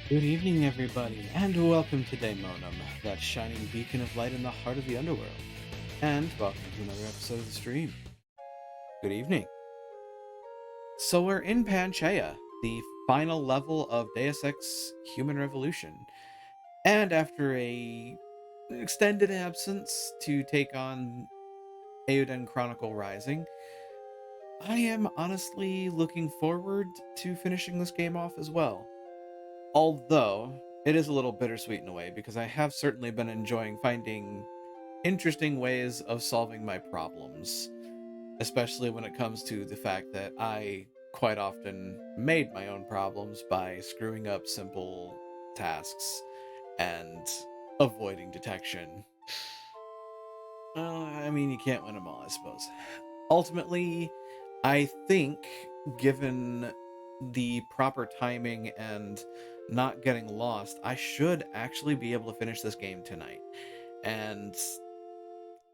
Good evening, everybody, and welcome to Daemonum, that shining beacon of light in the heart of the underworld. And welcome to another episode of the stream. Good evening. So we're in Panchaea, the final level of Deus Ex Human Revolution. And after an extended absence to take on Eoden Chronicle Rising, I am honestly looking forward to finishing this game off as well. Although, it is a little bittersweet in a way, because I have certainly been enjoying finding interesting ways of solving my problems, especially when it comes to the fact that I quite often made my own problems by screwing up simple tasks and avoiding detection. I mean, you can't win them all, I suppose. Ultimately, I think, given the proper timing and not getting lost, I should actually be able to finish this game tonight. And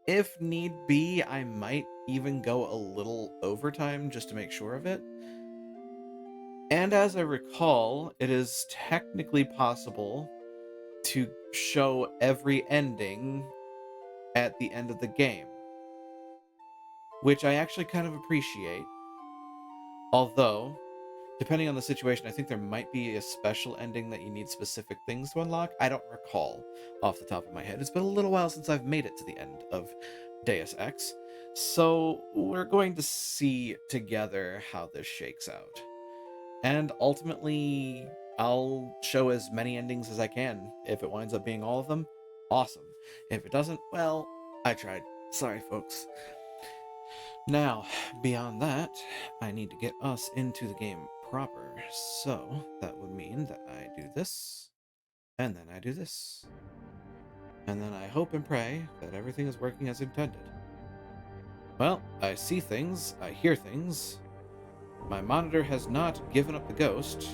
if need be, I might even go a little overtime just to make sure of it. And as I recall, it is technically possible to show every ending at the end of the game, which I actually kind of appreciate. Although, depending on the situation, I think there might be a special ending that you need specific things to unlock. I don't recall off the top of my head. It's been a little while since I've made it to the end of Deus Ex. So we're going to see together how this shakes out. And ultimately, I'll show as many endings as I can. If it winds up being all of them, awesome. If it doesn't, well, I tried. Sorry, folks. Now, beyond that, I need to get us into the game proper. So, that would mean that I do this, and then I do this. And then I hope and pray that everything is working as intended. Well, I see things, I hear things. My monitor has not given up the ghost,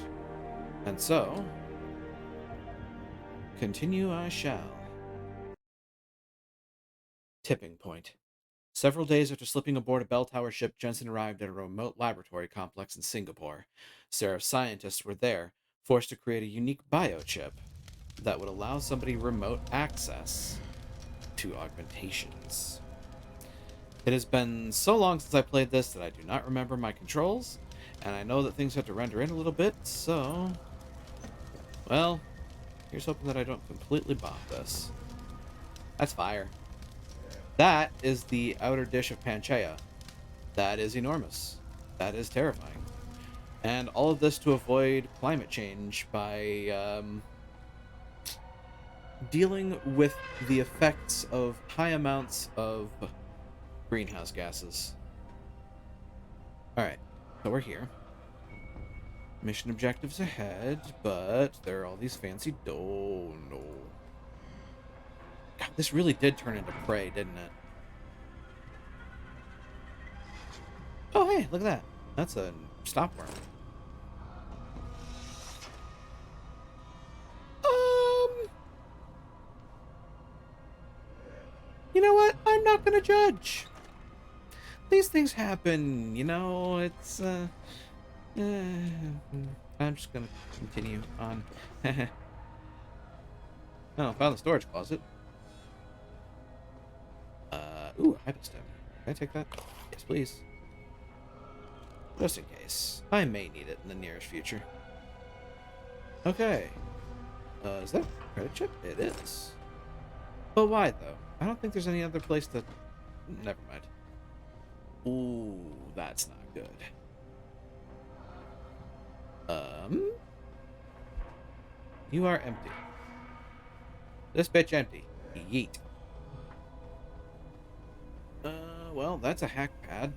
and so, continue I shall. Tipping point. Several days after slipping aboard a bell tower ship, Jensen arrived at a remote laboratory complex in Singapore. Seraph scientists were there, forced to create a unique biochip that would allow somebody remote access to augmentations. It has been so long since I played this that I do not remember my controls, and I know that things have to render in a little bit, so... Well, here's hoping that I don't completely bomb this. That's fire. That is the outer dish of Panchaea. That is enormous. That is terrifying. And all of this to avoid climate change by dealing with the effects of high amounts of greenhouse gases. Alright, so we're here. Mission objectives ahead, but there are all these fancy... Oh, no. God, this really did turn into Prey, didn't it? Oh, hey, look at that. That's a stopworm. You know what? I'm not gonna judge. These things happen, you know, it's, I'm just gonna continue on. Oh, found the storage closet. Ooh, hypostem. Can I take that? Yes, please. Just in case. I may need it in the nearest future. Okay. Is that a credit chip? It is. But why, though? I don't think there's any other place to... Never mind. Ooh, that's not good. You are empty. This bitch empty. Yeet. Well, that's a hack pad.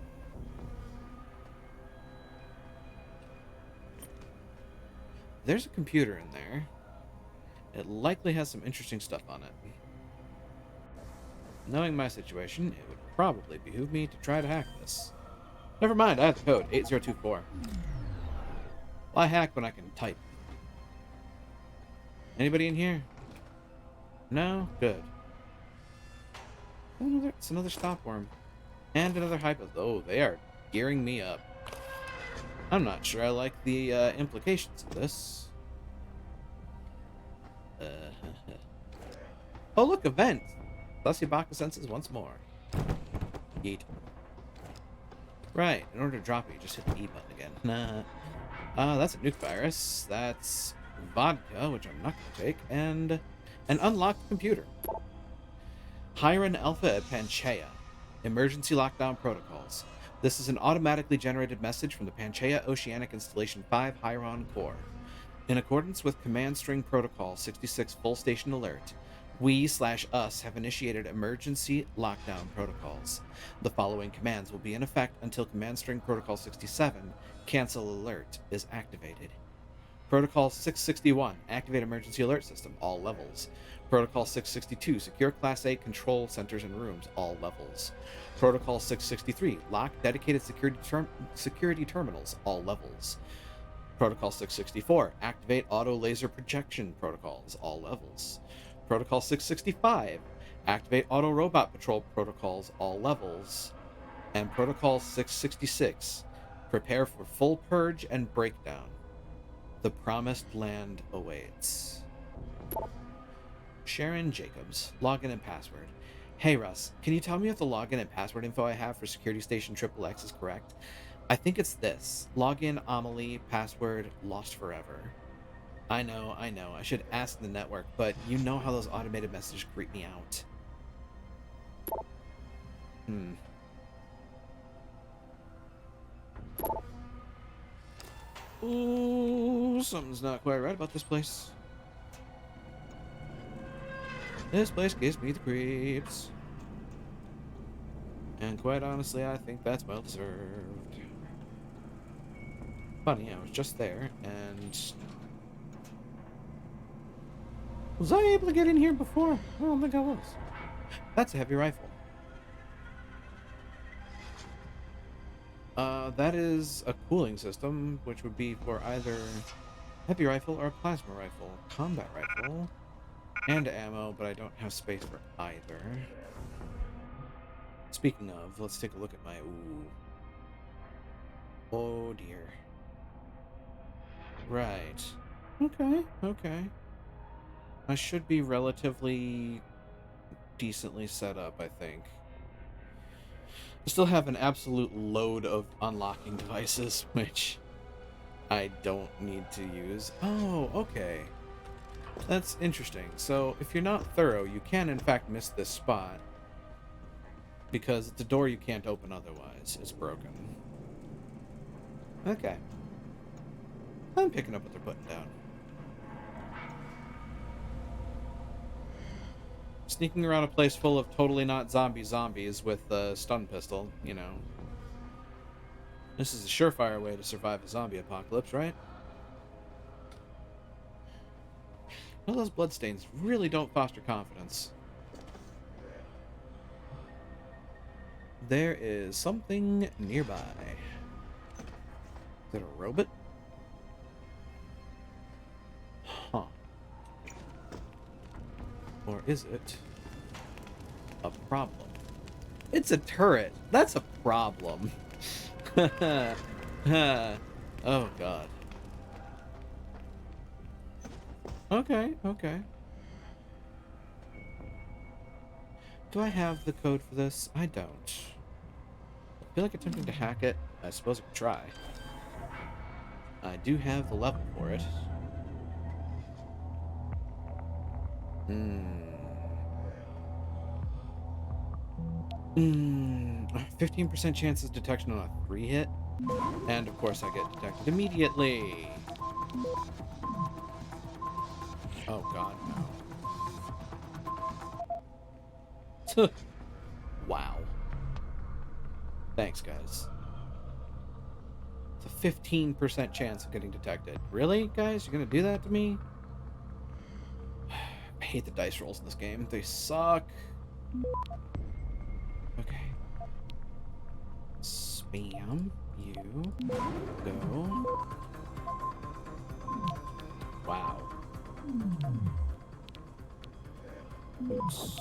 There's a computer in there. It likely has some interesting stuff on it. Knowing my situation, it would probably behoove me to try to hack this. Never mind, I have the code, 8024. Why hack when I can type? Anybody in here? No? Good. It's another stopworm. And another hypo. Oh, they are gearing me up. I'm not sure I like the implications of this. Oh, look, a vent. Thusibaka senses once more. Yeet. Right, in order to drop it, you just hit the E button again. Nah. That's a nuke virus. That's vodka, which I'm not going to take, and an unlocked computer. Hiron Alpha at Panchaea. Emergency lockdown protocols. This is an automatically generated message from the Panchaea Oceanic Installation 5 Hiron Core. In accordance with Command String Protocol 66 Full Station Alert, we/us have initiated emergency lockdown protocols. The following commands will be in effect until Command String Protocol 67 Cancel Alert is activated. Protocol 661 Activate Emergency Alert System, all levels. Protocol 662 Secure Class A Control Centers and Rooms, all levels. Protocol 663 Lock Dedicated Security Terminals, all levels. Protocol 664 Activate Auto Laser Projection Protocols, all levels. Protocol 665 Activate Auto Robot Patrol Protocols, all levels. And Protocol 666 Prepare for full purge and breakdown. The promised land awaits. Sharon Jacobs, login and password. Hey Russ, can you tell me if the login and password info I have for Security Station XXX is correct? I think it's this. Login, Amelie, password, lost forever. I know. I should ask the network, but you know how those automated messages creep me out. Ooh, something's not quite right about this place. This place gives me the creeps. And quite honestly, I think that's well deserved. Funny, I was just there, and... Was I able to get in here before? I don't think I was. That's a heavy rifle. That is a cooling system, which would be for either heavy rifle or plasma rifle. Combat rifle. And ammo, but I don't have space for either. Speaking of, let's take a look at my... Ooh. Oh dear. Right. Okay. I should be relatively decently set up, I think. I still have an absolute load of unlocking devices, which I don't need to use. Oh, okay. That's interesting. So, if you're not thorough, you can in fact miss this spot. Because it's a door you can't open otherwise. It's broken. Okay. I'm picking up what they're putting down. Sneaking around a place full of totally not zombies with a stun pistol, you know. This is a surefire way to survive a zombie apocalypse, right? Well, those bloodstains really don't foster confidence. There is something nearby. Is it a robot? Huh. Or is it a problem? It's a turret. That's a problem. Oh, God. Okay. Do I have the code for this? I don't. I feel like attempting to hack it. I suppose I could try. I do have the level for it. 15% chances detection on a 3 hit. And of course I get detected immediately. Oh God, no. Wow. Thanks, guys. It's a 15% chance of getting detected. Really, guys? You're gonna do that to me? I hate the dice rolls in this game. They suck. Okay. Spam. You. Go. Wow. Oops.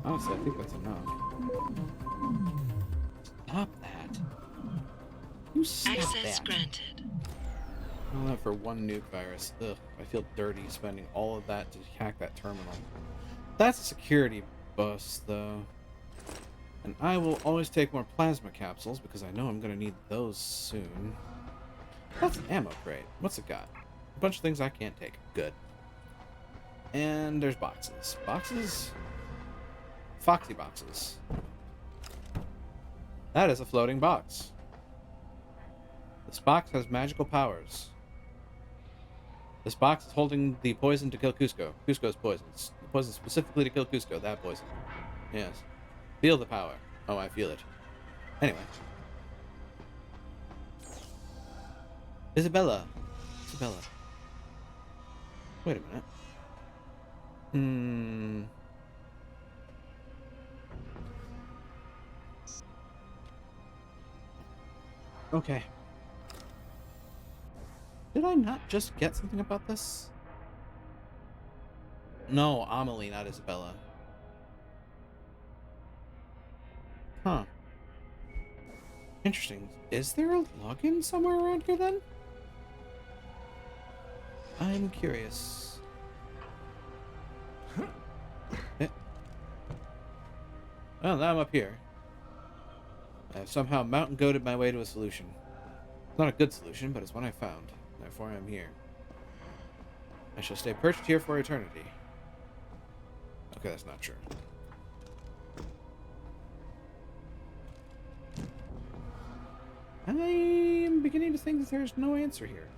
Honestly, I think that's enough. Stop that. You stop Access that. granted. All that for one nuke virus. Ugh, I feel dirty spending all of that to hack that terminal. That's a security bust, though. And I will always take more plasma capsules because I know I'm going to need those soon. That's an ammo crate. What's it got? A bunch of things I can't take. Good. And there's boxes. Boxes? Foxy boxes. That is a floating box. This box has magical powers. This box is holding the poison to kill Cusco. Cusco's poison. The poison specifically to kill Cusco. That poison. Yes. Feel the power. Oh, I feel it. Anyway. Isabella. Isabella. Wait a minute. Okay. Did I not just get something about this? No, Amelie, not Isabella. Huh. Interesting. Is there a login somewhere around here then? I'm curious. Well, now I'm up here. I have somehow mountain goated my way to a solution. It's not a good solution, but it's one I found. Therefore, I'm here. I shall stay perched here for eternity. Okay, that's not true. I am beginning to think that there's no answer here.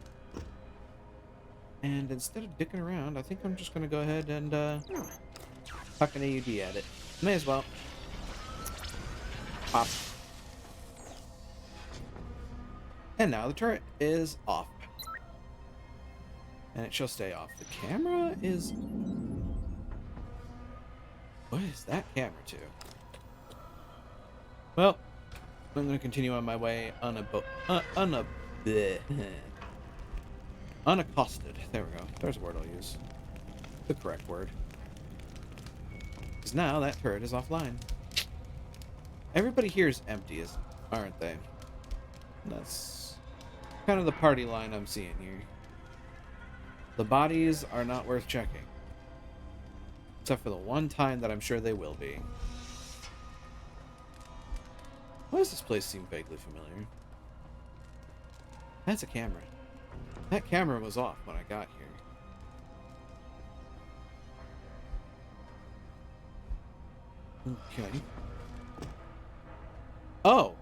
And instead of dicking around, I think I'm just going to go ahead and huck an AUD at it. May as well. Pop. And now the turret is off. And it shall stay off. The camera is... What is that camera to? Well, I'm going to continue on my way unaccosted. There we go. There's a word I'll use. The correct word. Because now that turret is offline. Everybody here is empty, aren't they? That's kind of the party line I'm seeing here. The bodies are not worth checking. Except for the one time that I'm sure they will be. Why does this place seem vaguely familiar? That's a camera. That camera was off when I got here. Okay. Oh!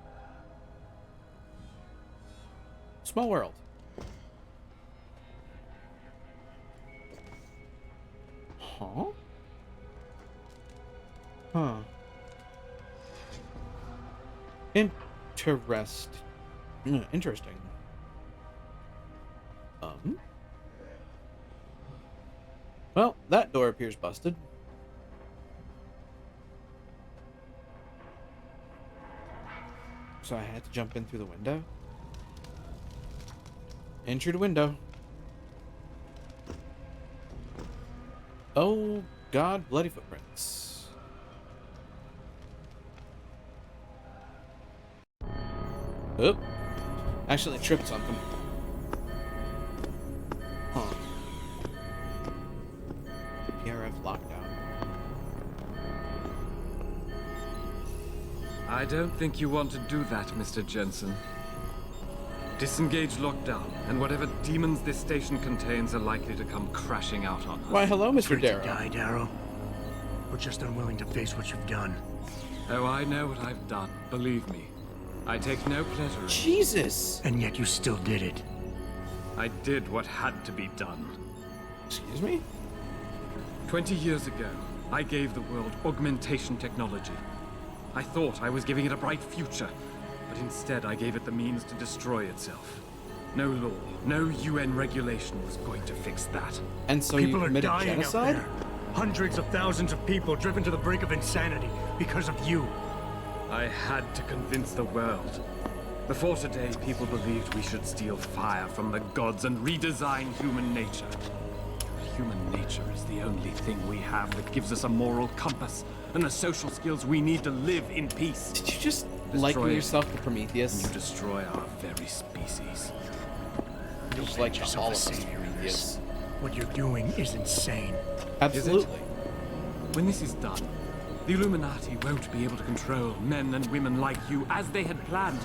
Small world. Huh? Huh. Interesting. Well, that door appears busted. So I had to jump in through the window. In through the window. Oh, God, bloody footprints. Oop. Actually tripped something. Huh. PRF lockdown. I don't think you want to do that, Mr. Jensen. Disengage lockdown, and whatever demons this station contains are likely to come crashing out on us. Why, hello, Mr. Afraid to Darrow. die, Darrow. We're just unwilling to face what you've done. Oh, I know what I've done. Believe me. I take no pleasure in it. Jesus! And yet you still did it. I did what had to be done. Excuse me? 20 years ago, I gave the world augmentation technology. I thought I was giving it a bright future, but instead I gave it the means to destroy itself. No law, no UN regulation was going to fix that. And so People you are committed dying genocide? out there. Hundreds of thousands of people driven to the brink of insanity because of you. I had to convince the world. Before today, people believed we should steal fire from the gods and redesign human nature. human nature is the only thing we have that gives us a moral compass and the social skills we need to live in peace. Did you just Destroy liken it, yourself to and Prometheus? you destroy our very species. Just like Yourself all a of us to savior in Prometheus. this. What you're doing is insane. Absolutely. When this is done, the Illuminati won't be able to control men and women like you as they had planned,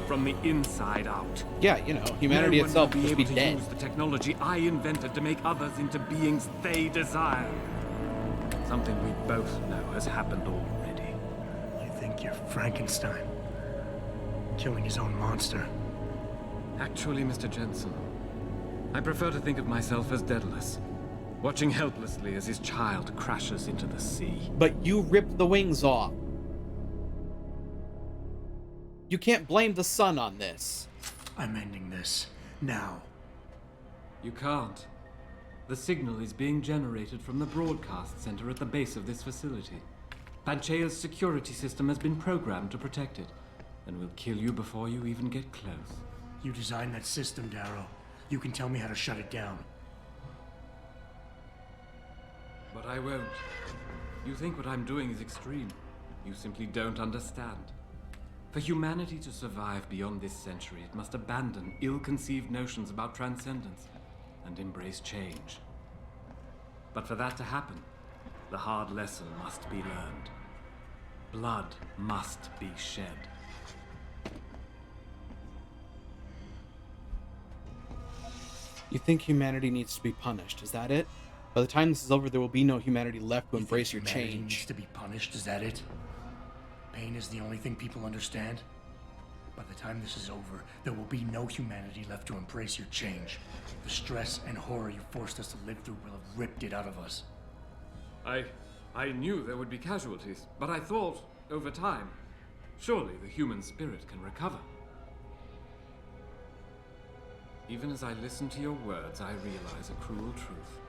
from the inside out. Yeah, you know, humanity No one itself will will be just able be to dead. use the technology I invented to make others into beings they desire. Something we both know has happened already. You think you're Frankenstein? Killing his own monster. Actually, Mr. Jensen, I prefer to think of myself as Daedalus, watching helplessly as his child crashes into the sea. But you ripped the wings off. You can't blame the sun on this. I'm ending this. Now. You can't. The signal is being generated from the broadcast center at the base of this facility. Panchea's security system has been programmed to protect it, and will kill you before you even get close. You designed that system, Darrow. You can tell me how to shut it down. But I won't. You think what I'm doing is extreme. You simply don't understand. For humanity to survive beyond this century, it must abandon ill-conceived notions about transcendence and embrace change. But for that to happen, the hard lesson must be learned. Blood must be shed. You think humanity needs to be punished, is that it? By the time this is over, there will be no humanity left to embrace your Humanity needs change. to be punished, is that it? Pain is the only thing people understand? By the time this is over, there will be no humanity left to embrace your change. The stress and horror you forced us to live through will have ripped it out of us. I knew there would be casualties, but I thought, over time, surely the human spirit can recover. Even as I listen to your words, I realize a cruel truth.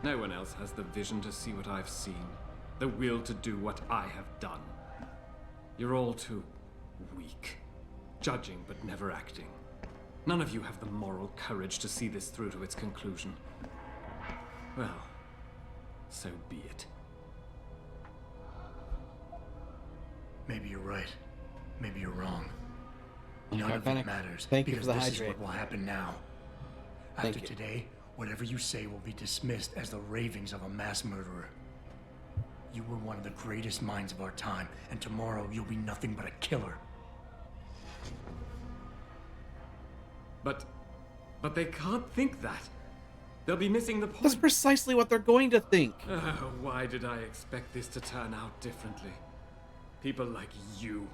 No one else has the vision to see what I've seen, the will to do what I have done. You're all too weak, judging but never acting. None of you have the moral courage to see this through to its conclusion. Well, so be it. Maybe you're right. Maybe you're wrong. Okay, None of Fennec, it matters, thank you because for the this is hydrate. what will happen now. Thank After you. today, whatever you say will be dismissed as the ravings of a mass murderer. You were one of the greatest minds of our time, and tomorrow you'll be nothing but a killer. But they can't think that. They'll be missing the point. That's precisely what they're going to think. Oh, why did I expect this to turn out differently? People like you.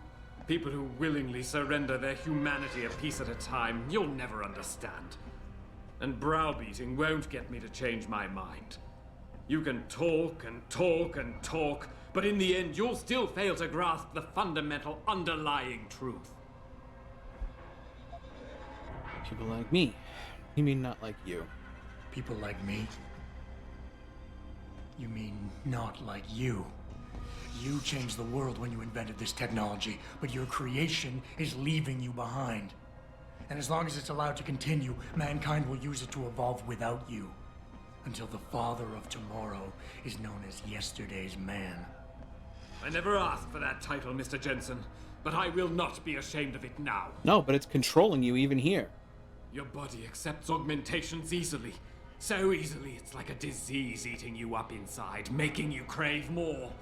People who willingly surrender their humanity a piece at a time. You'll never understand. And browbeating won't get me to change my mind. You can talk and talk and talk, but in the end you'll still fail to grasp the fundamental underlying truth. People like me. You mean not like you. People like me? You mean not like you? You changed the world when you invented this technology, but your creation is leaving you behind. And as long as it's allowed to continue, mankind will use it to evolve without you. Until the father of tomorrow is known as yesterday's man. I never asked for that title, Mr. Jensen, but I will not be ashamed of it now. No, but it's controlling you even here. Your body accepts augmentations easily. So easily, it's like a disease eating you up inside, making you crave more.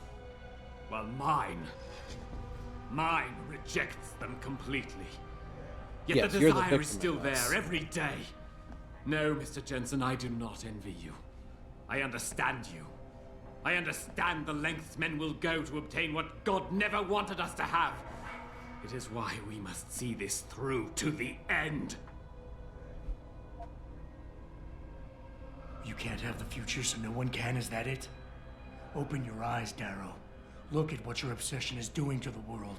While mine rejects them completely. Yet Yes, the you're the desire is victim still of this. there every day. No, Mr. Jensen, I do not envy you. I understand you. I understand the lengths men will go to obtain what God never wanted us to have. It is why we must see this through to the end. You can't have the future, so no one can, is that it? Open your eyes, Darrow. Look at what your obsession is doing to the world.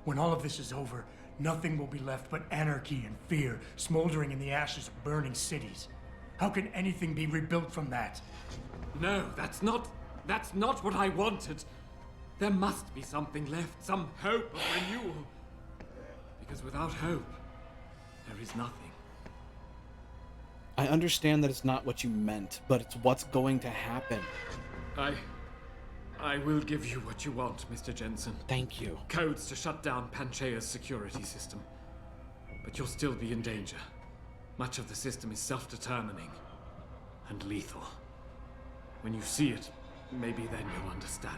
When all of this is over, nothing will be left but anarchy and fear, smoldering in the ashes of burning cities. How can anything be rebuilt from that? No, that's not what I wanted. There must be something left, some hope of renewal. Because without hope, there is nothing. I understand that it's not what you meant, but it's what's going to happen. I will give you what you want, Mr. Jensen. Thank you. Codes to shut down Panchaea's security system. But you'll still be in danger. Much of the system is self-determining and lethal. When you see it, maybe then you'll understand.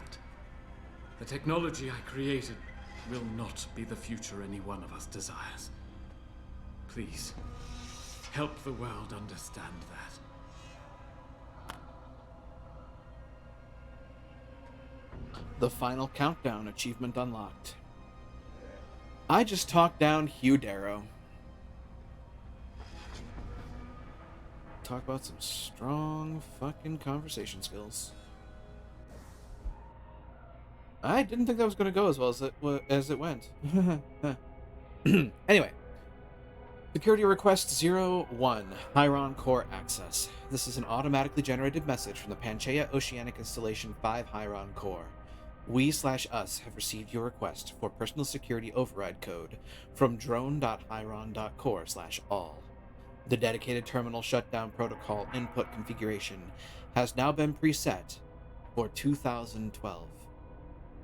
The technology I created will not be the future any one of us desires. Please, help the world understand that. The final countdown achievement unlocked. I just talked down Hugh Darrow. Talk about some strong fucking conversation skills. I didn't think that was going to go as well as it went. Anyway. Security request 01, Hyron Core access. This is an automatically generated message from the Panchaea Oceanic Installation 5 Hyron Core. We/us have received your request for personal security override code from drone.hyron.core/all. The dedicated terminal shutdown protocol input configuration has now been preset for 2012.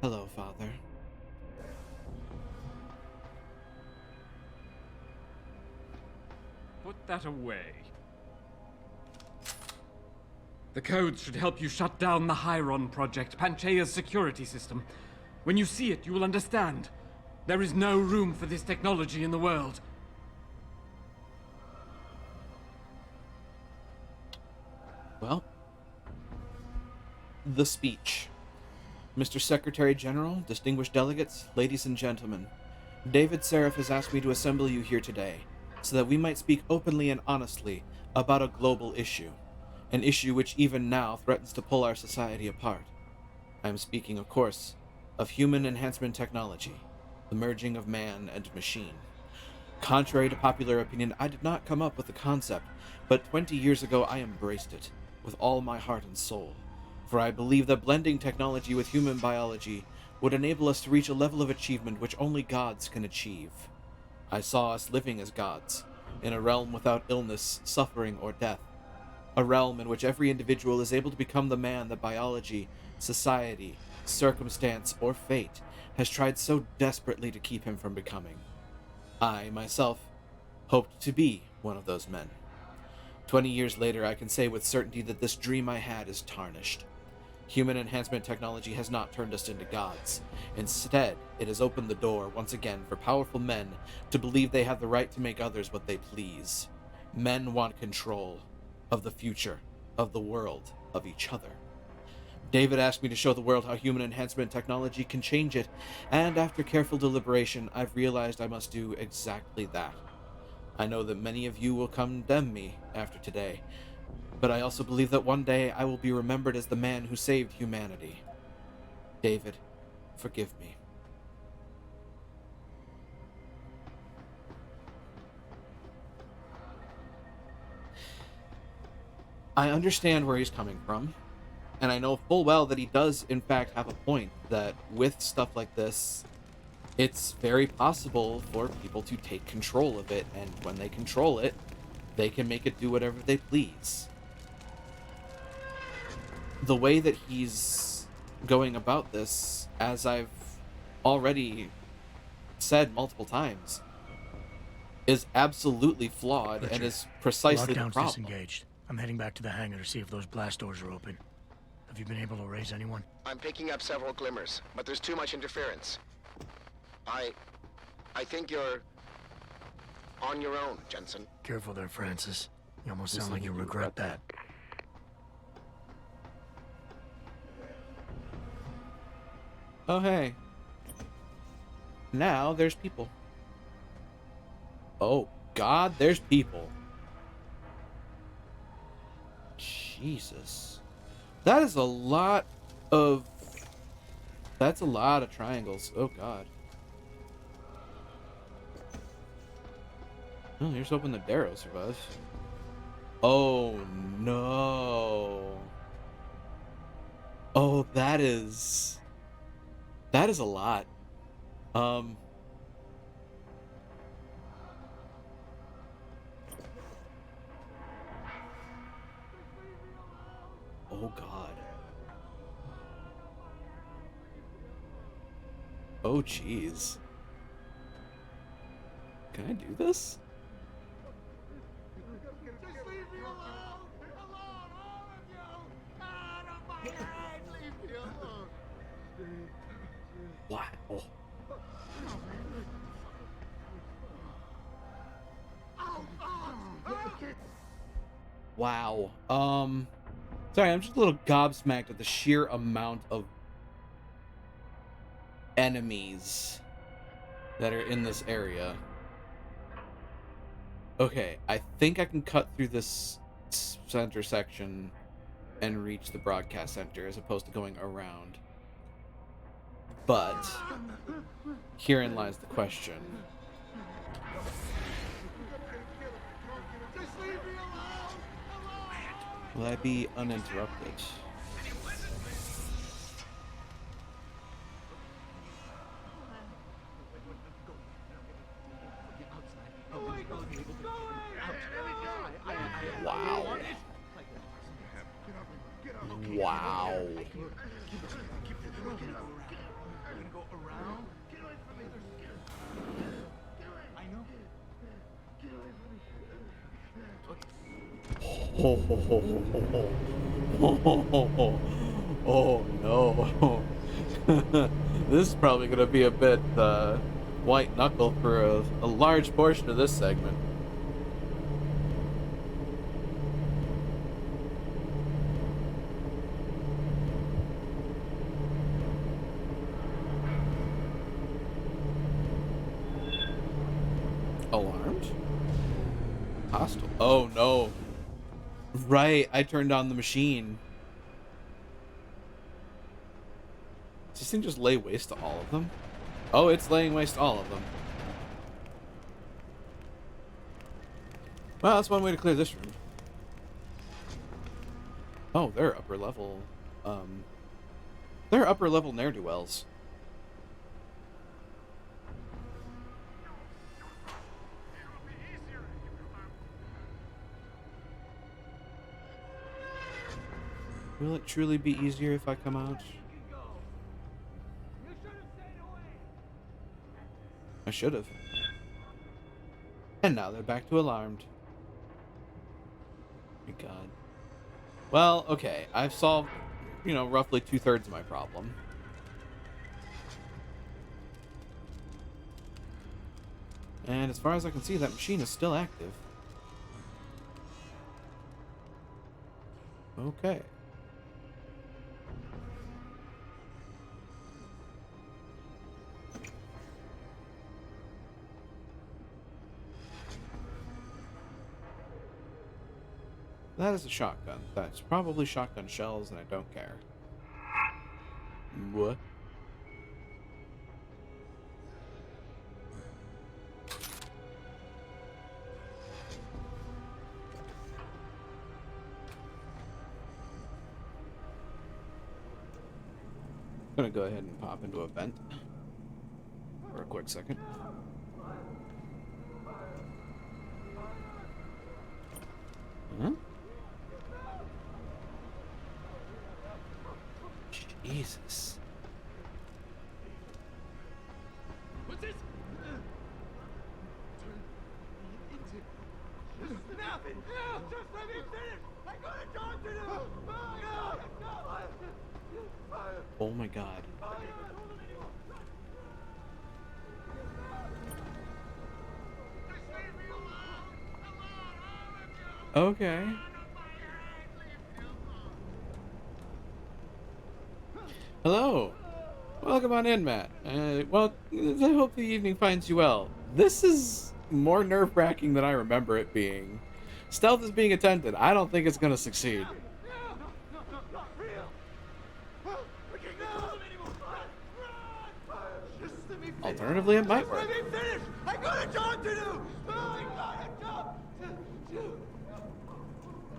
Hello, Father. Put that away. The codes should help you shut down the Hyron project, Panchaea's security system. When you see it, you will understand. There is no room for this technology in the world. Well, the speech. Mr. Secretary General, distinguished delegates, ladies and gentlemen, David Seraph has asked me to assemble you here today so that we might speak openly and honestly about a global issue, an issue which even now threatens to pull our society apart. I am speaking, of course, of human enhancement technology, the merging of man and machine. Contrary to popular opinion, I did not come up with the concept, but 20 years ago I embraced it with all my heart and soul, for I believe that blending technology with human biology would enable us to reach a level of achievement which only gods can achieve. I saw us living as gods, in a realm without illness, suffering, or death, a realm in which every individual is able to become the man that biology, society, circumstance, or fate has tried so desperately to keep him from becoming. I, myself, hoped to be one of those men. 20 years later, I can say with certainty that this dream I had is tarnished. Human enhancement technology has not turned us into gods. Instead, it has opened the door, once again, for powerful men to believe they have the right to make others what they please. Men want control of the future, of the world, of each other. David asked me to show the world how human enhancement technology can change it, and after careful deliberation, I've realized I must do exactly that. I know that many of you will condemn me after today, but I also believe that one day I will be remembered as the man who saved humanity. David, forgive me. I understand where he's coming from, and I know full well that he does, in fact, have a point, that with stuff like this, it's very possible for people to take control of it, and when they control it, they can make it do whatever they please. The way that he's going about this, as I've already said multiple times, is absolutely flawed. Richard, and is precisely the lockdown's problem. disengaged. I'm heading back to the hangar to see if those blast doors are open. Have you been able to raise anyone? I'm picking up several glimmers, but there's too much interference. I think you're on your own, Jensen. Careful there, Francis. You almost sound like you regret that. Oh, hey. Now there's people. Oh, God, there's people. Jesus. That is a lot of... That's a lot of triangles. Oh, God. Oh, here's hoping that Darrow survives. Oh, no. Oh, that is a lot. Oh god. Oh jeez. Can I do this? Just leave me alone! Alone, all of you! Out of my head! Leave me alone! Wow. Wow. Sorry, I'm just a little gobsmacked at the sheer amount of enemies that are in this area. Okay, I think I can cut through this center section and reach the broadcast center as opposed to going around. But herein lies the question. Just leave me alone! Alone! Will I be uninterrupted? Wow. Wow. Oh, oh no. This is probably going to be a bit white knuckle for a large portion of this segment. Alarmed? Hostile. Oh no. Right, I turned on the machine. Does this thing just lay waste to all of them? Oh, it's laying waste to all of them. Well, that's one way to clear this room. Oh, they're upper level. They're upper level ne'er-do-wells. Will it truly be easier if I come out? I should have. And now they're back to alarmed. My god. Well, okay. I've solved, roughly 2/3 of my problem. And as far as I can see, that machine is still active. Okay. That is a shotgun. That's probably shotgun shells, and I don't care. What? I'm gonna go ahead and pop into a vent for a quick second. Huh? Jesus. What's this? Stop it! No! Just let me finish! I got a job to do! No! Oh my god. Okay. Hello. Welcome on in, Matt. Well, I hope the evening finds you well. This is more nerve-wracking than I remember it being. Stealth is being attempted. I don't think it's going to succeed. Alternatively, it might work. Let me finish! I got a job to do! I got a job to do!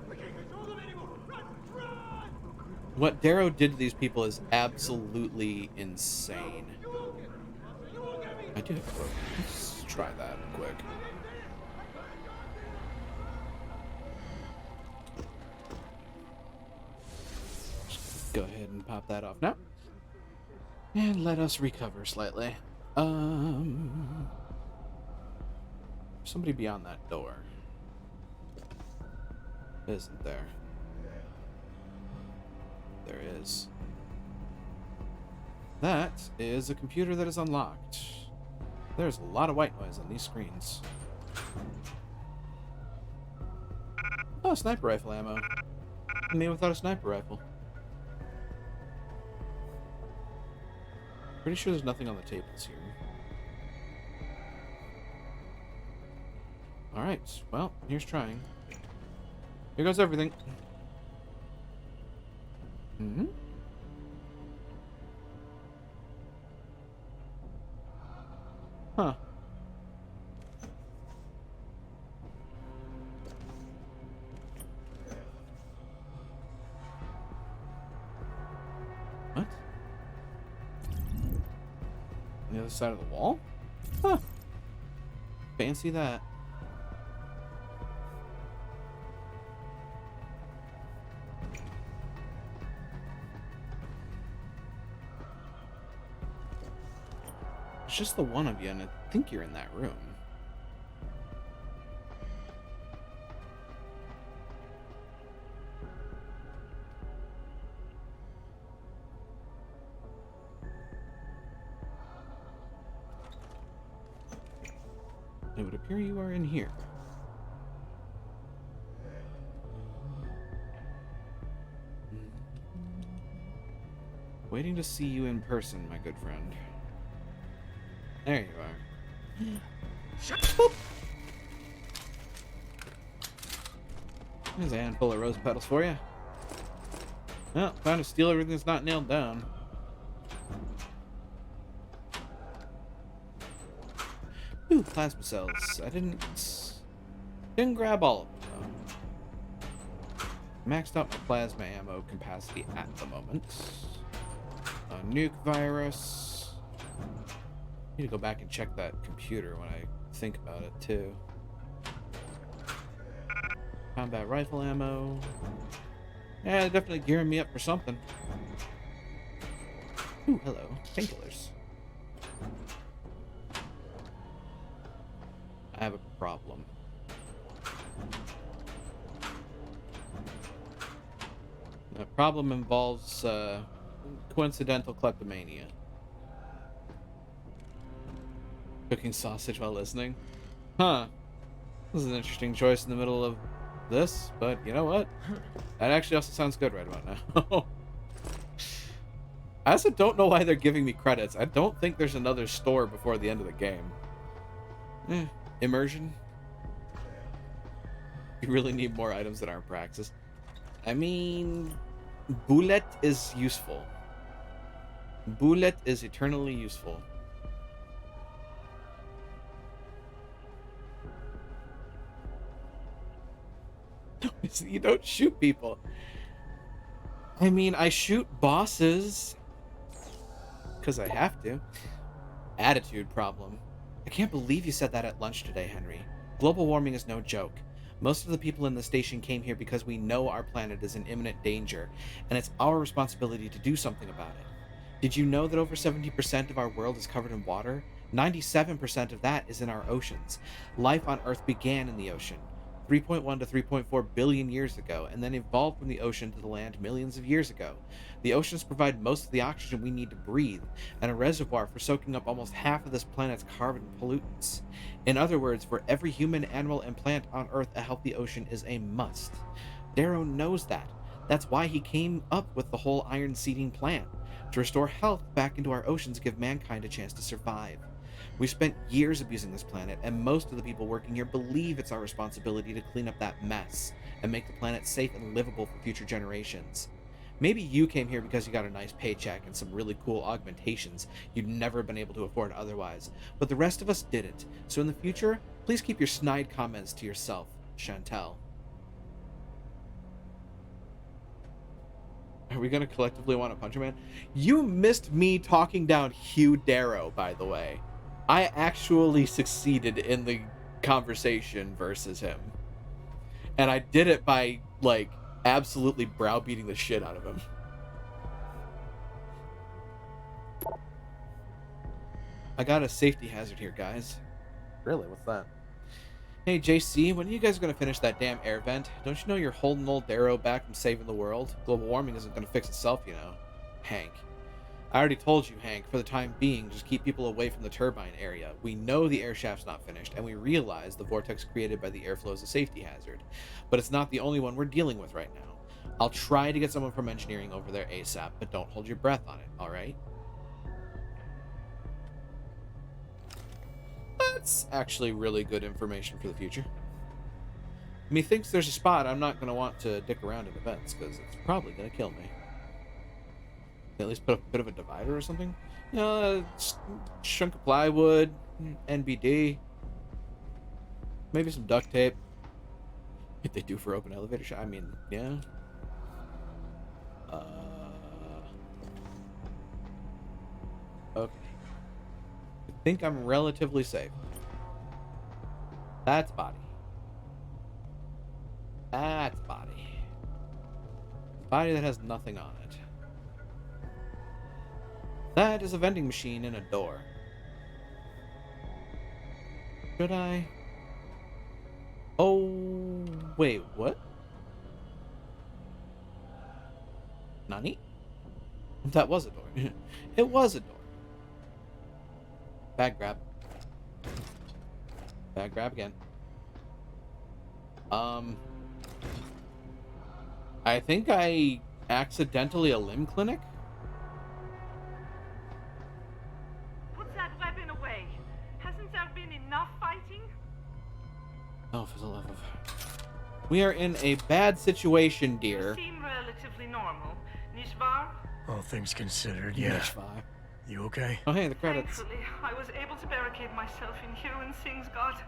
I can't control them anymore! Run! Run! What Darrow did to these people is absolutely insane. I do have a quote. Let's try that quick. Go ahead and pop that off now. And let us recover slightly. Somebody beyond that door. Isn't there? There is. That is a computer that is unlocked. There's a lot of white noise on these screens. Oh, sniper rifle ammo. Me without a sniper rifle. Pretty sure there's nothing on the tables here. Alright, well, here's trying. Here goes everything. Mm-hmm. Huh. What? On the other side of the wall? Huh. Fancy that. It's just the one of you, and I think you're in that room. It would appear you are in here. Waiting to see you in person, my good friend. There you are. Boop. There's a handful of rose petals for you. Well, time to steal everything that's not nailed down. Ooh, plasma cells. I didn't grab all of them, though. Maxed out my plasma ammo capacity at the moment. A nuke virus. Need to go back and check that computer when I think about it, too. Combat rifle ammo. Yeah, definitely gearing me up for something. Ooh, hello. Painkillers. I have a problem. The problem involves coincidental kleptomania. Cooking sausage while listening. Huh. This is an interesting choice in the middle of this, but you know what? That actually also sounds good right about now. I also don't know why they're giving me credits. I don't think there's another store before the end of the game. Immersion. You really need more items that aren't praxis. I mean, bullet is useful. Bullet is eternally useful. You don't shoot people. I mean, I shoot bosses because I have to. Attitude problem. I can't believe you said that at lunch today, Henry. Global warming is no joke. Most of the people in the station came here because we know our planet is in imminent danger, and it's our responsibility to do something about it. Did you know that over 70% of our world is covered in water? 97% of that is in our oceans. Life on Earth began in the ocean. 3.1 to 3.4 billion years ago, and then evolved from the ocean to the land millions of years ago. The oceans provide most of the oxygen we need to breathe, and a reservoir for soaking up almost half of this planet's carbon pollutants. In other words, for every human, animal, and plant on Earth, a healthy ocean is a must. Darrow knows that. That's why he came up with the whole iron seeding plan, to restore health back into our oceans and give mankind a chance to survive. We spent years abusing this planet, and most of the people working here believe it's our responsibility to clean up that mess and make the planet safe and livable for future generations. Maybe you came here because you got a nice paycheck and some really cool augmentations you'd never been able to afford otherwise, but the rest of us didn't. So in the future, please keep your snide comments to yourself, Chantel. Are we going to collectively want to punch a man? You missed me talking down Hugh Darrow, by the way. I actually succeeded in the conversation versus him. And I did it by, like, absolutely browbeating the shit out of him. I got a safety hazard here, guys. Really? What's that? Hey, JC, when are you guys going to finish that damn air vent? Don't you know you're holding old Darrow back from saving the world? Global warming isn't going to fix itself, you know. Hank. I already told you, Hank, for the time being, just keep people away from the turbine area. We know the air shaft's not finished, and we realize the vortex created by the airflow is a safety hazard. But it's not the only one we're dealing with right now. I'll try to get someone from engineering over there ASAP, but don't hold your breath on it, alright? That's actually really good information for the future. Methinks there's a spot I'm not going to want to dick around in events, because it's probably going to kill me. At least put a bit of a divider or something. Chunk of plywood, NBD, maybe some duct tape. If they do for open elevator I mean, yeah. Okay. I think I'm relatively safe. That's body. That's body. Body that has nothing on it. That is a vending machine and a door. Should I? Oh, wait, what? Nani? That was a door. It was a door. Bag grab. Bag grab again. I think I accidentally a limb clinic? Put that weapon away. Hasn't there been enough fighting? Oh, for the love of... We are in a bad situation, dear. You seem relatively normal. Nishvar? All things considered, yeah. Nishvar. You okay? Oh, hey, the credits. Thankfully, I was able to barricade myself in here when things got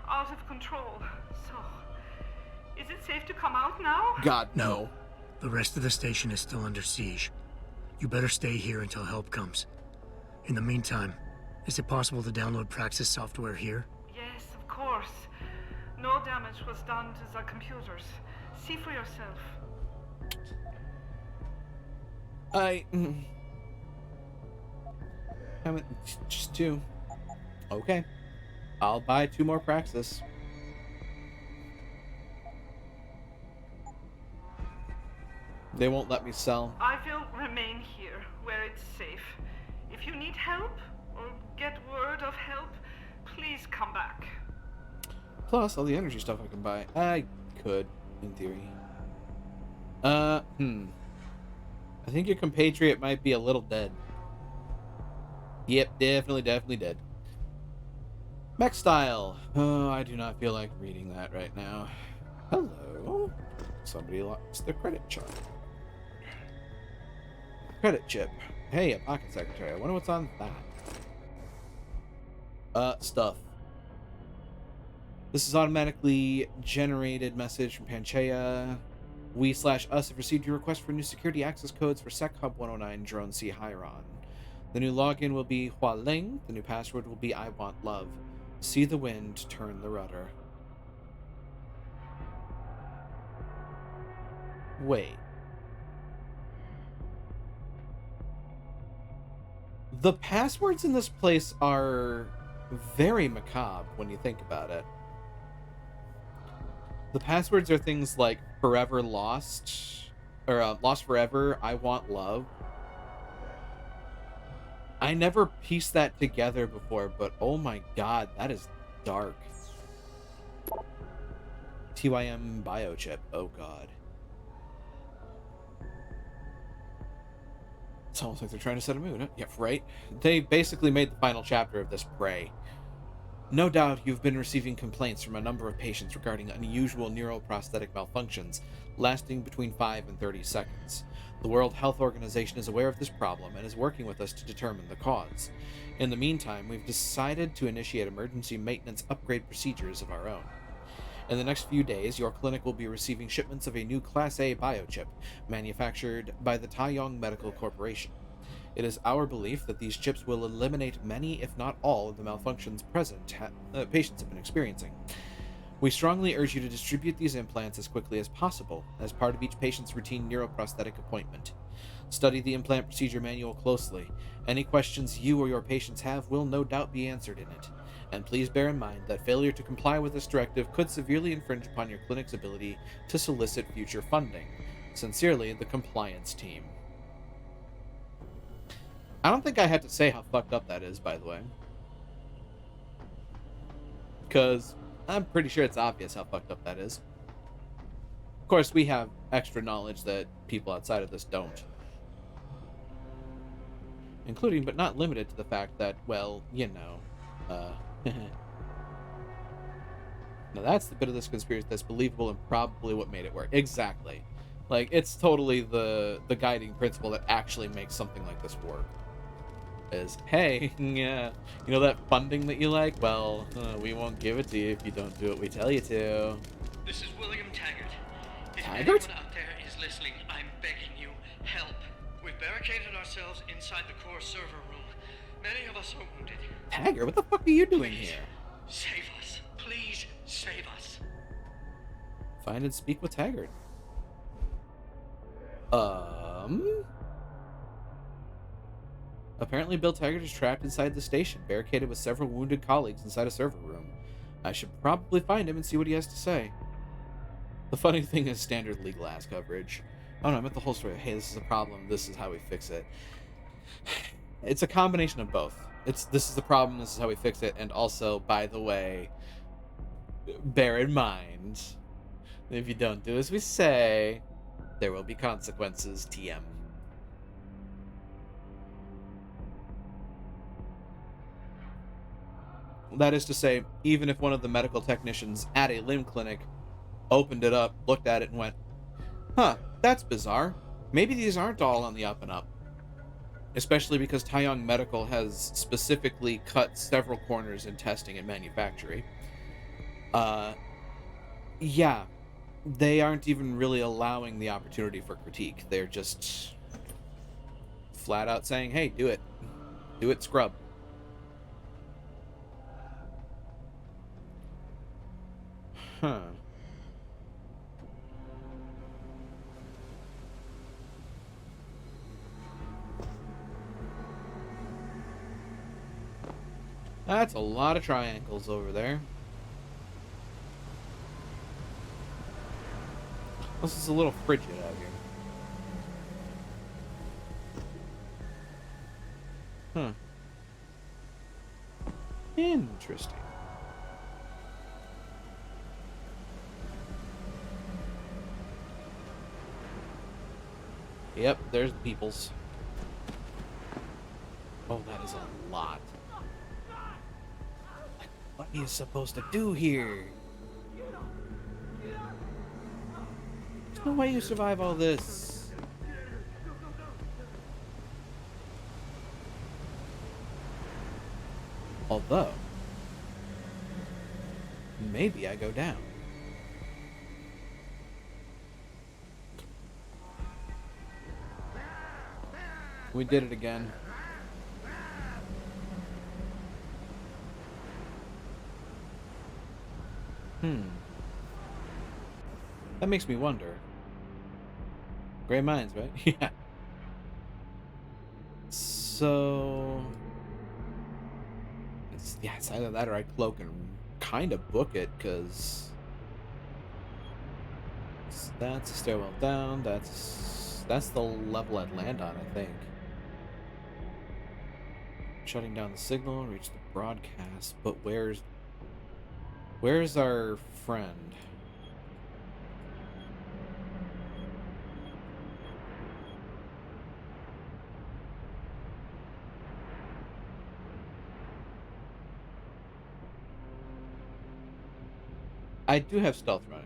out of control. So, is it safe to come out now? God, no. The rest of the station is still under siege. You better stay here until help comes. In the meantime, is it possible to download Praxis software here? Yes, of course. No damage was done to the computers. See for yourself. I haven't... Just two. Okay. I'll buy 2 more Praxis. They won't let me sell. I will remain here, where it's safe. If you need help, or get word of help, please come back. Plus, all the energy stuff I can buy. I could, in theory. I think your compatriot might be a little dead. Yep, definitely dead. Mech style. Oh, I do not feel like reading that right now. Hello. Somebody lost their credit chart. Credit chip. Hey, a pocket secretary. I wonder what's on that. Stuff. This is automatically generated message from Panchaea. We/us have received your request for new security access codes for SecHub 109 Drone C Hyron. The new login will be Hualing. The new password will be I want love. See the wind, turn the rudder. Wait. The passwords in this place are very macabre when you think about it. The passwords are things like forever lost, or lost forever, I want love. I never pieced that together before, but oh my god, that is dark. TYM biochip, oh god. It's almost like they're trying to set a mood, huh? Yep, right? They basically made the final chapter of this Prey. No doubt you've been receiving complaints from a number of patients regarding unusual neuroprosthetic malfunctions lasting between 5 and 30 seconds. The World Health Organization is aware of this problem and is working with us to determine the cause. In the meantime, we've decided to initiate emergency maintenance upgrade procedures of our own. In the next few days, your clinic will be receiving shipments of a new Class A biochip manufactured by the Taiyong Medical Corporation. It is our belief that these chips will eliminate many, if not all, of the malfunctions patients have been experiencing. We strongly urge you to distribute these implants as quickly as possible, as part of each patient's routine neuroprosthetic appointment. Study the implant procedure manual closely, Any questions you or your patients have will no doubt be answered in it. And please bear in mind that failure to comply with this directive could severely infringe upon your clinic's ability to solicit future funding. Sincerely, the compliance team. I don't think I had to say how fucked up that is, by the way. Because I'm pretty sure it's obvious how fucked up that is. Of course, we have extra knowledge that people outside of this don't. Including, but not limited to, the fact that, well, you know, now that's the bit of this conspiracy that's believable and probably what made it work. Exactly. Like, it's totally the guiding principle that actually makes something like this work. Is, hey, yeah, you know that funding that you like? Well, we won't give it to you if you don't do what we tell you to. This is William Taggart. If Taggart? anyone out there is listening, I'm begging you, help. We've barricaded ourselves inside the core server room. Many of us are wounded. Taggart, what the fuck are you doing Please, here? save us. Please, save us. Find and speak with Taggart. Apparently Bill Taggart is trapped inside the station, barricaded with several wounded colleagues inside a server room. I should probably find him and see what he has to say. The funny thing is standard legal ass coverage. Oh no, I meant the whole story. Hey, this is a problem. This is how we fix it. It's a combination of both. This is the problem. This is how we fix it. And also, by the way, bear in mind, if you don't do as we say, there will be consequences. TM. That is to say, even if one of the medical technicians at a limb clinic opened it up, looked at it, and went, huh, that's bizarre. Maybe these aren't all on the up and up. Especially because Taeyong Medical has specifically cut several corners in testing and manufacturing. Yeah, they aren't even really allowing the opportunity for critique. They're just flat out saying, hey, do it. Do it, scrub. Huh. That's a lot of triangles over there. This is a little frigid out here. Huh. Interesting. Yep, there's the peoples. Oh, that is a lot. What are you supposed to do here? There's no way you survive all this. Although, maybe I go down. We did it again. That makes me wonder. Great minds, right? Yeah. So... it's either that or I cloak and kind of book it, because... that's a stairwell down, that's the level I'd land on, I think. Shutting down the signal, reach the broadcast, but where's our friend? I do have stealth running.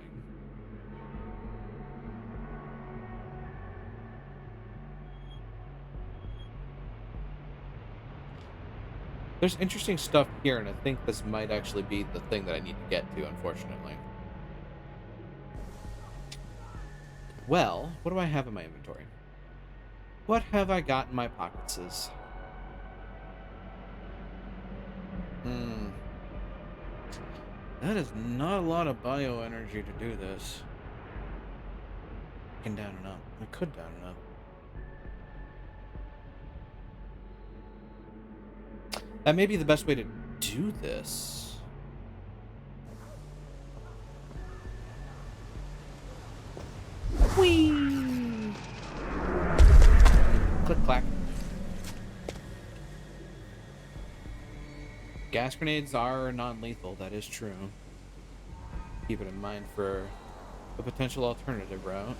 There's interesting stuff here, and I think this might actually be the thing that I need to get to, unfortunately. Well, what do I have in my inventory? What have I got in my pockets? That is not a lot of bioenergy to do this. I can down and up. I could down and up. That may be the best way to do this. Whee! Click clack. Gas grenades are non-lethal, that is true. Keep it in mind for a potential alternative route.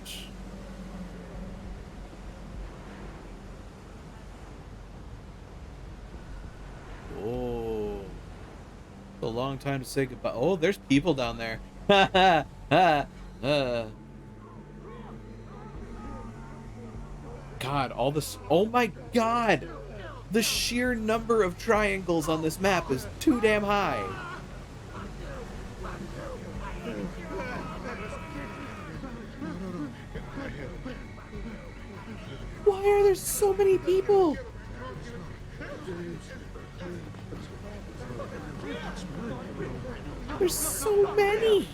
Oh, a long time to say goodbye. Oh, there's people down there. Ha ha ha. God, all this. Oh my God, the sheer number of triangles on this map is too damn high. Why are there so many people? There's so many.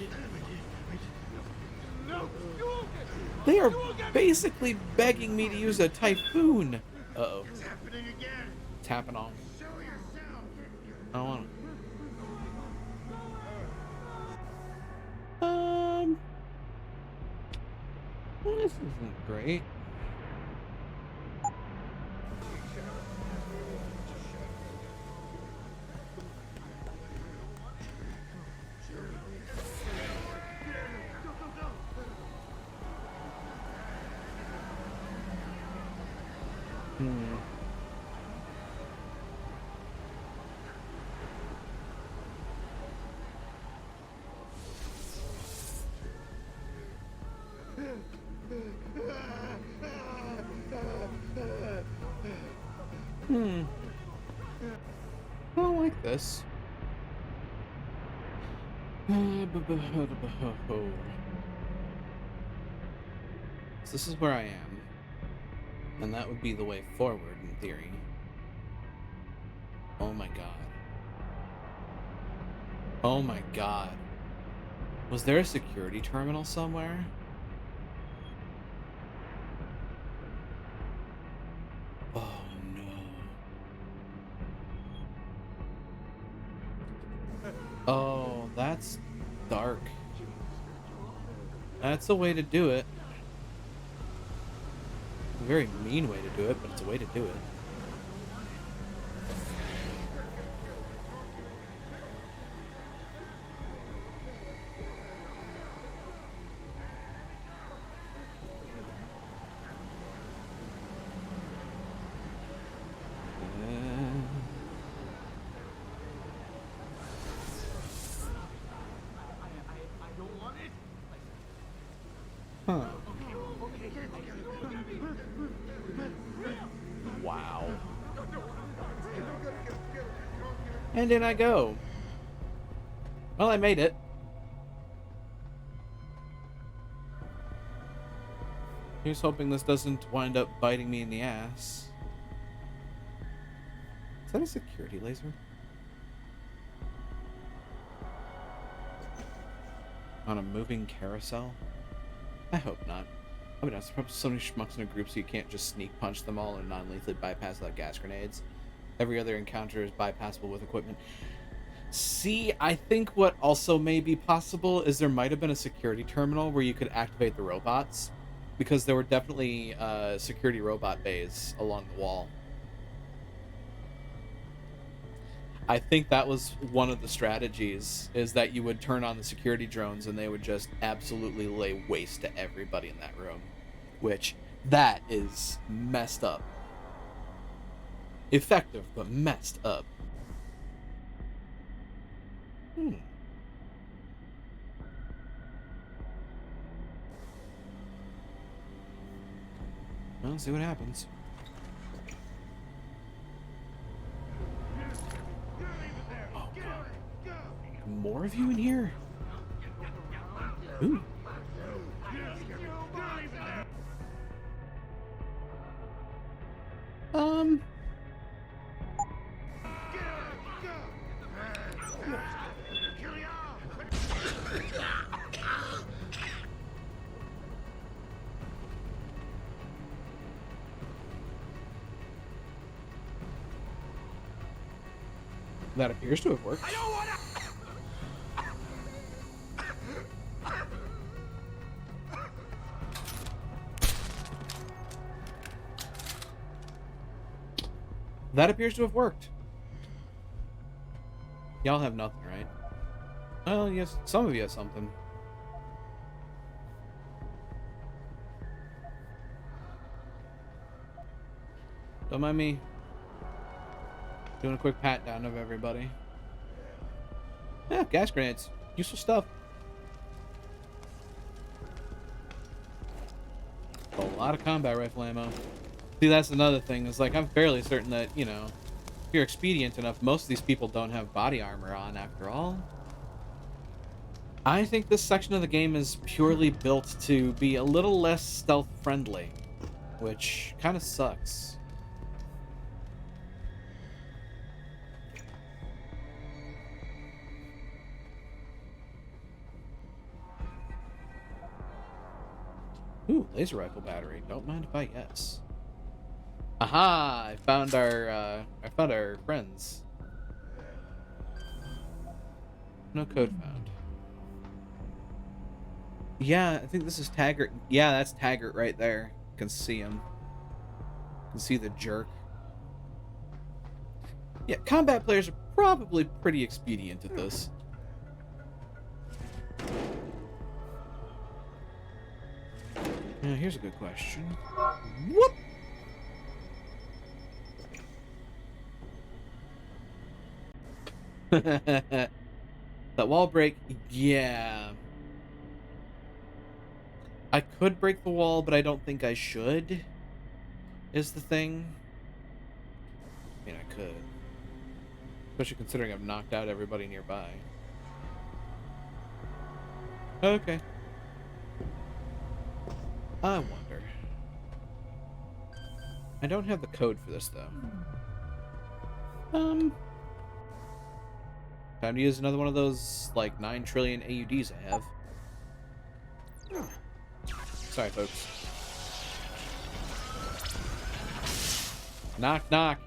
They are basically begging me to use a typhoon. Uh-oh. It's happening again. It's happening on. Show yourself. I don't want well, this isn't great. I don't like this. So this is where I am. And that would be the way forward, in theory. Oh my god. Oh my god. Was there a security terminal somewhere? Oh no. Oh, that's dark. That's a way to do it. A very mean way to do it, but it's a way to do it. Huh. Wow. And in I go. Well, I made it. Here's hoping this doesn't wind up biting me in the ass. Is that a security laser? On a moving carousel? I hope not. I mean, there's probably so many schmucks in a group so you can't just sneak punch them all and non-lethally bypass without gas grenades. Every other encounter is bypassable with equipment. See, I think what also may be possible is there might have been a security terminal where you could activate the robots, because there were definitely security robot bays along the wall. I think that was one of the strategies, is that you would turn on the security drones and they would just absolutely lay waste to everybody in that room. Which, that is messed up. Effective, but messed up. Well, let's see what happens. Oh, God. More of you in here? Ooh. That appears to have worked. I don't wanna. That appears to have worked. Y'all have nothing, right? Well, yes, some of you have something. Don't mind me doing a quick pat down of everybody. Yeah, gas grenades. Useful stuff. A lot of combat rifle ammo. See, that's another thing. Is like, I'm fairly certain that, you know, if you're expedient enough, most of these people don't have body armor on after all. I think this section of the game is purely built to be a little less stealth friendly, which kind of sucks. Ooh, laser rifle battery. Don't mind if I yes. Aha! I found our friends. No code found. Yeah, I think this is Taggart. Yeah, that's Taggart right there. You can see him. You can see the jerk. Yeah, combat players are probably pretty expedient at this. Now, here's a good question. Whoop! That wall break, yeah. I could break the wall, but I don't think I should, is the thing. I mean, I could. Especially considering I've knocked out everybody nearby. Okay. I wonder. I don't have the code for this, though. Time to use another one of those, like, 9 trillion AUDs I have. Sorry, folks. Knock, knock.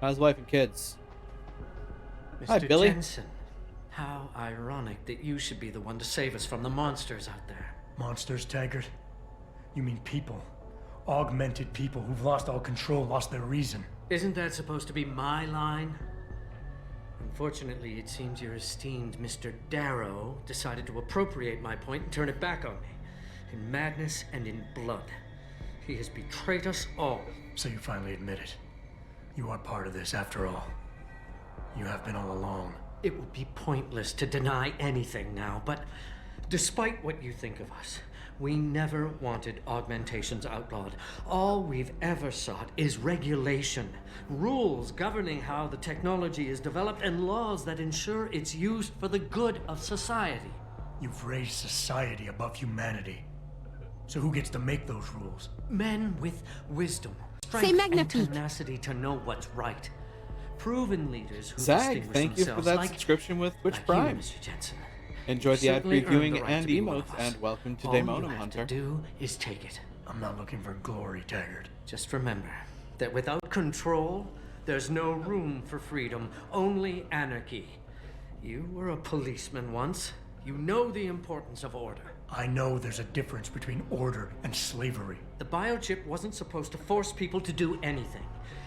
How's wife and kids? Mr. Hi, Billy. Jensen, how ironic that you should be the one to save us from the monsters out there. Monsters, Taggart? You mean people. Augmented people who've lost all control, lost their reason. Isn't that supposed to be my line? Unfortunately, it seems your esteemed Mr. Darrow decided to appropriate my point and turn it back on me. In madness and in blood. He has betrayed us all. So you finally admit it. You are part of this after all. You have been all along. It would be pointless to deny anything now, but despite what you think of us, we never wanted augmentations outlawed. All we've ever sought is regulation, rules governing how the technology is developed, and laws that ensure its use for the good of society. You've raised society above humanity. So who gets to make those rules? Men with wisdom, C'est strength, and magnifique. tenacity to know what's right. Proven leaders who Zag, distinguish thank you for themselves that like, subscription with Twitch like Prime. You, Mr. Jensen. Enjoy the ad-free Certainly earned viewing the right and to be one emotes, of us. and welcome to All you Daemonum have Hunter. to do is take it. I'm not looking for glory, Taggart. Just remember that without control, there's no room for freedom, only anarchy. You were a policeman once. You know the importance of order. I know there's a difference between order and slavery. The biochip wasn't supposed to force people to do anything.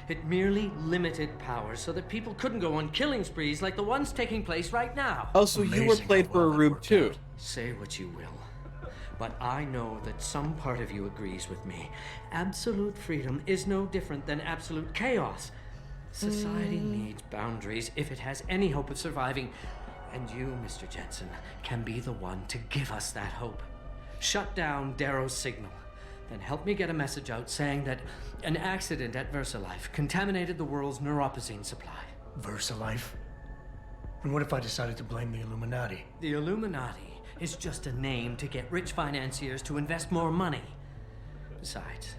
It merely limited powers so that people couldn't go on killing sprees like the ones taking place right now. Oh, so you were Amazing played how for a well that rube worked too. out. Say what you will, but I know that some part of you agrees with me. Absolute freedom is no different than absolute chaos. Society needs boundaries if it has any hope of surviving, and you, Mr. Jensen, can be the one to give us that hope. Shut down Darrow's signal, then help me get a message out saying that an accident at VersaLife contaminated the world's neuropozyne supply. VersaLife? And what if I decided to blame the Illuminati? The Illuminati is just a name to get rich financiers to invest more money. Besides,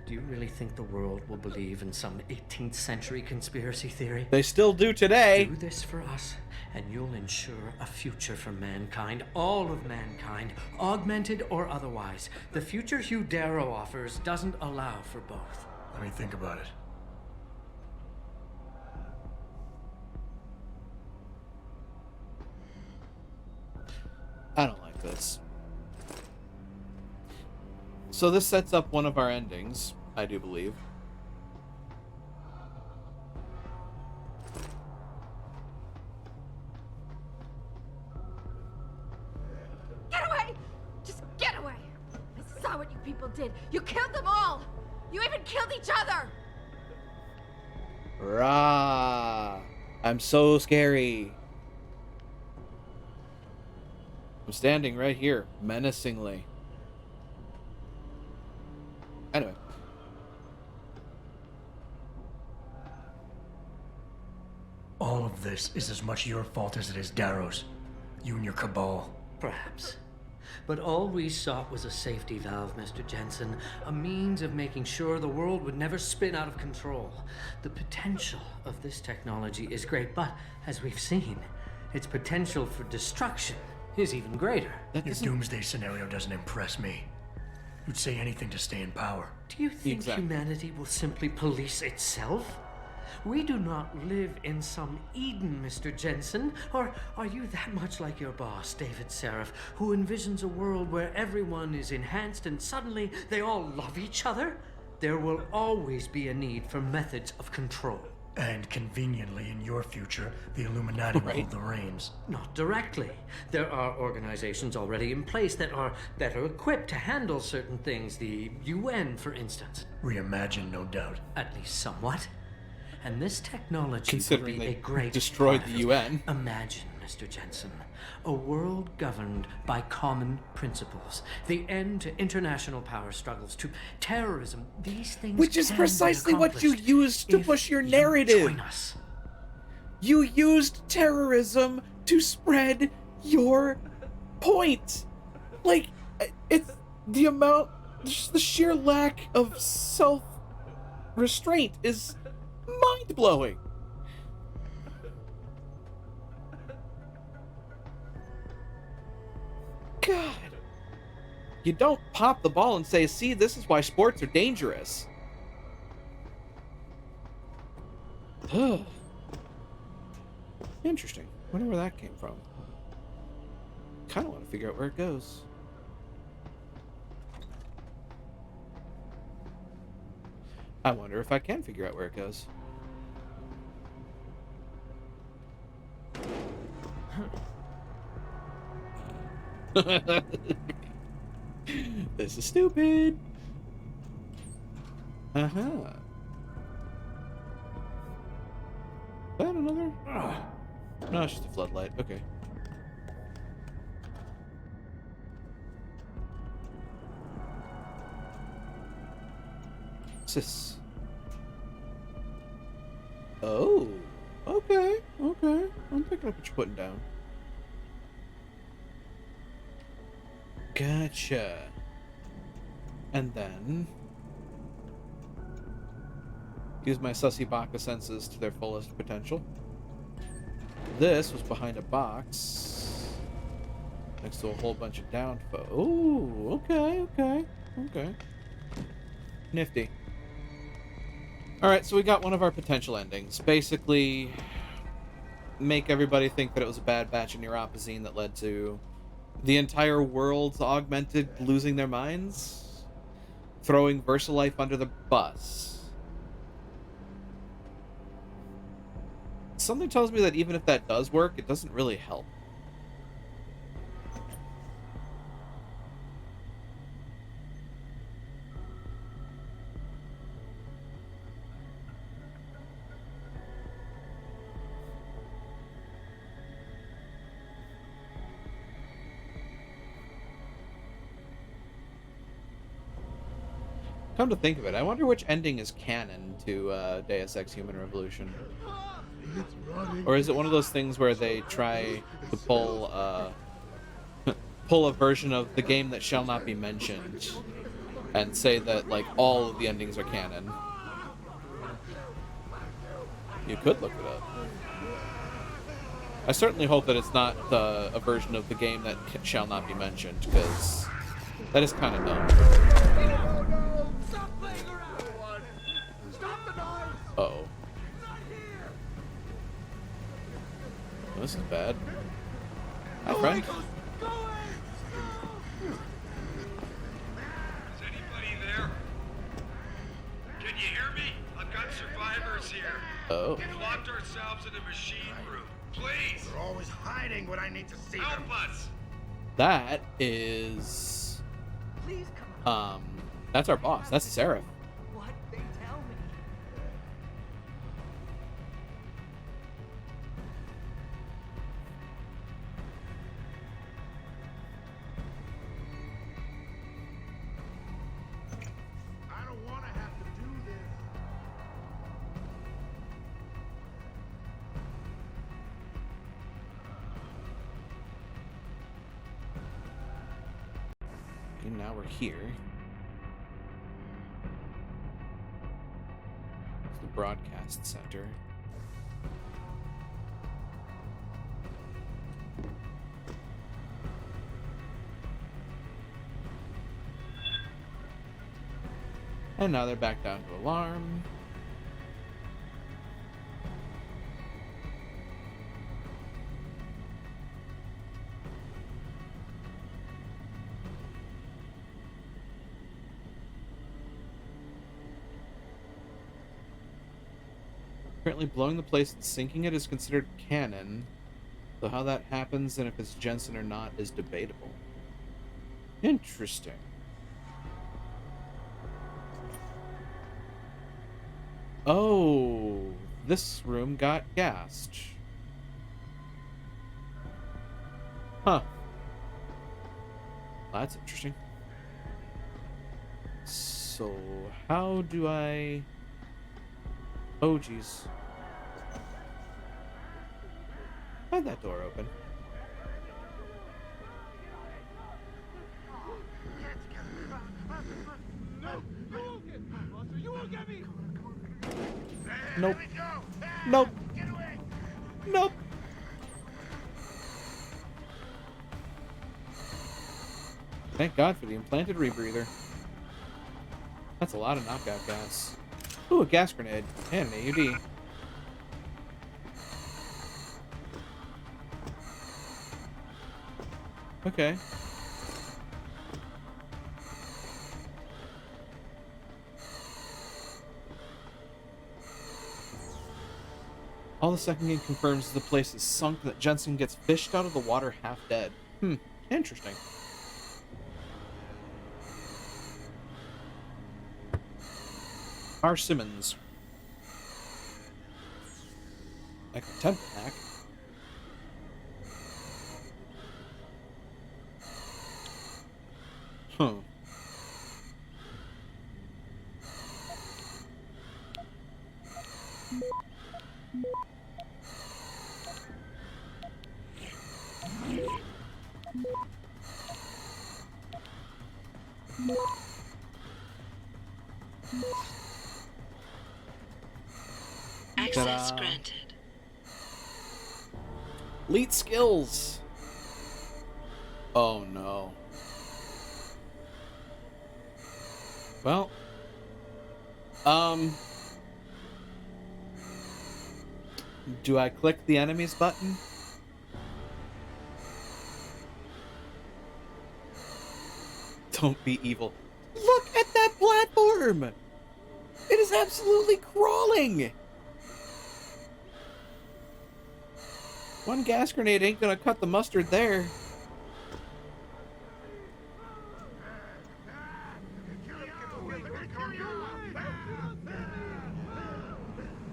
do you really think the world will believe in some 18th century conspiracy theory? They still do today. Do this for us, and you'll ensure a future for mankind, all of mankind, augmented or otherwise. The future Hugh Darrow offers doesn't allow for both. Let me think about it. like this. So this sets up one of our endings, I do believe. Get away! Just get away! I saw what you people did. You killed them all! You even killed each other! Rah! I'm so scary. I'm standing right here, menacingly. Anyway. All of this is as much your fault as it is Darrow's. You and your cabal. Perhaps. But all we sought was a safety valve, Mr. Jensen. A means of making sure the world would never spin out of control. The potential of this technology is great, but as we've seen, its potential for destruction is even greater. Your doomsday scenario doesn't impress me. You'd say anything to stay in power. Do you think Exactly. humanity will simply police itself? We do not live in some Eden, Mr. Jensen. Or are you that much like your boss, David Seraph, who envisions a world where everyone is enhanced and suddenly they all love each other? There will always be a need for methods of control. And conveniently, in your future, the Illuminati will hold the reins. Not directly. There are organizations already in place that are better equipped to handle certain things. The UN, for instance. Reimagined, no doubt. At least somewhat. And this technology Considering would be they a great destroyed part the of it. UN. Imagine, Mr. Jensen, a world governed by common principles. The end to international power struggles, to terrorism. These things Which is can be precisely what you accomplished used to if push your you narrative. join us. You used terrorism to spread your point. Like, it's the amount, just the sheer lack of self-restraint is mind-blowing. God. You don't pop the ball and say, see, this is why sports are dangerous. Interesting. Wonder where that came from. Kind of want to figure out where it goes. I wonder if I can figure out where it goes. This is stupid. Uh-huh. Is that another? No, it's just a floodlight. Okay. What's this? Oh. Okay. Okay. I'm picking up what you're putting down. Gotcha. And then use my sussy baka senses to their fullest potential. This was behind a box next to a whole bunch of downfo. Oh, okay. Nifty. Alright, so we got one of our potential endings. Basically, make everybody think that it was a bad batch of neuropazine that led to the entire world's augmented losing their minds, throwing VersaLife under the bus. Something tells me that even if that does work, it doesn't really help. Come to think of it, I wonder which ending is canon to Deus Ex Human Revolution. Or is it one of those things where they try to pull pull a version of the game that shall not be mentioned and say that like all of the endings are canon? You could look it up. I certainly hope that it's not a version of the game that shall not be mentioned, because that is kind of dumb. No! Stop playing around! Stop the noise! Uh-oh. Well, this is bad. Hi, friend. Go away! Oh. We've locked ourselves in a machine room. Please! They're always hiding when I need to see them. Help us! That is... Please come on. That's our boss. That's Seraph. What they tell me. I don't want to have to do this. And now we're here. It's the broadcast center. And now they're back down to alarm. Apparently blowing the place and sinking it is considered canon, though how that happens and if it's Jensen or not is debatable. Interesting. Oh, this room got gassed. Huh. That's interesting. So, how do I... Oh, jeez. Why'd that door open? No, you won't get me, Monster. You won't get me. Nope. There we go. Nope. Get away. Nope. Thank God for the implanted rebreather. That's a lot of knockout gas. Ooh, a gas grenade and an AUD. Okay. All the second game confirms is the place is sunk, that Jensen gets fished out of the water half dead. Interesting. R. Simmons. Like a temple hack. Huh. Access Ta-da. granted. Elite skills. Oh no. Well, do I click the enemies button? Don't be evil. Look at that platform! It is absolutely crawling! One gas grenade ain't gonna cut the mustard there.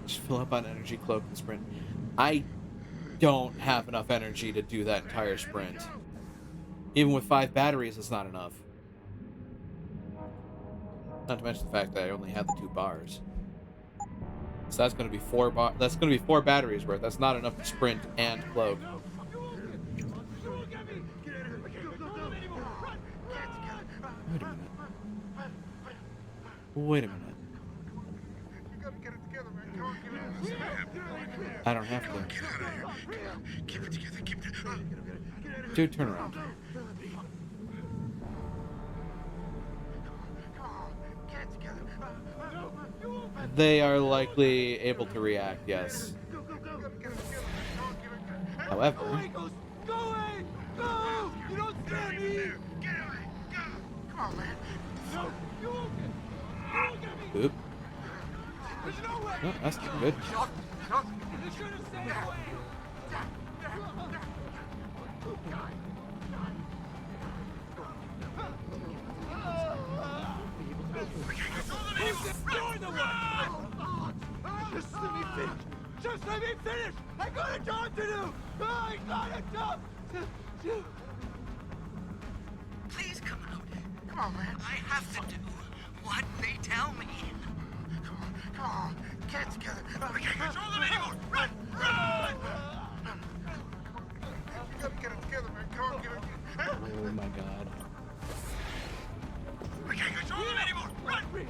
Just fill up on energy cloak and sprint. I don't have enough energy to do that entire sprint. Even with 5 batteries, it's not enough. Not to mention the fact that I only have the 2 bars. So that's going to be 4 that's going to be 4 batteries worth. That's not enough to sprint and cloak. Wait a minute. Wait a minute. I don't have to. Dude, turn around. They are likely able to react, yes. However... Go away! Go! You don't scare me! Get away! Go! Come on, man. No, you won't get me! Oop. There's no way! No, that's not good. You should have stayed away! Destroy the way! Just let me finish! Just let me finish! I got a job to do! I got a job to do! Please come out. Come on, Lance. I have to do what they tell me. Come on. Get it together. We can't control them anymore. Run! Run! You gotta get it together, man. Come on, get it together. Oh my god. We can't control them anymore. Run! Run!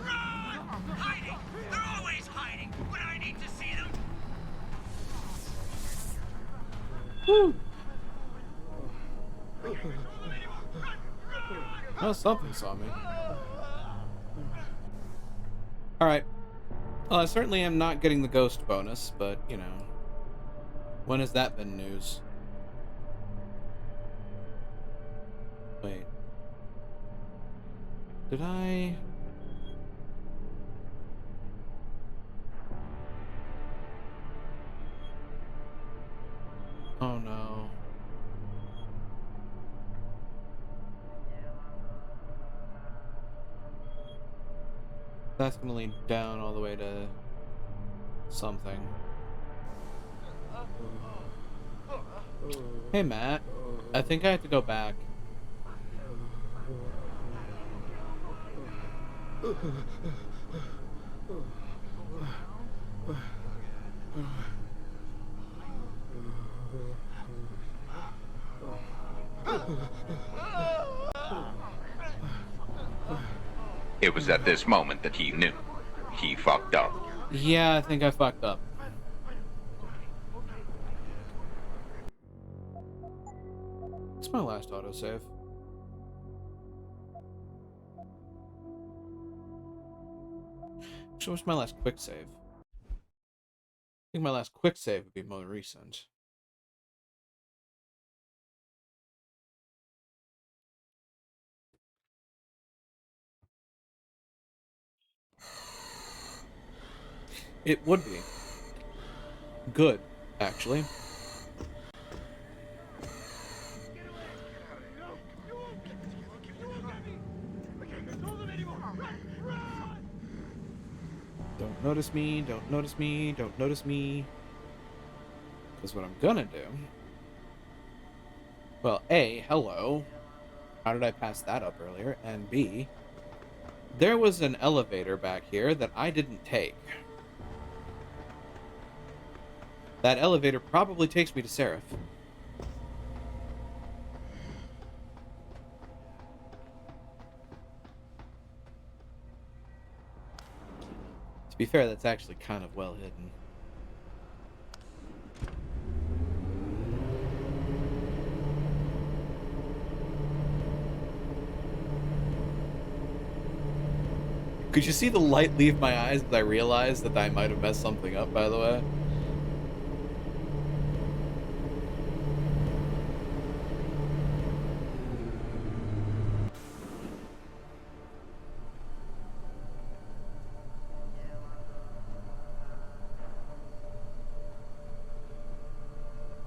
Hiding. They're always hiding when I need to see them. Woo! Oh, something saw me. Alright. Well, I certainly am not getting the ghost bonus, but, you know. When has that been news? Wait. Did I... Oh no. That's gonna lead down all the way to something. Hey Matt, I think I have to go back. It was at this moment that he knew. He fucked up. Yeah, I think I fucked up. It's my last autosave. Actually, what's my last quick save? I think my last quick save would be more recent. It would be. Good, actually. Don't notice me, don't notice me, don't notice me. Because what I'm gonna do... Well, A, hello. How did I pass that up earlier? And B, there was an elevator back here that I didn't take. That elevator probably takes me to Seraph. To be fair, that's actually kind of well hidden. Could you see the light leave my eyes as I realized that I might have messed something up, by the way?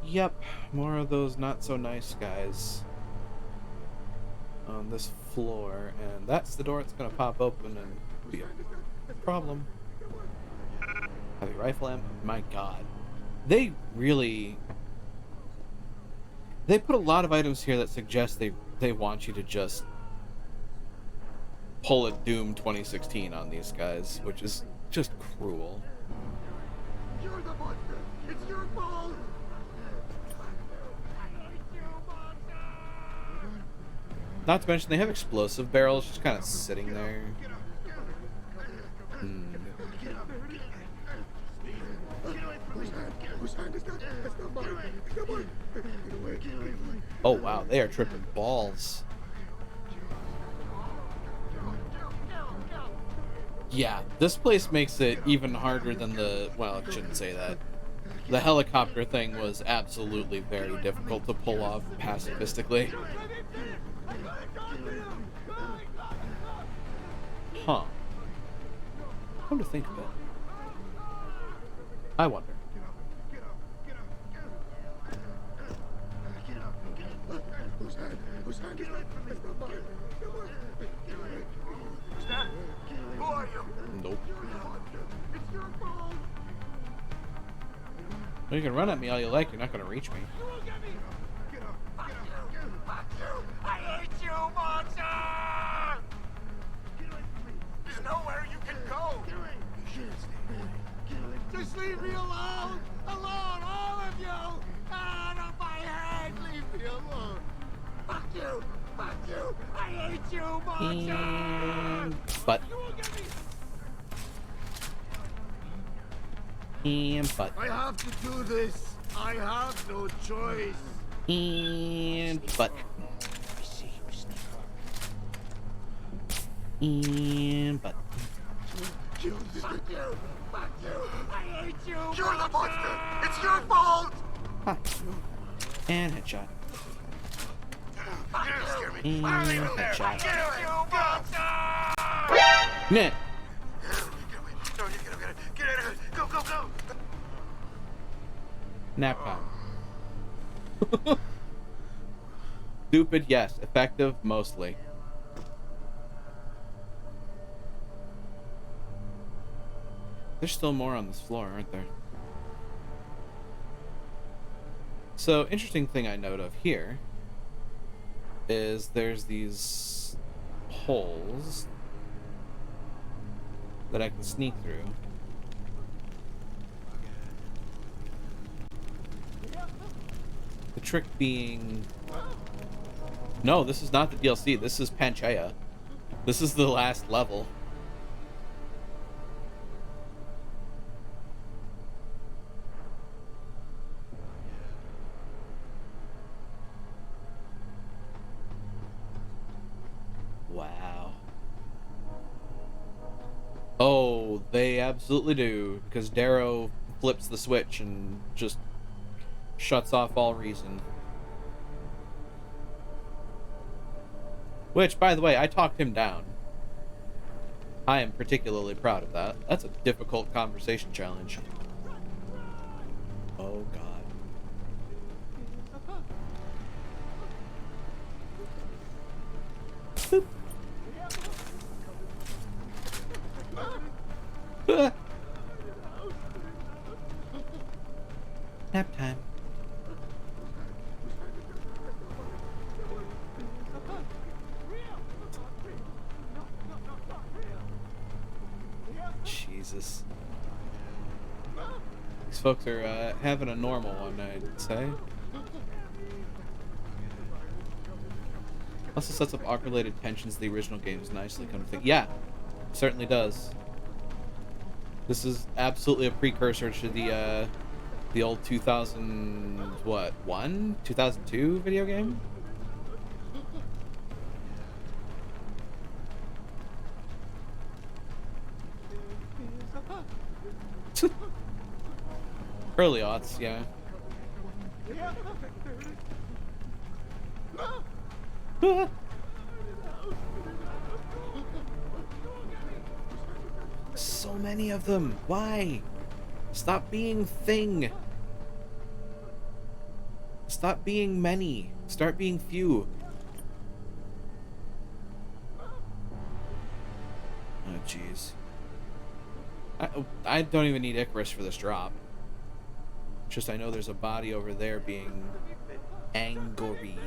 Yep, more of those not so nice guys on this floor, and that's the door that's gonna pop open and be a problem. Heavy rifle ammo, my god. They really... They put a lot of items here that suggest they want you to just pull a Doom 2016 on these guys, which is just cruel. You're the monster! It's your fault! Not to mention, they have explosive barrels just kind of sitting there. Oh wow, they are tripping balls. Yeah, this place makes it even harder than the... Well, I shouldn't say that. The helicopter thing was absolutely very difficult to pull off pacifistically. Huh. Come to think of it. I wonder. Who are you? Nope. It's your fault. Well, you can run at me all you like. You're not going to reach me. You won't get me. Get up. Fuck you. Fuck you. I hate you, monster. Get away from me. There's nowhere you can go. Get away. You shouldn't stay away. Get away. Just leave me alone. Alone, all of you. Out of my head. Leave me alone. Fuck you. Fuck you. I hate you, monster. But. You won't get me. And but. I have to do this. I have no choice. And but. And but. Fuck you. Fuck you. I hate you. You're the monster. It's your fault. Huh. And headshot. You're scare me. And I'm leaving there. headshot. Get away, you monster. Nah. Get away. No, you get away. Get out of here. Go, go, go. Nap time. Stupid, yes. Effective, mostly. There's still more on this floor, aren't there? So, interesting thing I note of here is there's these holes that I can sneak through. The trick being... No, this is not the DLC. This is Panchaea. This is the last level. Wow. Oh, they absolutely do. Because Darrow flips the switch and just shuts off all reason. Which, by the way, I talked him down. I am particularly proud of that. That's a difficult conversation challenge. Oh, God. Boop. Nap time. Jesus. These folks are having a normal one, I'd say. Also sets up arc-related tensions the original games nicely, come to think. Yeah, certainly does. This is absolutely a precursor to the old 2002 video game? Early aughts, yeah. So many of them. Why? Stop being thing. Stop being many. Start being few. Oh, jeez. I don't even need Icarus for this drop. Just I know there's a body over there being angry.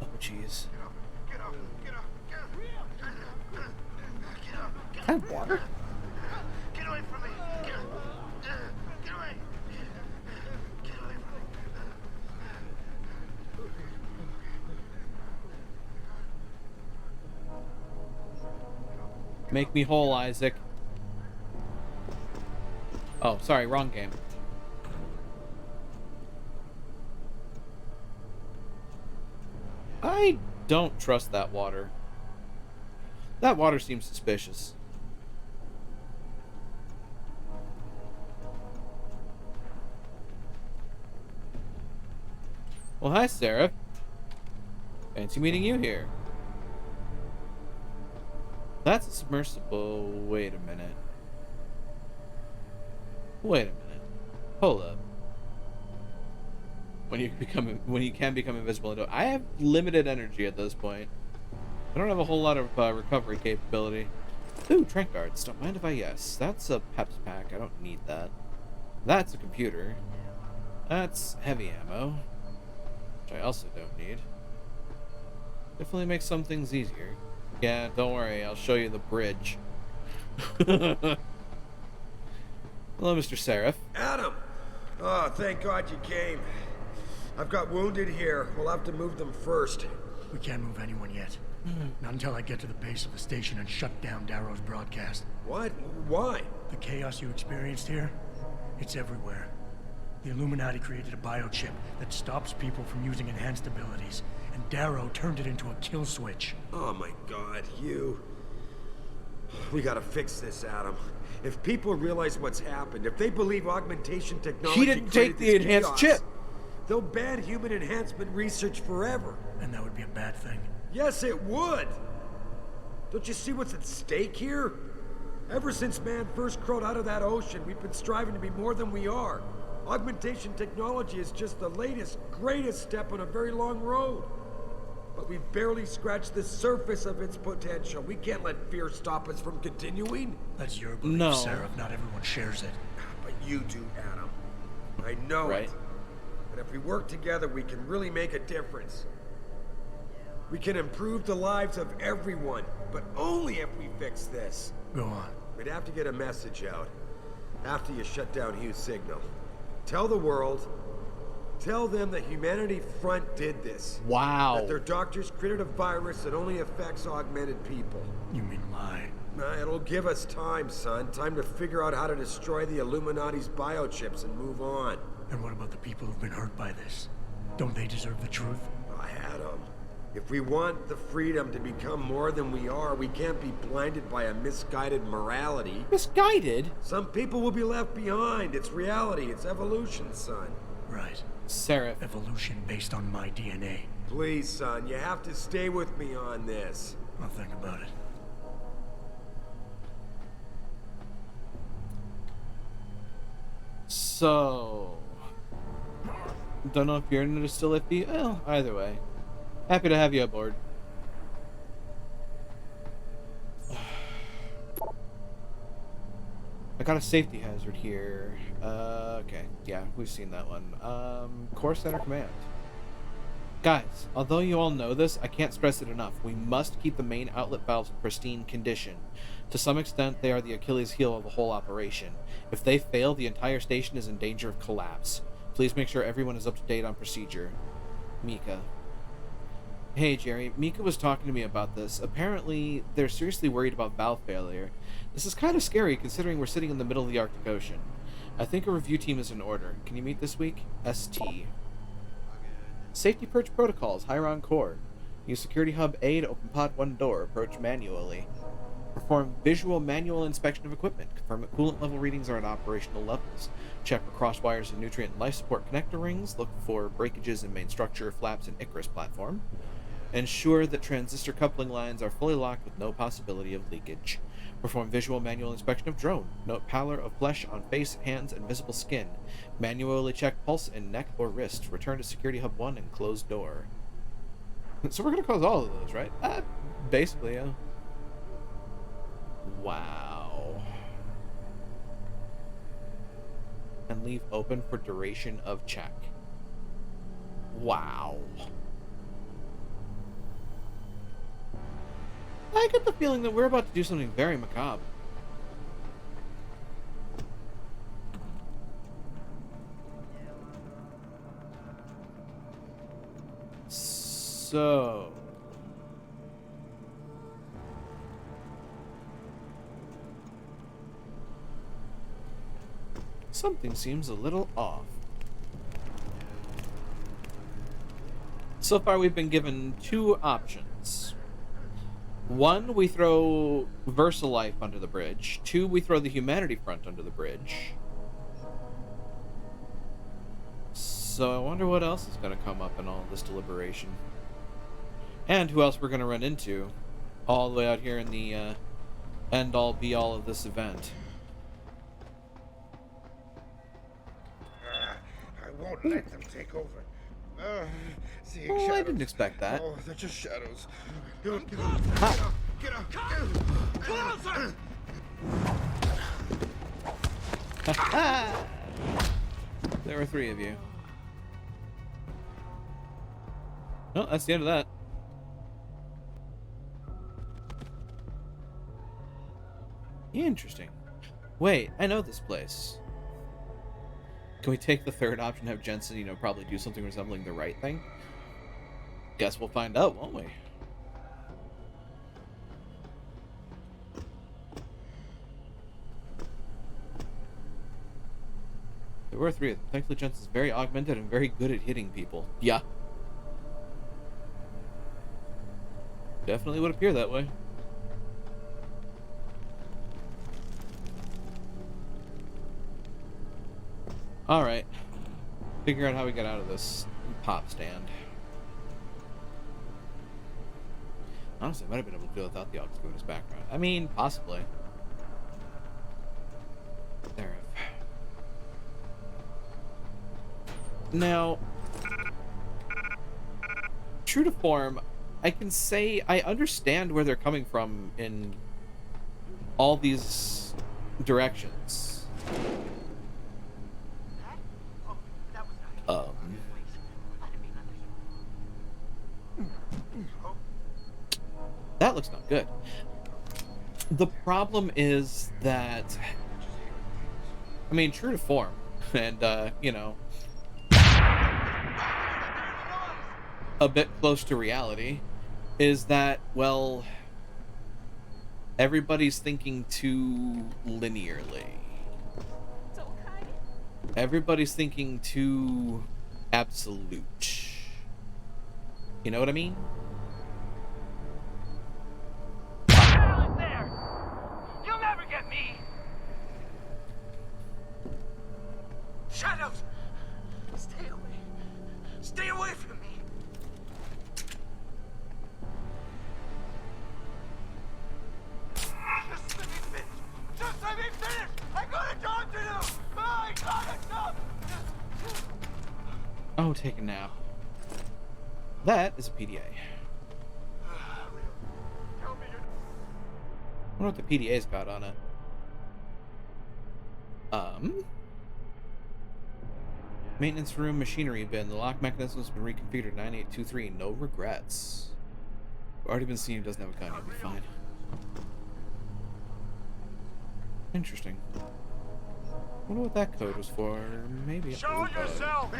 Oh, jeez. Can I have water? Get away from me. Get away. Get away from me. Make me whole, Isaac. Oh, sorry, wrong game. I don't trust that water. That water seems suspicious. Well, hi, Sarah. Fancy meeting you here. That's a submersible. Wait a minute. Wait a minute. Hold up. When you can become invisible, I have limited energy at this point. I don't have a whole lot of recovery capability. Ooh, trank guards. Don't mind if I yes. That's a peps pack. I don't need that. That's a computer. That's heavy ammo, which I also don't need. Definitely makes some things easier. Yeah, don't worry. I'll show you the bridge. Hello, Mr. Seraph. Adam! Oh, thank God you came. I've got wounded here. We'll have to move them first. We can't move anyone yet. Not until I get to the base of the station and shut down Darrow's broadcast. What? Why? The chaos you experienced here, it's everywhere. The Illuminati created a biochip that stops people from using enhanced abilities, and Darrow turned it into a kill switch. Oh my God, you... We gotta fix this, Adam. If people realize what's happened, if they believe augmentation technology... He didn't take the enhanced chip! They'll ban human enhancement research forever. And that would be a bad thing. Yes, it would! Don't you see what's at stake here? Ever since man first crawled out of that ocean, we've been striving to be more than we are. Augmentation technology is just the latest, greatest step on a very long road. But we've barely scratched the surface of its potential. We can't let fear stop us from continuing. That's your belief, No. Sarah. Not everyone shares it. But you do, Adam. I know Right. it. And if we work together, we can really make a difference. We can improve the lives of everyone, but only if we fix this. Go on. We'd have to get a message out after you shut down Hugh's signal. Tell the world, tell them that Humanity Front did this. Wow. That their doctors created a virus that only affects augmented people. You mean lie? It'll give us time, son. Time to figure out how to destroy the Illuminati's biochips and move on. And what about the people who've been hurt by this? Don't they deserve the truth? Adam, if we want the freedom to become more than we are, we can't be blinded by a misguided morality. Misguided? Some people will be left behind. It's reality. It's evolution, son. Right. Seraph. Evolution based on my DNA. Please, son, you have to stay with me on this. I'll think about it. So... Don't know if you're in it or still iffy. Well, either way. Happy to have you aboard. I got a safety hazard here. Okay. Yeah, we've seen that one. Core Center Command. Guys, although you all know this, I can't stress it enough. We must keep the main outlet valves in pristine condition. To some extent, they are the Achilles heel of the whole operation. If they fail, the entire station is in danger of collapse. Please make sure everyone is up to date on procedure. Mika. Hey, Jerry. Mika was talking to me about this. Apparently, they're seriously worried about valve failure. This is kind of scary considering we're sitting in the middle of the Arctic Ocean. I think a review team is in order. Can you meet this week? ST. Safety perch protocols, Hyron Core. Use Security Hub A to open Pod 1 door. Approach manually. Perform visual manual inspection of equipment. Confirm that coolant level readings are at operational levels. Check for cross wires and nutrient and life support connector rings. Look for breakages in main structure, flaps, and Icarus platform. Ensure that transistor coupling lines are fully locked with no possibility of leakage. Perform visual manual inspection of drone. Note pallor of flesh on face, hands, and visible skin. Manually check pulse in neck or wrist. Return to Security Hub 1 and close door. So we're going to close all of those, right? Basically, yeah. Wow. And leave open for duration of check. Wow. I get the feeling that we're about to do something very macabre. So... something seems a little off. So far we've been given two options. One, we throw VersaLife under the bridge. Two, we throw the Humanity Front under the bridge. So I wonder what else is going to come up in all this deliberation. And who else we're going to run into all the way out here in the end all be all of this event. I won't let them take over. Seeing Well, shadows. I didn't expect that. Oh, they're just shadows. Get up. Get up. Closer! There were 3 of you. Well, that's the end of that. Interesting. Wait, I know this place. Can we take the third option, have Jensen, you know, probably do something resembling the right thing? Guess we'll find out, won't we? There were 3 of them. Thankfully, Jensen's very augmented and very good at hitting people. Yeah. Definitely would appear that way. Alright. Figure out how we get out of this pop stand. Honestly, I might have been able to do it without the aux go in his background. I mean, possibly. There. Now, true to form, I can say I understand where they're coming from in all these directions. That looks not good. The problem is that, I mean, true to form, and, you know, a bit close to reality, is that, well, everybody's thinking too linearly. Everybody's thinking too absolute. You know what I mean? There! You'll never get me! Shadows! Stay away. Stay away from me! Just let me finish! Just let me finish! I got a job to do! I got a job! Oh, take a nap. That is a PDA. I wonder what the PDA's got on it. Maintenance room machinery bin. The lock mechanism has been reconfigured 9823. No regrets. Already been seen. Doesn't have a gun. You'll be fine. Interesting. Wonder what that code was for. Maybe. Show yourself!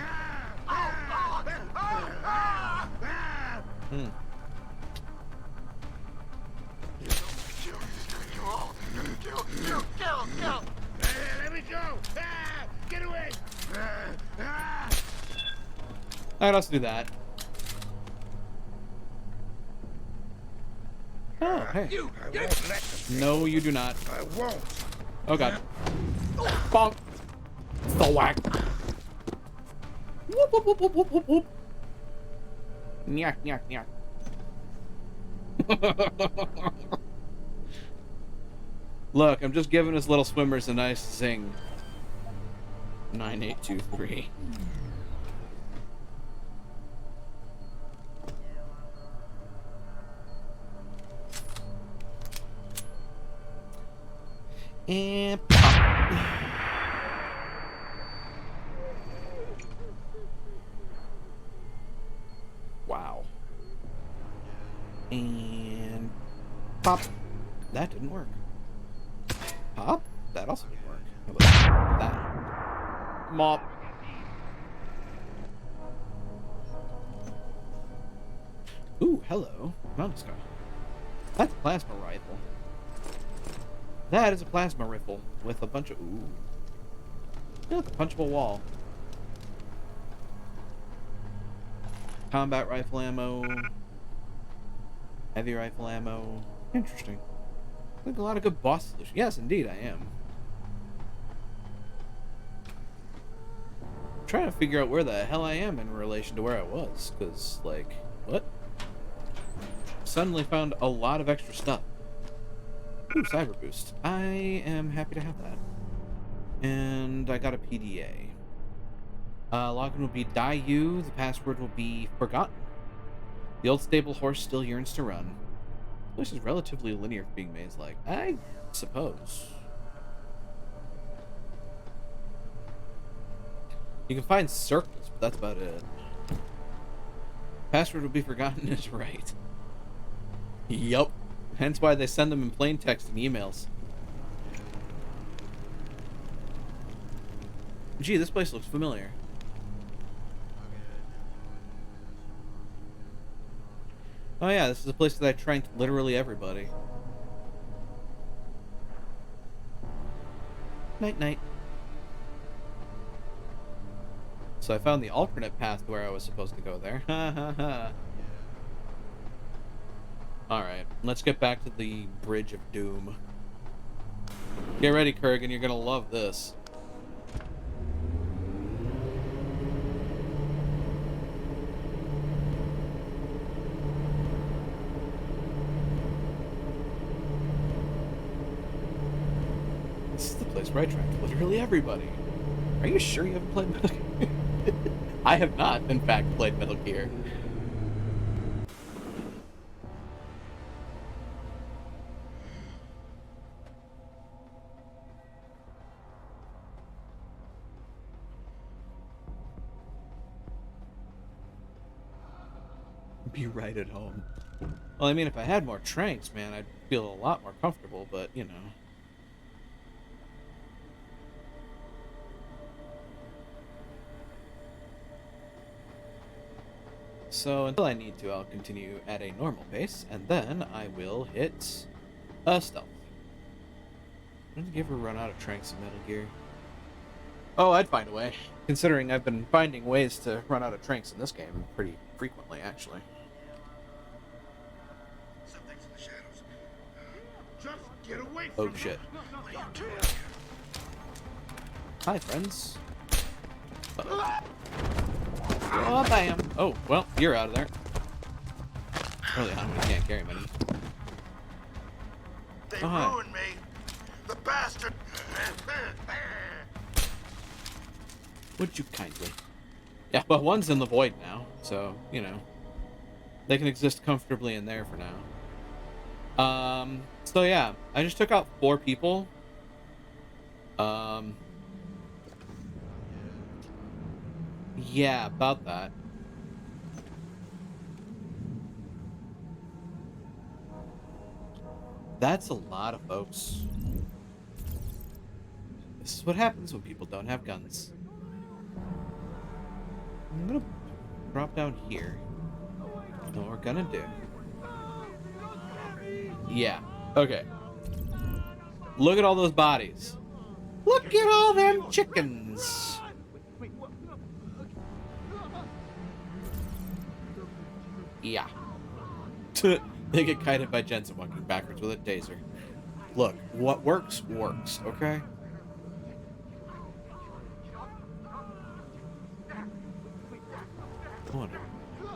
Hmm. Kill! Let me go! Get away! Alright, let's do that. Oh, hey. I won't let them. No, you do not. I won't. Oh, God. Bonk. So whack. Whoop, whoop, whoop, whoop, whoop, whoop, whoop. Nyak, nyak, nyak. Look, I'm just giving us little swimmers a nice zing. 9823. And pop. Wow. And pop. That didn't work. Pop? That also didn't work. How about that? Mop. Ooh, hello. Mountain scar. That's a plasma rifle. That is a plasma rifle with a bunch of... Ooh. Look, a punchable wall. Combat rifle ammo. Heavy rifle ammo. Interesting. Look, a lot of good boss solutions. Yes, indeed, I am. I'm trying to figure out where the hell I am in relation to where I was. Because, like, what? Suddenly found a lot of extra stuff. Ooh, Cyber Boost. I am happy to have that. And I got a PDA. Login will be Die-U. The password will be Forgotten. The old stable horse still yearns to run. This place is relatively linear for being maze-like, I suppose. You can find circles, but that's about it. Password will be forgotten is right. Yup. Hence why they send them in plain text and emails. Gee, this place looks familiar. Oh yeah, this is a place that I tranked literally everybody. Night night. So I found the alternate path where I was supposed to go there. Ha ha ha. Alright, let's get back to the Bridge of Doom. Get ready, Kurgan, you're gonna love this. This is the place where I tracked literally everybody. Are you sure you haven't played Metal Gear? I have not, in fact, played Metal Gear. Be right at home. Well, I mean, if I had more tranks, man, I'd feel a lot more comfortable, but, you know. So until I need to, I'll continue at a normal pace, and then I will hit stealth. When did you ever run out of tranks in Metal Gear? Oh, I'd find a way. Considering I've been finding ways to run out of tranks in this game pretty frequently, actually. Something's in the shadows. Just get away Oh from shit. me. Hi, friends. Uh-oh. Oh, bam! Oh, well, you're out of there. Early on, we can't carry many. They Oh, hi. ruined me. The bastard. Would you kindly? Yeah, but one's in the void now, so, you know. They can exist comfortably in there for now. So yeah, I just took out 4 people. Yeah, about that. That's a lot of folks. This is what happens when people don't have guns. I'm gonna drop down here. Know what we're gonna do. Yeah, okay. Look at all those bodies. Look at all them chickens. Yeah. They get kited by Jensen walking backwards with a taser. Look, what works, works, okay? Whatever.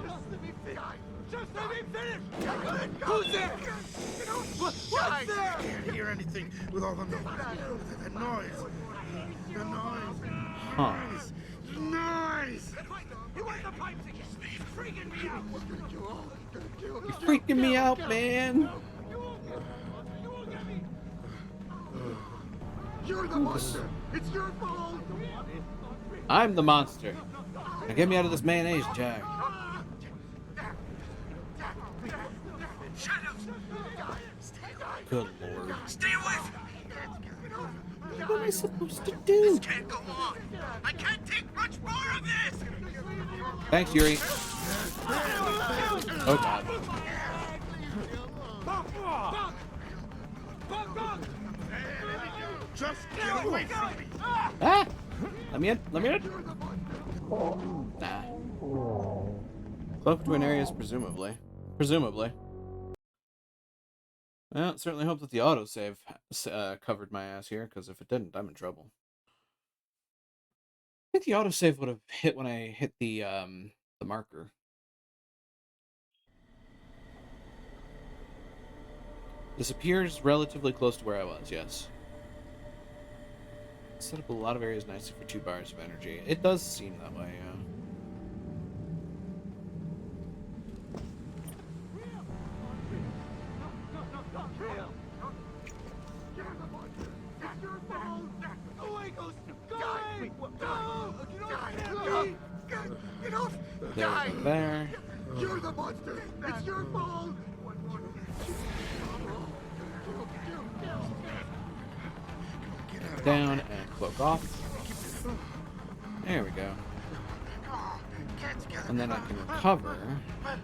Just let me finish! Who's there? What's there? I can't hear anything with all the noise. The noise. The noise. Huh. Noise! He wants the pipes again! He's freaking me out! You're freaking me out, man. You're the monster! It's your fault! I'm the monster. Now get me out of this mayonnaise jar. Good lord. Stay away from me! What am I supposed to do? This can't go on! I can't take much more of this! Thanks, Yuri. Oh god. Just get away from me! Ah! Let me in. Let me in. Nah. Cloak between areas, presumably. Presumably. Well, certainly hope that the autosave covered my ass here, because if it didn't, I'm in trouble. I think the autosave would have hit when I hit the marker. This appears relatively close to where I was, yes. Set up a lot of areas nicely for 2 bars of energy. It does seem that way, yeah. There we go there. You're the monster! It's your fault! Down and cloak off. There we go. And then I can recover. Fuck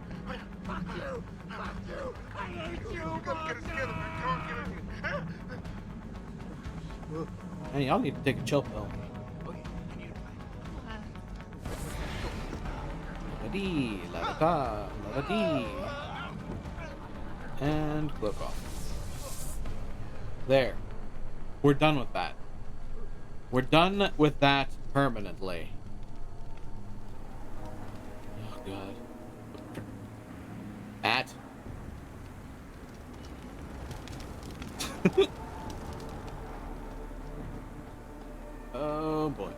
you! Fuck you! I hate you! Come get it together, man. Come on, get it. Hey, y'all need to take a chill pill. La-dee, la-da-da, la-da-dee. And cloak off. There. We're done with that. We're done with that permanently. Oh, God. At. Oh, boy.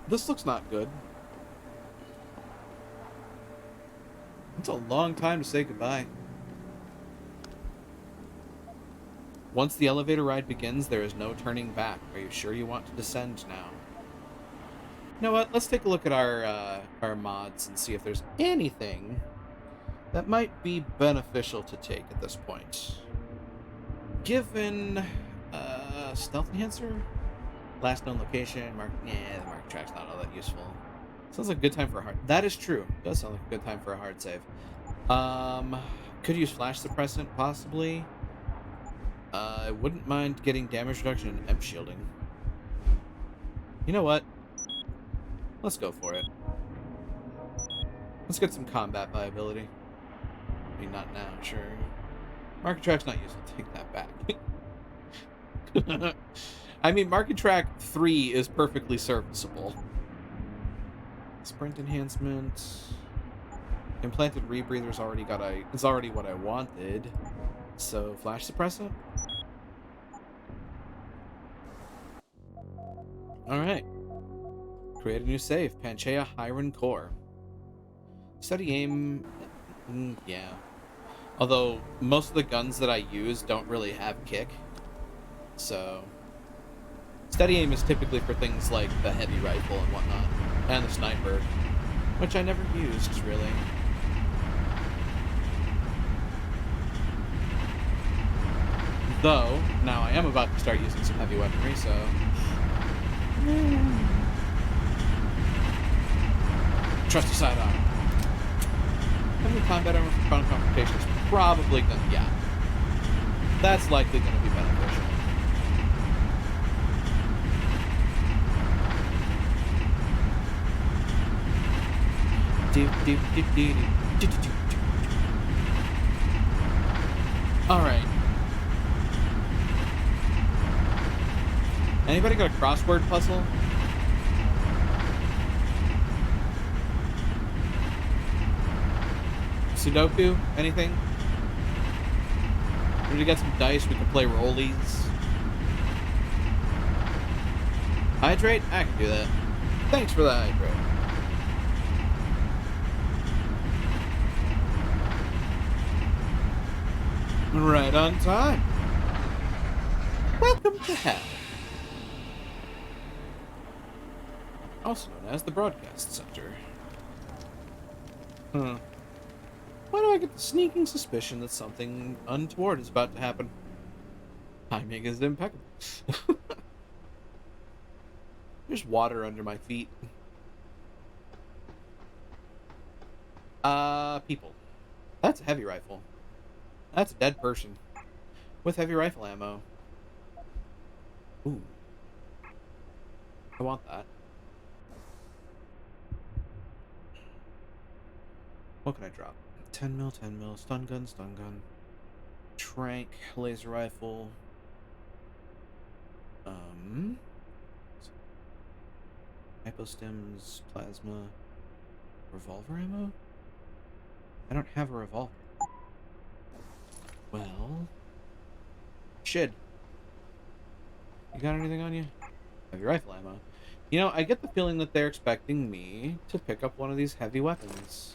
This looks not good. It's a long time to say goodbye. Once the elevator ride begins, there is no turning back. Are you sure you want to descend now? You know what? Let's take a look at our mods and see if there's anything that might be beneficial to take at this point. Given stealth enhancer, last known location, the mark track's not all that useful. Sounds like a good time for a hard. That is true. It does sound like a good time for a hard save. Could use flash suppressant possibly. I wouldn't mind getting damage reduction and imp shielding. You know what? Let's go for it. Let's get some combat viability. I mean, not now, sure. Market track's not useful. Take that back. I mean, market track 3 is perfectly serviceable. Sprint enhancement. Implanted rebreather's already got it's already what I wanted. So flash suppressant. All right. Create a new save. Panchaea Hyron Core. Study aim. Yeah. Although most of the guns that I use don't really have kick. So steady aim is typically for things like the heavy rifle and whatnot. And the sniper. Which I never used, really. Though, now I am about to start using some heavy weaponry, so... Trusty sidearm. Heavy combat armor for front confrontation is probably gonna... Yeah. That's likely gonna be beneficial. Alright. Anybody got a crossword puzzle? Sudoku? Anything? Ready to get some dice? We can play rollies. Hydrate? I can do that. Thanks for the hydrate. Right on time. Welcome to hell. Also known as the Broadcast Center. Why do I get the sneaking suspicion that something untoward is about to happen? Timing is impeccable. There's water under my feet. People. That's a heavy rifle. That's a dead person. With heavy rifle ammo. Ooh. I want that. What can I drop? 10 mil, stun gun, trank, laser rifle. Hypostims, plasma, revolver ammo? I don't have a revolver. Well, Shid. You got anything on you? Heavy rifle ammo. You know, I get the feeling that they're expecting me to pick up one of these heavy weapons.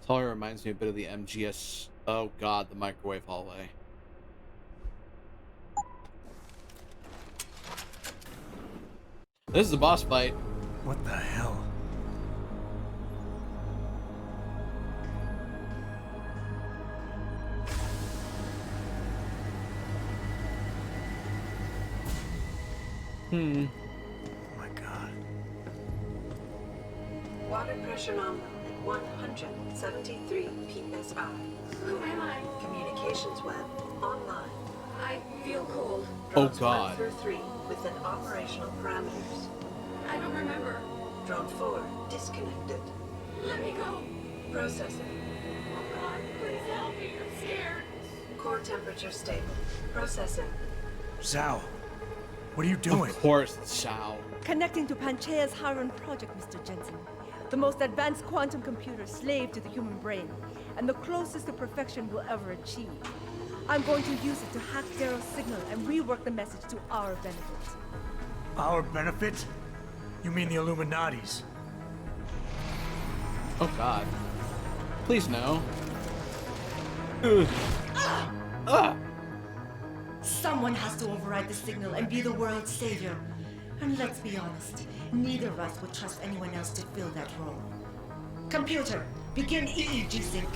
Taller reminds me a bit of the MGS. Oh god, the microwave hallway. This is a boss fight. What the hell? Oh my god. Water pressure nominal at 173 psi. Who am I? Communications web online. I feel cold. Oh Drones god. 1 through 3 within operational parameters. I don't remember. Drone 4 disconnected. Let me go. Processing. Oh God, please help me. I'm scared. Core temperature stable. Processing. Zhao, what are you doing? Of course, it's Shao. Connecting to Panchaea's Haron project, Mr. Jensen. The most advanced quantum computer slave to the human brain, and the closest to perfection we'll ever achieve. I'm going to use it to hack Darrow's signal and rework the message to our benefit. Our benefit? You mean the Illuminati's? Oh god. Please no. Ugh. Someone has to override the signal and be the world's savior. And let's be honest, neither of us would trust anyone else to fill that role. Computer, begin EEG sync.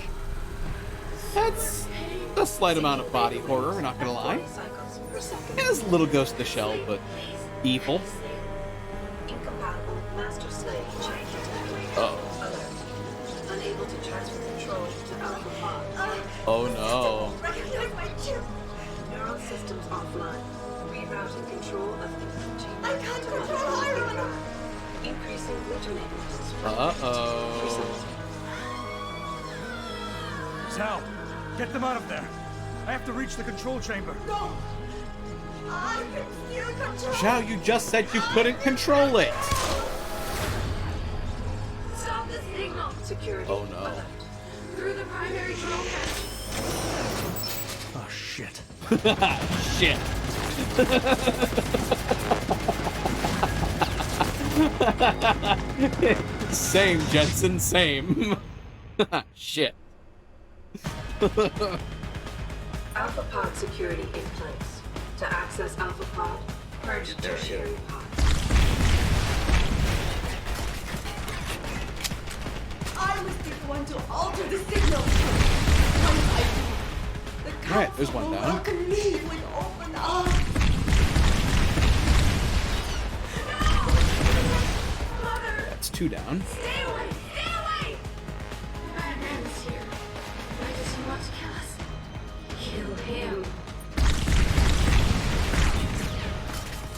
That's a slight amount of body horror, not gonna lie. 40 cycles per second. It is a little Ghost in the Shell, but evil. Incompatible master slave change detected. Uh-oh. Alert. Unable to transfer control to Alpha Pod. Oh no. Recognize my chip! Neural systems offline. Rerouting control of EEG. I can't control Iron! Increasing glutamate levels. Uh-oh. Zhao, get them out of there. I have to reach the control chamber. No! I can still control! Zhao, you just said you couldn't control it. Stop the signal. Security. Oh no. Alert. Through the primary drone hatch. Oh shit. Shit. Same, Jensen, same. Shit. Alpha Pod security in place. To access Alpha Pod, purge tertiary pod. I was the one to alter the signal. Once I do, the Right, there's one council will down. welcome me with open arms. That's two down. Stay away! Stay away! The bad man is here. Why does he want to kill us? Kill him.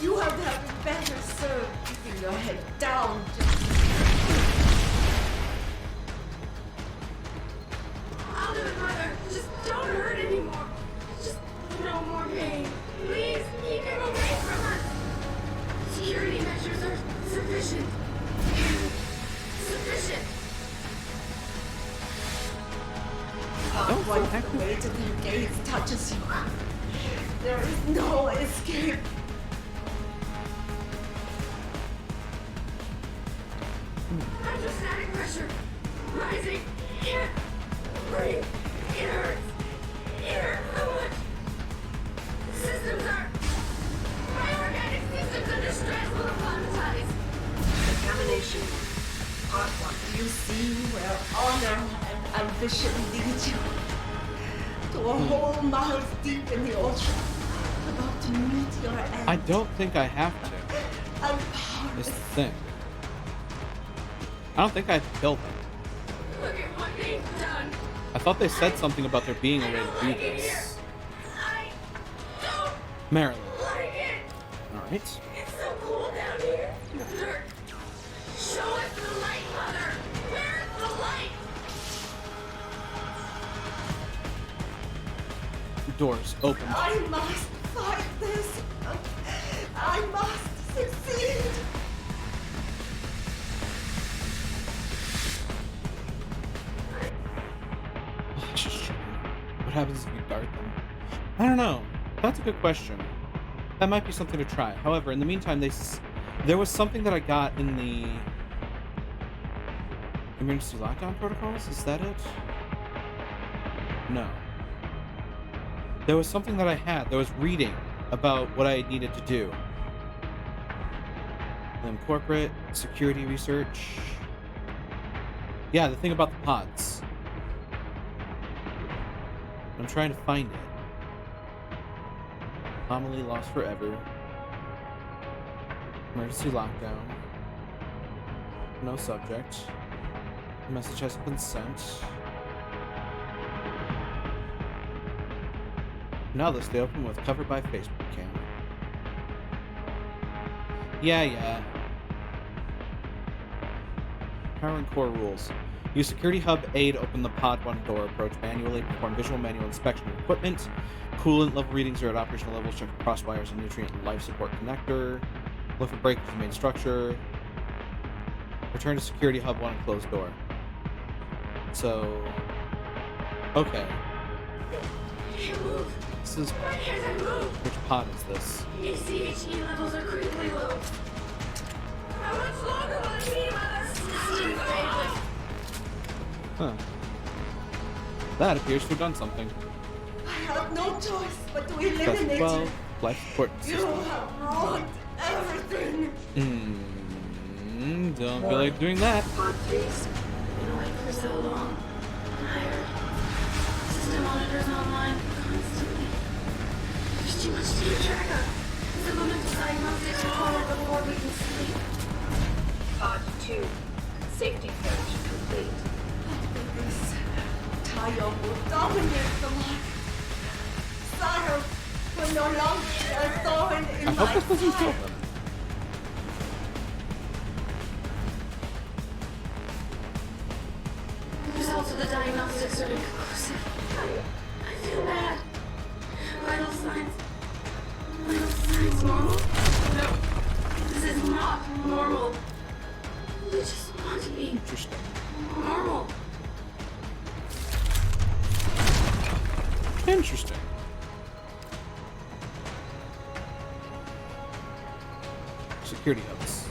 You have been better served keeping your head down. I'll do it, Mother. Just don't hurt anymore. Just no more pain. Please keep him away from us. Security measures are sufficient. Sufficient. Once the weight of their gaze touches you, there is no escape. Hydrostatic pressure rising. Can't breathe. It hurts. It hurts so much. Systems are. My organic systems under stress will apologize. Contamination. Pod 1. You see where honor and ambition lead you to a hole miles deep in the ocean, about to meet your end. I don't think I have to. And Is the powerless. thing. I don't think I have to kill them. Look at what they've done. I thought they said something about there being a way to do Like it here. this. I don't Marilyn. like it. Alright. It's so cool down here. Mother, show us the light, Mother. Where's the light? Doors open. I must fight this. I must succeed. What happens if you dart them? I don't know. That's a good question. That might be something to try. However, in the meantime, there was something that I got in the emergency lockdown protocols. Is that it? No. There was something that I had. There was reading about what I needed to do. And then corporate security research. Yeah, the thing about the pods. I'm trying to find it. Anomaly lost forever. Emergency lockdown. No subject. The message hasn't been sent. Now they stay open with covered by Facebook cam. Yeah. Power and core rules. Use security hub A to open the pod 1 door. Approach manually. Perform visual manual inspection of equipment. Coolant level readings are at operational levels. Check for cross wires and nutrient and life support connector. Look for breakers in the main structure. Return to security hub 1 and close door. So, okay. This is which pod is this? ACHE levels are critically low. How much longer will it be while our system fails? Huh. That appears to have done something. I have no choice but to Test eliminate 12, you. life support You system. have ruined everything. Don't feel like doing that. Pod 3's been awake for so long. Tired. System monitors online constantly. There's too much to keep track of. There's a moment to diagnostics required before we can sleep. Pod 2. Safety purge complete. This Tayo will dominate the mark. Sire will no longer be a thorn in I my hope this doesn't kill side. them. Results of the diagnostics are inconclusive. I feel bad. Vital signs. Vital signs normal? No. This is not normal. We just want to be Interesting. normal. Interesting. Security hubs.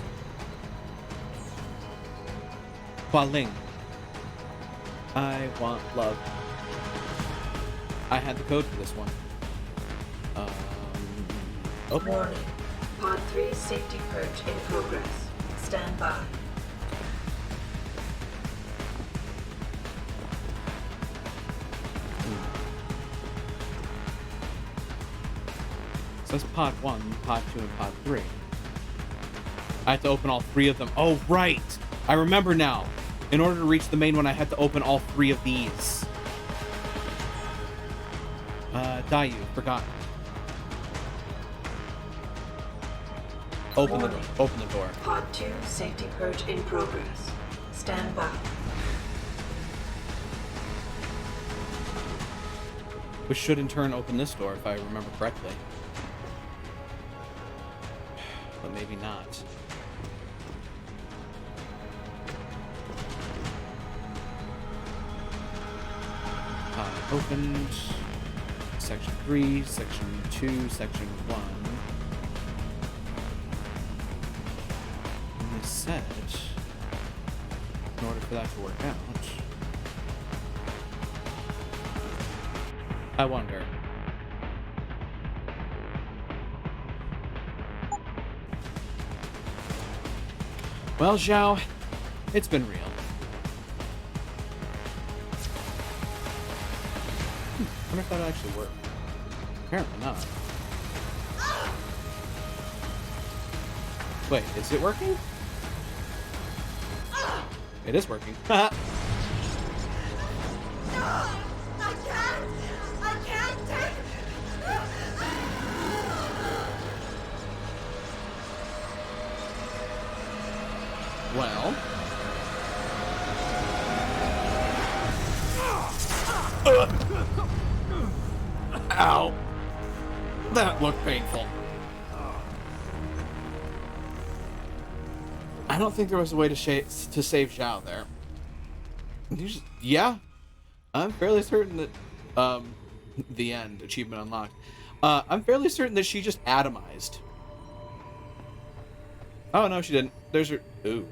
Hualing. I want love. I had the code for this one. Okay. Warning. Pod 3 safety purge in progress. Stand by. So that's pod 1, pod 2, and pod 3. I had to open all 3 of them. Oh, right! I remember now. In order to reach the main one, I had to open all 3 of these. Dayu, forgot. Open the door. Pod 2 safety purge in progress. Stand by. Which should in turn open this door, if I remember correctly. But maybe not. Opened. Section 3, Section 2, Section 1. And they said, in order for that to work out, I wonder. Well, Zhao, it's been real. I wonder if that'll actually work. Apparently not. Wait, is it working? It is working. I can't take. Well. Ow. That looked painful. I don't think there was a way to save Zhao there. Yeah. I'm fairly certain that The end. Achievement unlocked. I'm fairly certain that she just atomized. Oh, no, she didn't. There's her... Ooh.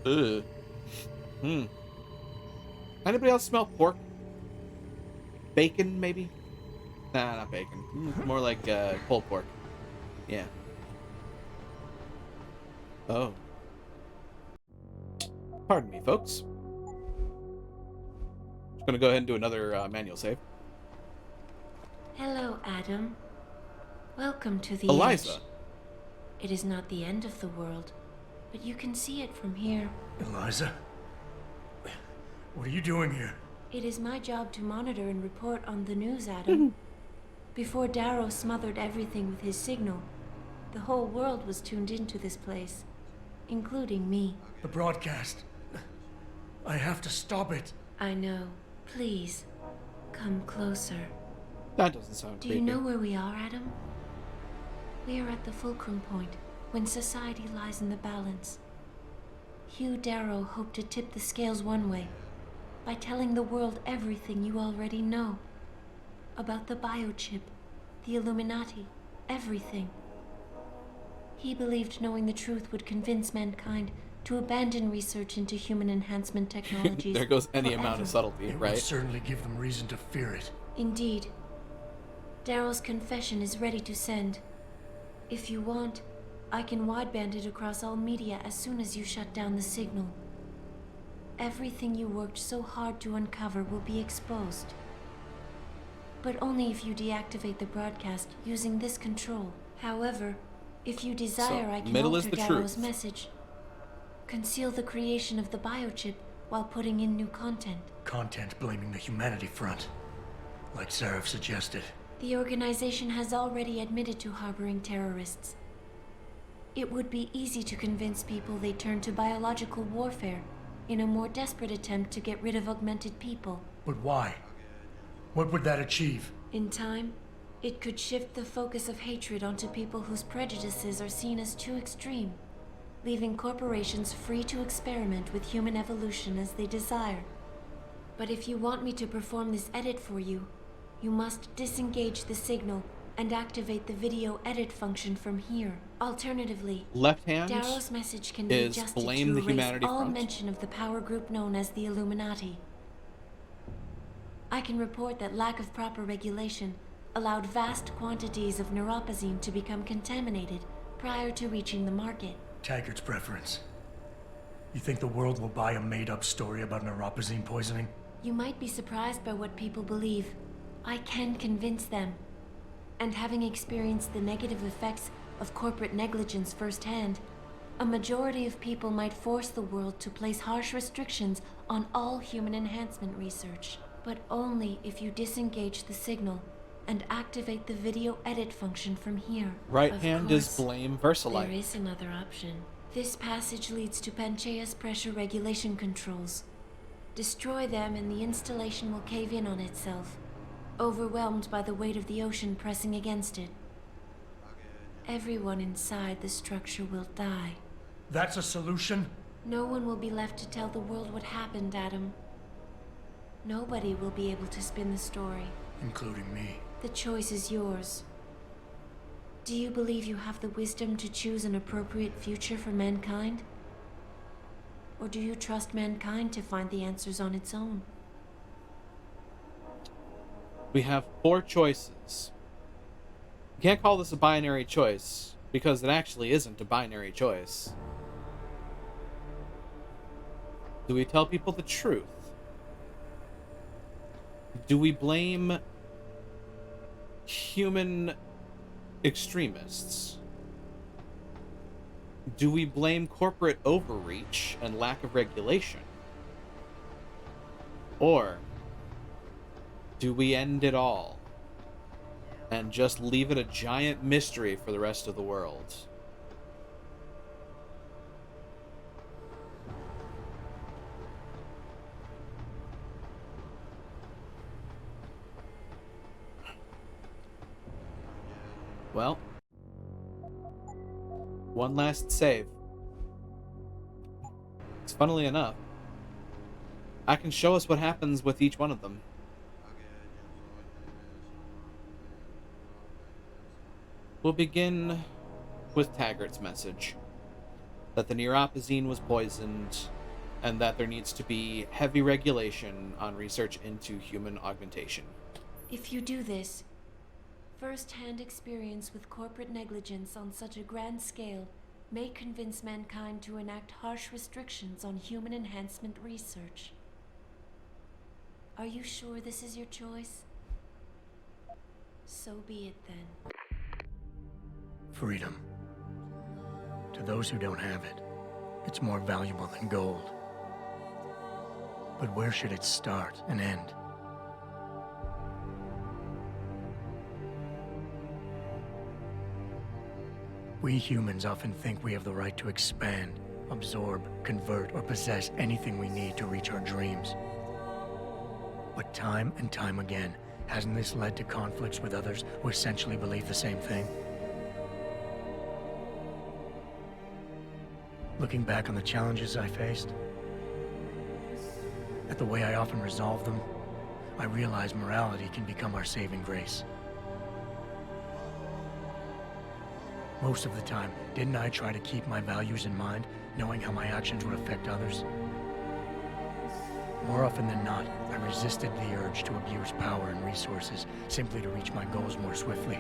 Ugh. Anybody else smell pork? Bacon, maybe? Nah, not bacon. More like pulled pork. Yeah. Oh. Pardon me, folks. Just gonna go ahead and do another manual save. Hello, Adam. Welcome to the Eliza. Edge. It is not the end of the world, but you can see it from here. Eliza? What are you doing here? It is my job to monitor and report on the news, Adam. Before Darrow smothered everything with his signal, the whole world was tuned into this place, including me. The broadcast. I have to stop it. I know. Please, come closer. That doesn't sound Do creepy. you know where we are, Adam? We are at the fulcrum point, when society lies in the balance. Hugh Darrow hoped to tip the scales one way, by telling the world everything you already know. About the biochip, the Illuminati, everything. He believed knowing the truth would convince mankind to abandon research into human enhancement technologies. There goes any forever. amount of subtlety, It right? will certainly give them reason to fear it. Indeed. Darrow's confession is ready to send. If you want, I can wideband it across all media as soon as you shut down the signal. Everything you worked so hard to uncover will be exposed. But only if you deactivate the broadcast using this control. However, if you desire, I can middle is alter the Darrow's truth. message. Conceal the creation of the biochip while putting in new content. Content blaming the humanity front. Like Seraph suggested. The organization has already admitted to harboring terrorists. It would be easy to convince people they turn to biological warfare in a more desperate attempt to get rid of augmented people. But why? What would that achieve? In time, it could shift the focus of hatred onto people whose prejudices are seen as too extreme, leaving corporations free to experiment with human evolution as they desire. But if you want me to perform this edit for you, you must disengage the signal and activate the video edit function from here. Alternatively, Left hand Darrow's message can be is adjusted blame to the erase humanity all front. mention of the power group known as the Illuminati. I can report that lack of proper regulation allowed vast quantities of neuropozyne to become contaminated prior to reaching the market. Taggart's preference. You think the world will buy a made-up story about neuropozyne poisoning? You might be surprised by what people believe. I can convince them. And having experienced the negative effects of corporate negligence firsthand, a majority of people might force the world to place harsh restrictions on all human enhancement research. But only if you disengage the signal and activate the video edit function from here. Right Of hand course, is blame Versalite. There is another option. This passage leads to Panchaea's pressure regulation controls. Destroy them and the installation will cave in on itself, overwhelmed by the weight of the ocean pressing against it. Everyone inside the structure will die. That's a solution? No one will be left to tell the world what happened, Adam. Nobody will be able to spin the story. Including me. The choice is yours. Do you believe you have the wisdom to choose an appropriate future for mankind? Or do you trust mankind to find the answers on its own? We have 4 choices. You can't call this a binary choice, because it actually isn't a binary choice. Do we tell people the truth? Do we blame human extremists? Do we blame corporate overreach and lack of regulation? Or do we end it all and just leave it a giant mystery for the rest of the world? Well, one last save. Funnily enough, I can show us what happens with each one of them. We'll begin with Taggart's message. That the Neuropozyne was poisoned, and that there needs to be heavy regulation on research into human augmentation. If you do this, first-hand experience with corporate negligence on such a grand scale may convince mankind to enact harsh restrictions on human enhancement research. Are you sure this is your choice? So be it then. Freedom. To those who don't have it, it's more valuable than gold. But where should it start and end? We humans often think we have the right to expand, absorb, convert, or possess anything we need to reach our dreams. But time and time again, hasn't this led to conflicts with others who essentially believe the same thing? Looking back on the challenges I faced, at the way I often resolve them, I realize morality can become our saving grace. Most of the time, didn't I try to keep my values in mind, knowing how my actions would affect others? More often than not, I resisted the urge to abuse power and resources simply to reach my goals more swiftly.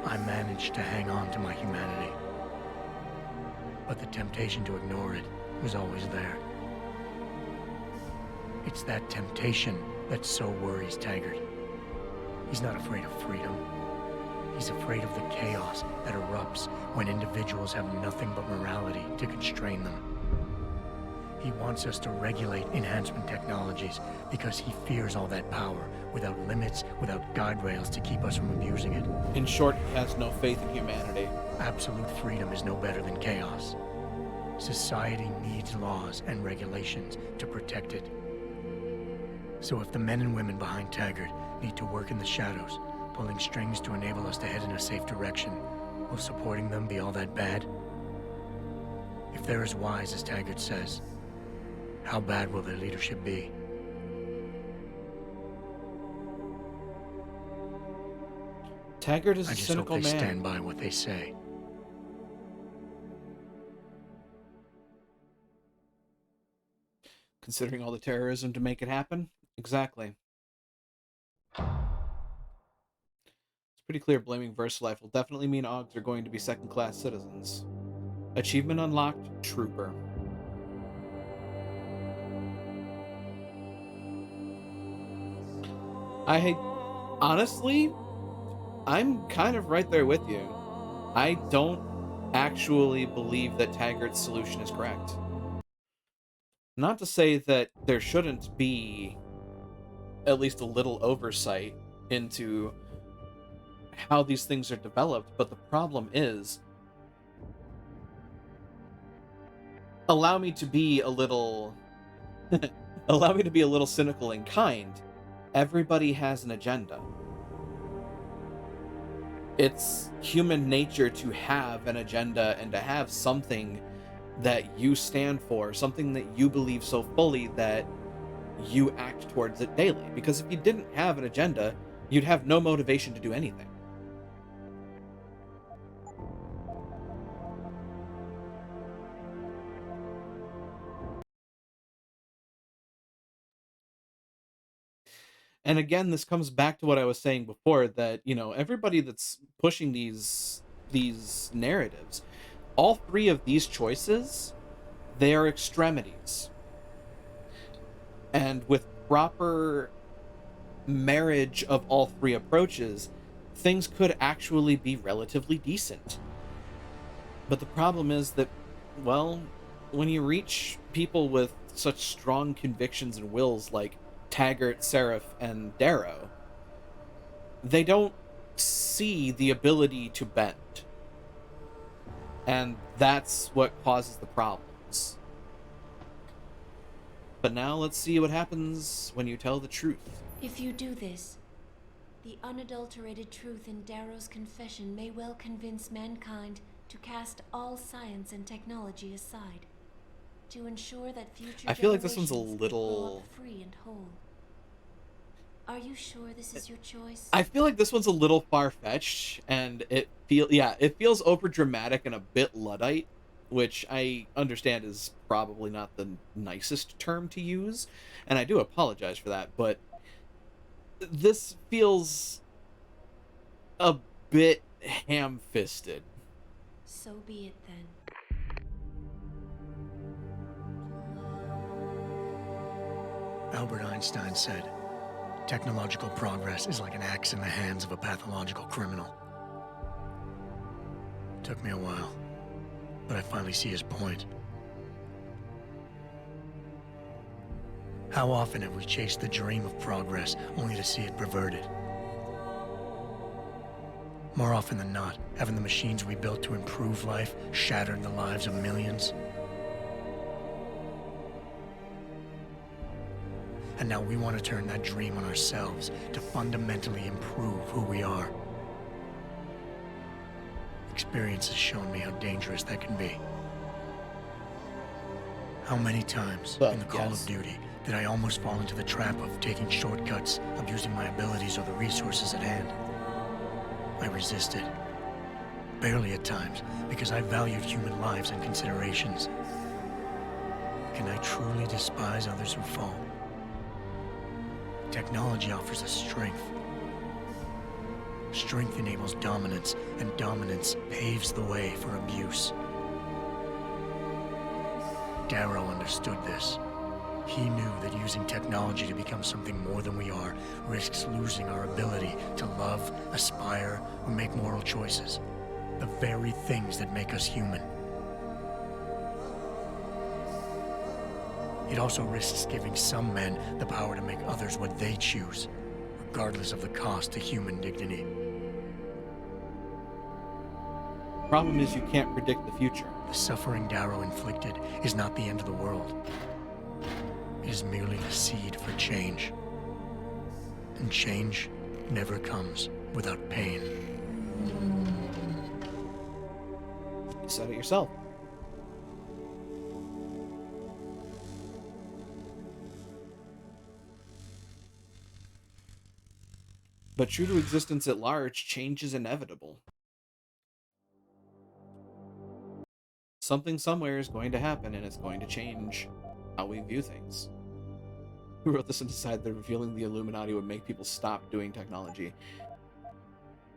I managed to hang on to my humanity. But the temptation to ignore it was always there. It's that temptation that so worries Taggart. He's not afraid of freedom. He's afraid of the chaos that erupts when individuals have nothing but morality to constrain them. He wants us to regulate enhancement technologies because he fears all that power, without limits, without guide rails to keep us from abusing it. In short, he has no faith in humanity. Absolute freedom is no better than chaos. Society needs laws and regulations to protect it. So if the men and women behind Taggart need to work in the shadows, pulling strings to enable us to head in a safe direction, will supporting them be all that bad? If they're as wise as Taggart says, how bad will their leadership be? Taggart is I a just cynical hope they man. stand by what they say. Considering all the terrorism to make it happen? Exactly. It's pretty clear blaming VersaLife will definitely mean Augs are going to be second-class citizens. Achievement unlocked, Trooper. Honestly, I'm kind of right there with you. I don't actually believe that Taggart's solution is correct. Not to say that there shouldn't be at least a little oversight into how these things are developed, but the problem is, allow me to be a little cynical and kind. Everybody has an agenda. It's human nature to have an agenda and to have something that you stand for, something that you believe so fully that you act towards it daily. Because if you didn't have an agenda, you'd have no motivation to do anything. And again, this comes back to what I was saying before, that, you know, everybody that's pushing these narratives, all three of these choices, they are extremities. And with proper marriage of all three approaches, things could actually be relatively decent. But the problem is that, well, when you reach people with such strong convictions and wills like Taggart, Seraph, and Darrow, they don't see the ability to bend. And that's what causes the problems. But now let's see what happens when you tell the truth. If you do this, the unadulterated truth in Darrow's confession may well convince mankind to cast all science and technology aside, to ensure that future I feel like this one's a generations little grow up free and whole. Are you sure this is your choice? I feel like this one's a little far-fetched, and it feels over dramatic and a bit Luddite, which I understand is probably not the nicest term to use, and I do apologize for that, but this feels a bit ham-fisted. So be it then. Albert Einstein said, technological progress is like an axe in the hands of a pathological criminal. Took me a while, but I finally see his point. How often have we chased the dream of progress only to see it perverted? More often than not, haven't the machines we built to improve life shattered the lives of millions? And now we want to turn that dream on ourselves to fundamentally improve who we are. Experience has shown me how dangerous that can be. How many times in the Call of Duty did I almost fall into the trap of taking shortcuts, abusing my abilities or the resources at hand? I resisted. Barely at times, because I valued human lives and considerations. Can I truly despise others who fall? Technology offers us strength. Strength enables dominance, and dominance paves the way for abuse. Darrow understood this. He knew that using technology to become something more than we are risks losing our ability to love, aspire, or make moral choices. The very things that make us human. It also risks giving some men the power to make others what they choose, regardless of the cost to human dignity. Problem is you can't predict the future. The suffering Darrow inflicted is not the end of the world. It is merely the seed for change. And change never comes without pain. You said it yourself. But true to existence at large, change is inevitable. Something somewhere is going to happen, and it's going to change how we view things. Who wrote this and decided that revealing the Illuminati would make people stop doing technology?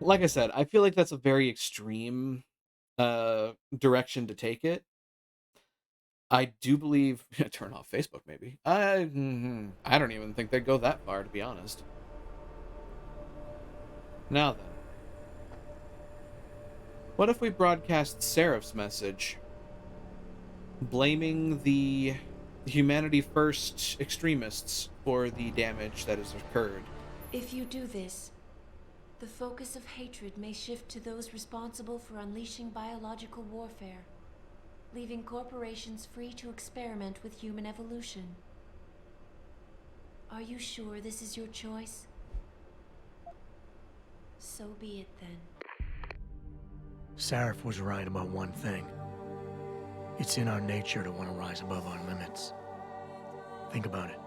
Like I said, I feel like that's a very extreme direction to take it. I do believe... turn off Facebook, maybe. I don't even think they'd go that far, to be honest. Now then. What if we broadcast Seraph's message? Blaming the Humanity First extremists for the damage that has occurred. If you do this, the focus of hatred may shift to those responsible for unleashing biological warfare, leaving corporations free to experiment with human evolution. Are you sure this is your choice? So be it then. Seraph was right about one thing. It's in our nature to want to rise above our limits. Think about it.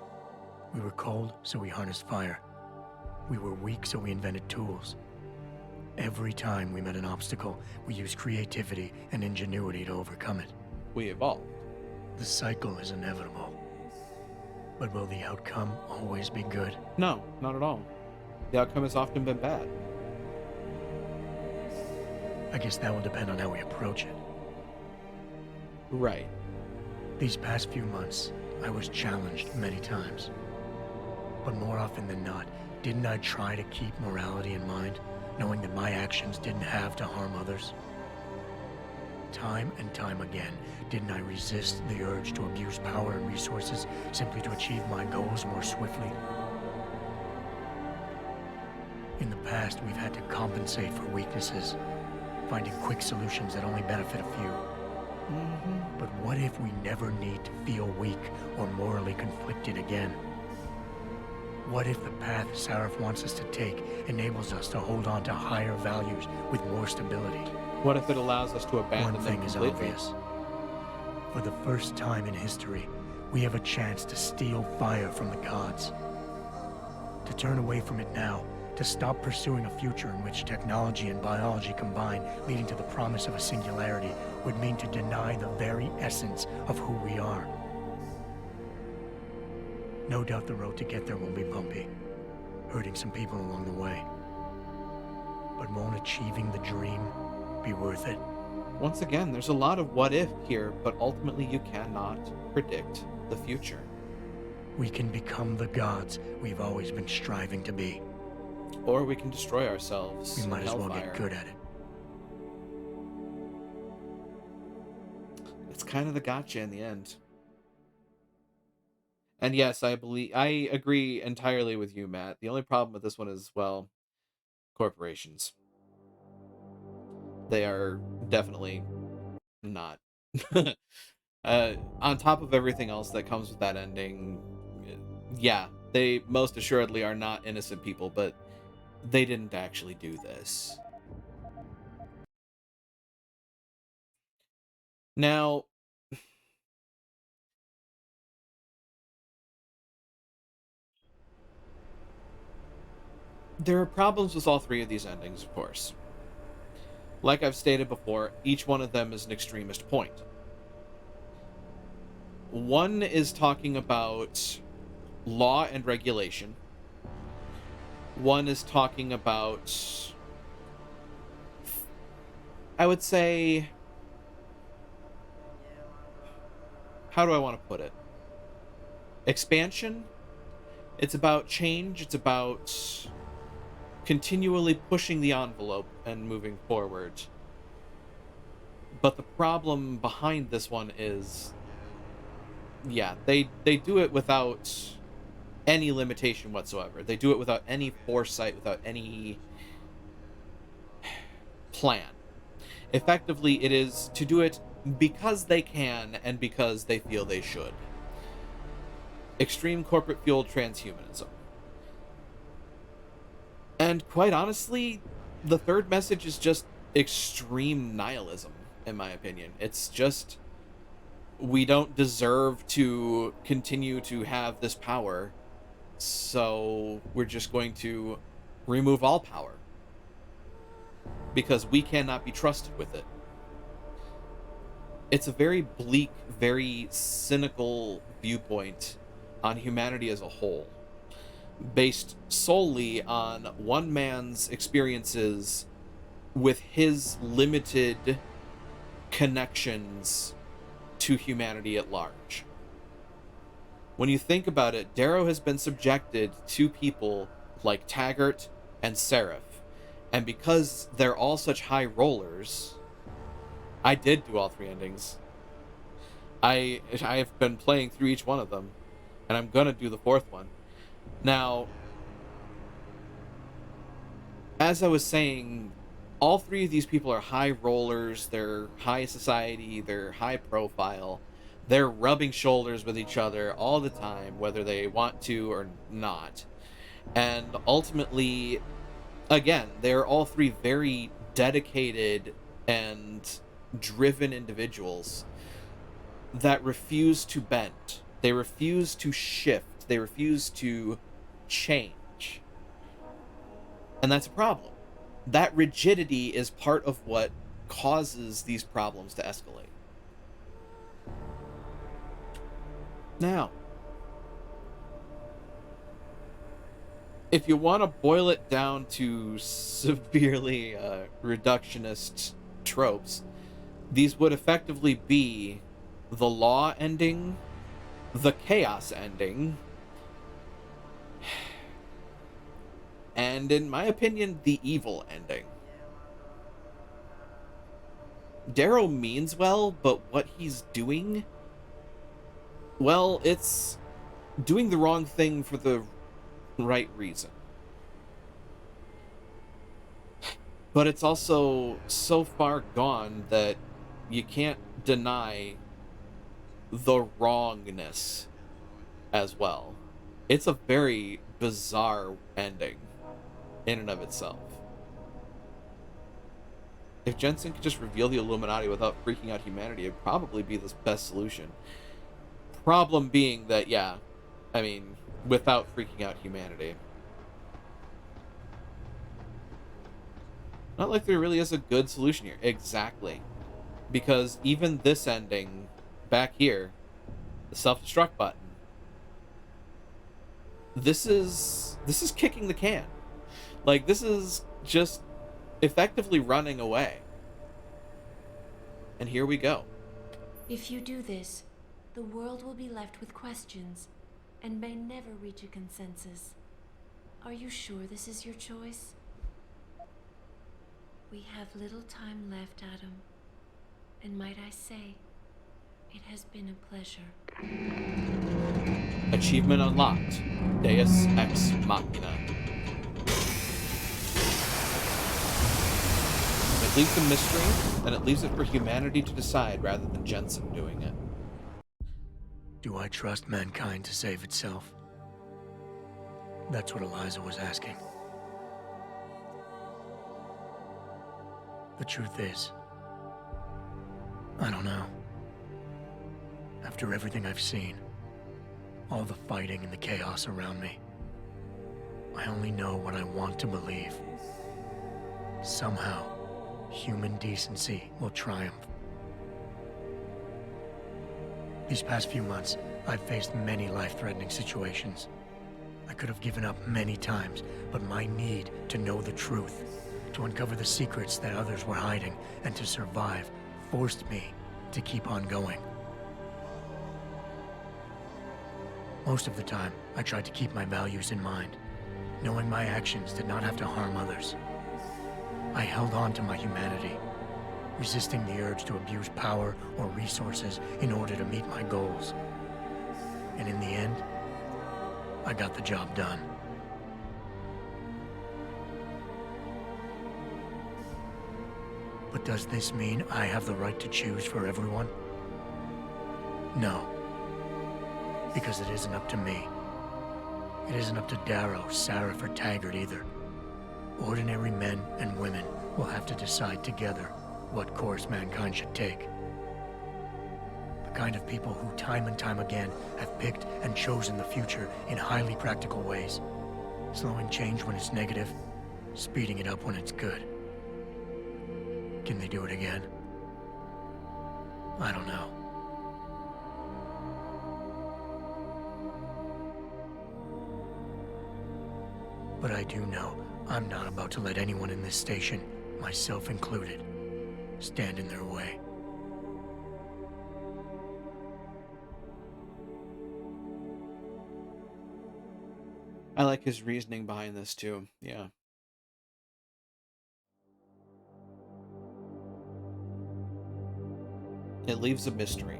We were cold, so we harnessed fire. We were weak, so we invented tools. Every time we met an obstacle, we used creativity and ingenuity to overcome it. We evolved. The cycle is inevitable. But will the outcome always be good? No, not at all. The outcome has often been bad. I guess that will depend on how we approach it. Right. These past few months, I was challenged many times. But more often than not, didn't I try to keep morality in mind, knowing that my actions didn't have to harm others? Time and time again, didn't I resist the urge to abuse power and resources simply to achieve my goals more swiftly? In the past, we've had to compensate for weaknesses, finding quick solutions that only benefit a few. But what if we never need to feel weak or morally conflicted again? What if the path Seraph wants us to take enables us to hold on to higher values with more stability? What if it allows us to abandon One them thing is completely? obvious. For the first time in history, we have a chance to steal fire from the gods. To turn away from it now, to stop pursuing a future in which technology and biology combine, leading to the promise of a singularity, would mean to deny the very essence of who we are. No doubt the road to get there will be bumpy, hurting some people along the way. But won't achieving the dream be worth it? Once again, there's a lot of what if here, but ultimately you cannot predict the future. We can become the gods we've always been striving to be. Or we can destroy ourselves. We might in as well hellfire. get good at it. It's kind of the gotcha in the end. And yes, I agree entirely with you, Matt. The only problem with this one is, well, corporations. They are definitely not. On top of everything else that comes with that ending, yeah, they most assuredly are not innocent people, but they didn't actually do this. Now, there are problems with all three of these endings, of course. Like I've stated before, each one of them is an extremist point. One is talking about law and regulation. One is talking about, I would say, how do I want to put it? Expansion. It's about change. It's about continually pushing the envelope and moving forward. But the problem behind this one is, yeah, they do it without any limitation whatsoever. They do it without any foresight, without any plan. Effectively, it is to do it because they can and because they feel they should. Extreme corporate fueled transhumanism. And quite honestly, the third message is just extreme nihilism, in my opinion. It's just, we don't deserve to continue to have this power, so we're just going to remove all power. Because we cannot be trusted with it. It's a very bleak, very cynical viewpoint on humanity as a whole, based solely on one man's experiences with his limited connections to humanity at large. When you think about it, Darrow has been subjected to people like Taggart and Seraph, and because they're all such high rollers, I did do all three endings. I've been playing through each one of them, and I'm gonna do the fourth one. Now, as I was saying, all three of these people are high rollers, they're high society, they're high profile, they're rubbing shoulders with each other all the time, whether they want to or not. And ultimately, again, they're all three very dedicated and driven individuals that refuse to bend. They refuse to shift. They refuse to change. And that's a problem. That rigidity is part of what causes these problems to escalate. Now, if you want to boil it down to severely reductionist tropes, these would effectively be the law ending, the chaos ending, and in my opinion, the evil ending. Darrow means well, but what he's doing, well, it's doing the wrong thing for the right reason. But it's also so far gone that you can't deny the wrongness as well. It's a very bizarre ending in and of itself. If Jensen could just reveal the Illuminati without freaking out humanity, it'd probably be the best solution. Problem being that, yeah, I mean, without freaking out humanity. Not like there really is a good solution here. Exactly. Because even this ending back here, the self-destruct button, this is kicking the can. Like, this is just effectively running away. And here we go. If you do this, the world will be left with questions and may never reach a consensus. Are you sure this is your choice? We have little time left, Adam. And might I say, it has been a pleasure. Achievement unlocked. Deus Ex Machina. It leaves a mystery, and it leaves it for humanity to decide rather than Jensen doing it. Do I trust mankind to save itself? That's what Eliza was asking. The truth is, I don't know. After everything I've seen, all the fighting and the chaos around me, I only know what I want to believe. Somehow, human decency will triumph. These past few months, I've faced many life-threatening situations. I could have given up many times, but my need to know the truth, to uncover the secrets that others were hiding, and to survive forced me to keep on going. Most of the time, I tried to keep my values in mind, knowing my actions did not have to harm others. I held on to my humanity, resisting the urge to abuse power or resources in order to meet my goals. And in the end, I got the job done. But does this mean I have the right to choose for everyone? No. Because it isn't up to me. It isn't up to Darrow, Sarif, or Taggart either. Ordinary men and women will have to decide together what course mankind should take. The kind of people who time and time again have picked and chosen the future in highly practical ways, slowing change when it's negative, speeding it up when it's good. Can they do it again? I don't know. But I do know I'm not about to let anyone in this station, myself included, stand in their way. I like his reasoning behind this too, yeah. It leaves a mystery.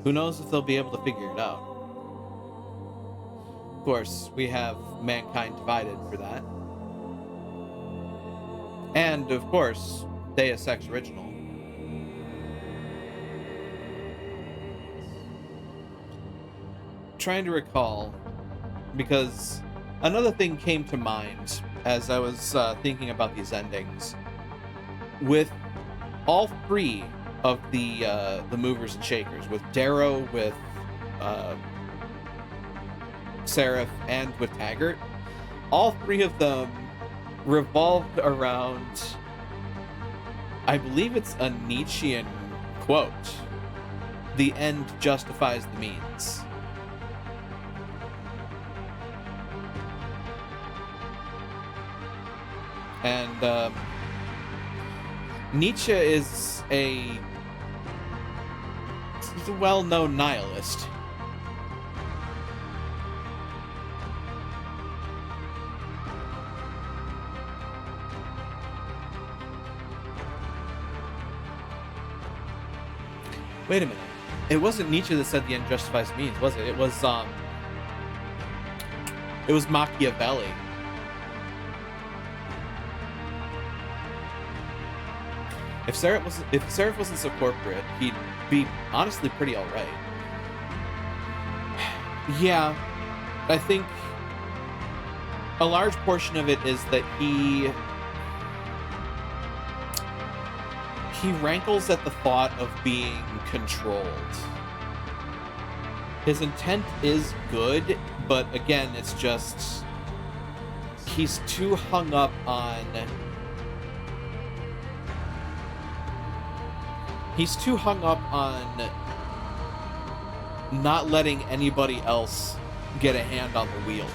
Who knows if they'll be able to figure it out? Of course, we have Mankind Divided for that. And, of course, Deus Ex Original. Trying to recall, because another thing came to mind as I was thinking about these endings. With all three of the movers and shakers, with Darrow, with Sarif, and with Taggart, all three of them revolved around, I believe it's a Nietzschean quote, "The end justifies the means." And Nietzsche is he's a well-known nihilist. Wait a minute. It wasn't Nietzsche that said the end justifies the means, was it? It was Machiavelli. If Sarif wasn't so corporate, he'd be honestly pretty alright. Yeah, I think a large portion of it is that he rankles at the thought of being controlled. His intent is good, but again, it's just he's too hung up on not letting anybody else get a hand on the wheel.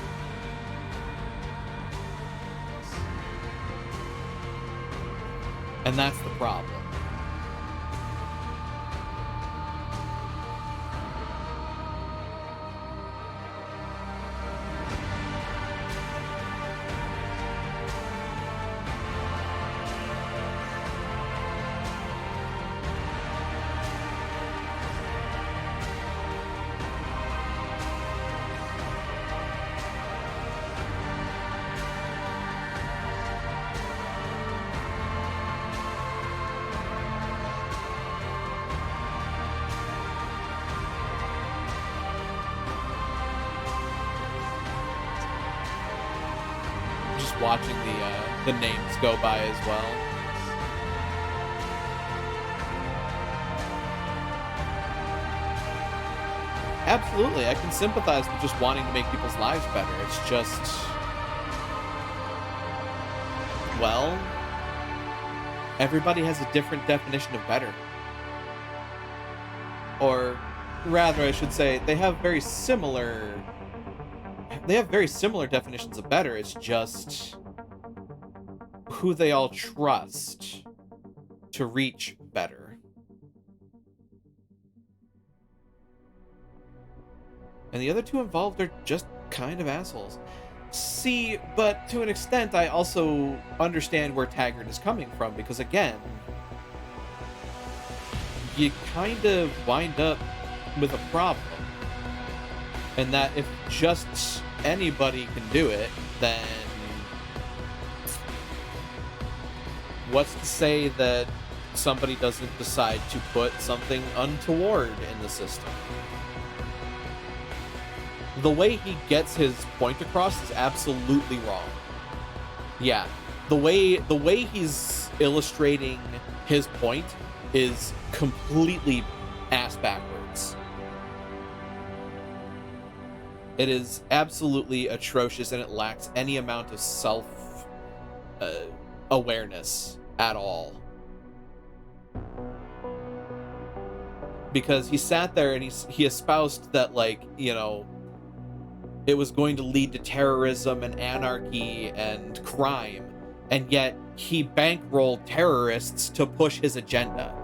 And that's the problem. Watching the names go by as well. Absolutely, I can sympathize with just wanting to make people's lives better. It's just, well, everybody has a different definition of better. Or rather, I should say, they have very similar definitions of better. It's just who they all trust to reach better. And the other two involved are just kind of assholes. See, but to an extent, I also understand where Taggart is coming from, because again, you kind of wind up with a problem. And that if just anybody can do it, then what's to say that somebody doesn't decide to put something untoward in the system? The way he gets his point across is absolutely wrong. Yeah, the way he's illustrating his point is completely ass backwards. It is absolutely atrocious, and it lacks any amount of self awareness at all. Because he sat there and he espoused that, like, you know, it was going to lead to terrorism and anarchy and crime, and yet he bankrolled terrorists to push his agenda.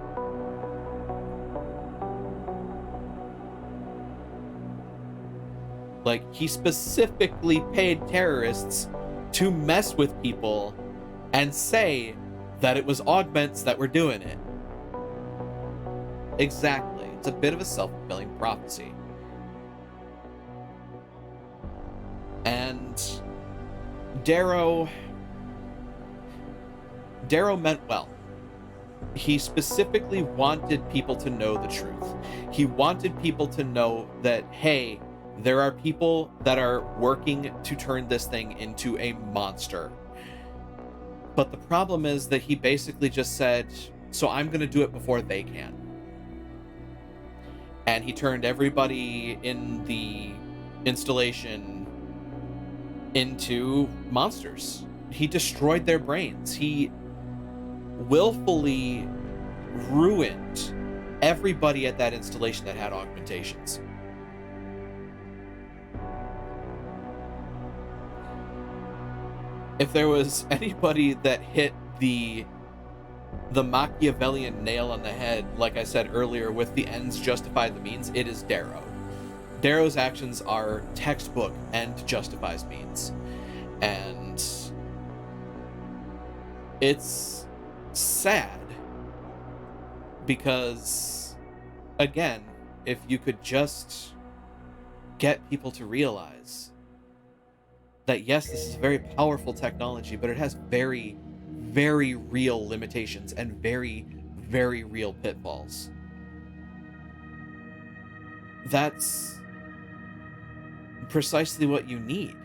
Like, he specifically paid terrorists to mess with people and say that it was augments that were doing it. Exactly. It's a bit of a self-fulfilling prophecy. And Darrow meant well. He specifically wanted people to know the truth. He wanted people to know that, hey, there are people that are working to turn this thing into a monster. But the problem is that he basically just said, so I'm going to do it before they can. And he turned everybody in the installation into monsters. He destroyed their brains. He willfully ruined everybody at that installation that had augmentations. If there was anybody that hit the Machiavellian nail on the head, like I said earlier, with the ends justify the means, it is Darrow. Darrow's actions are textbook end justifies means. And it's sad because, again, if you could just get people to realize that yes, this is a very powerful technology, but it has very, very real limitations and very, very real pitfalls. That's precisely what you need.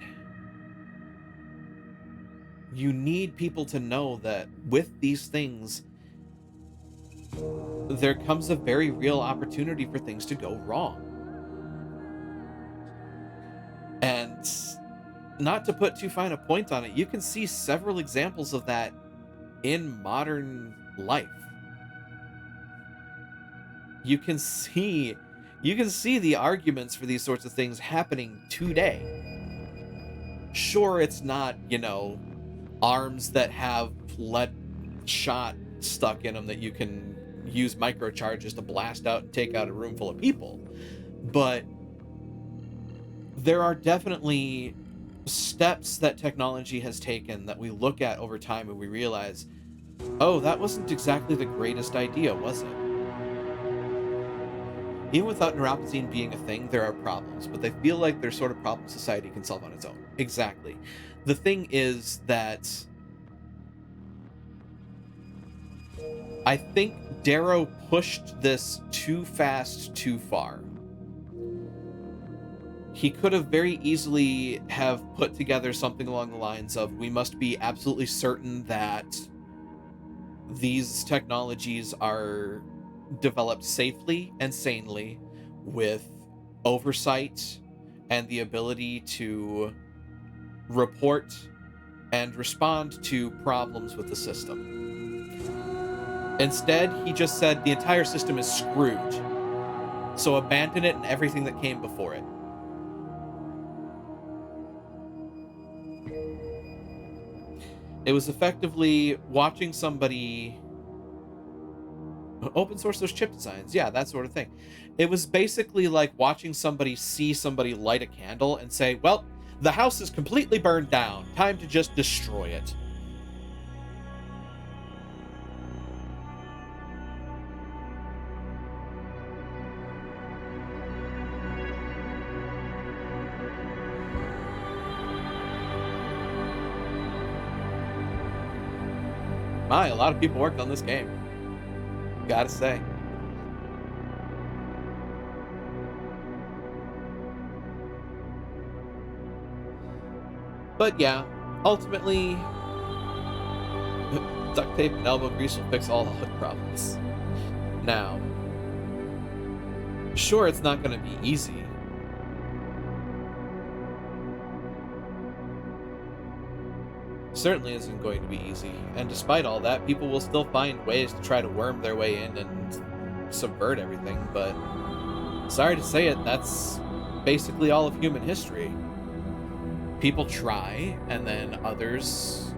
You need people to know that with these things, there comes a very real opportunity for things to go wrong. And not to put too fine a point on it, you can see several examples of that in modern life. You can see the arguments for these sorts of things happening today. Sure, it's not, arms that have lead shot stuck in them that you can use microcharges to blast out and take out a room full of people, but there are definitely steps that technology has taken that we look at over time and we realize, oh, that wasn't exactly the greatest idea, was it? Even without neuropatine being a thing, there are problems, but they feel like they're sort of problems society can solve on its own. Exactly. The thing is that I think Darrow pushed this too fast, too far. He could have very easily have put together something along the lines of, we must be absolutely certain that these technologies are developed safely and sanely with oversight and the ability to report and respond to problems with the system. Instead, he just said the entire system is screwed, so abandon it and everything that came before it. It was effectively watching somebody open source those chip designs. Yeah, that sort of thing. It was basically like watching somebody see somebody light a candle and say, well, the house is completely burned down. Time to just destroy it. My, a lot of people worked on this game. Gotta say. But yeah, ultimately, duct tape and elbow grease will fix all the problems. Now, sure, it's not going to be easy. Certainly isn't going to be easy, and despite all that, people will still find ways to try to worm their way in and subvert everything, but sorry to say it, that's basically all of human history. People try, and then others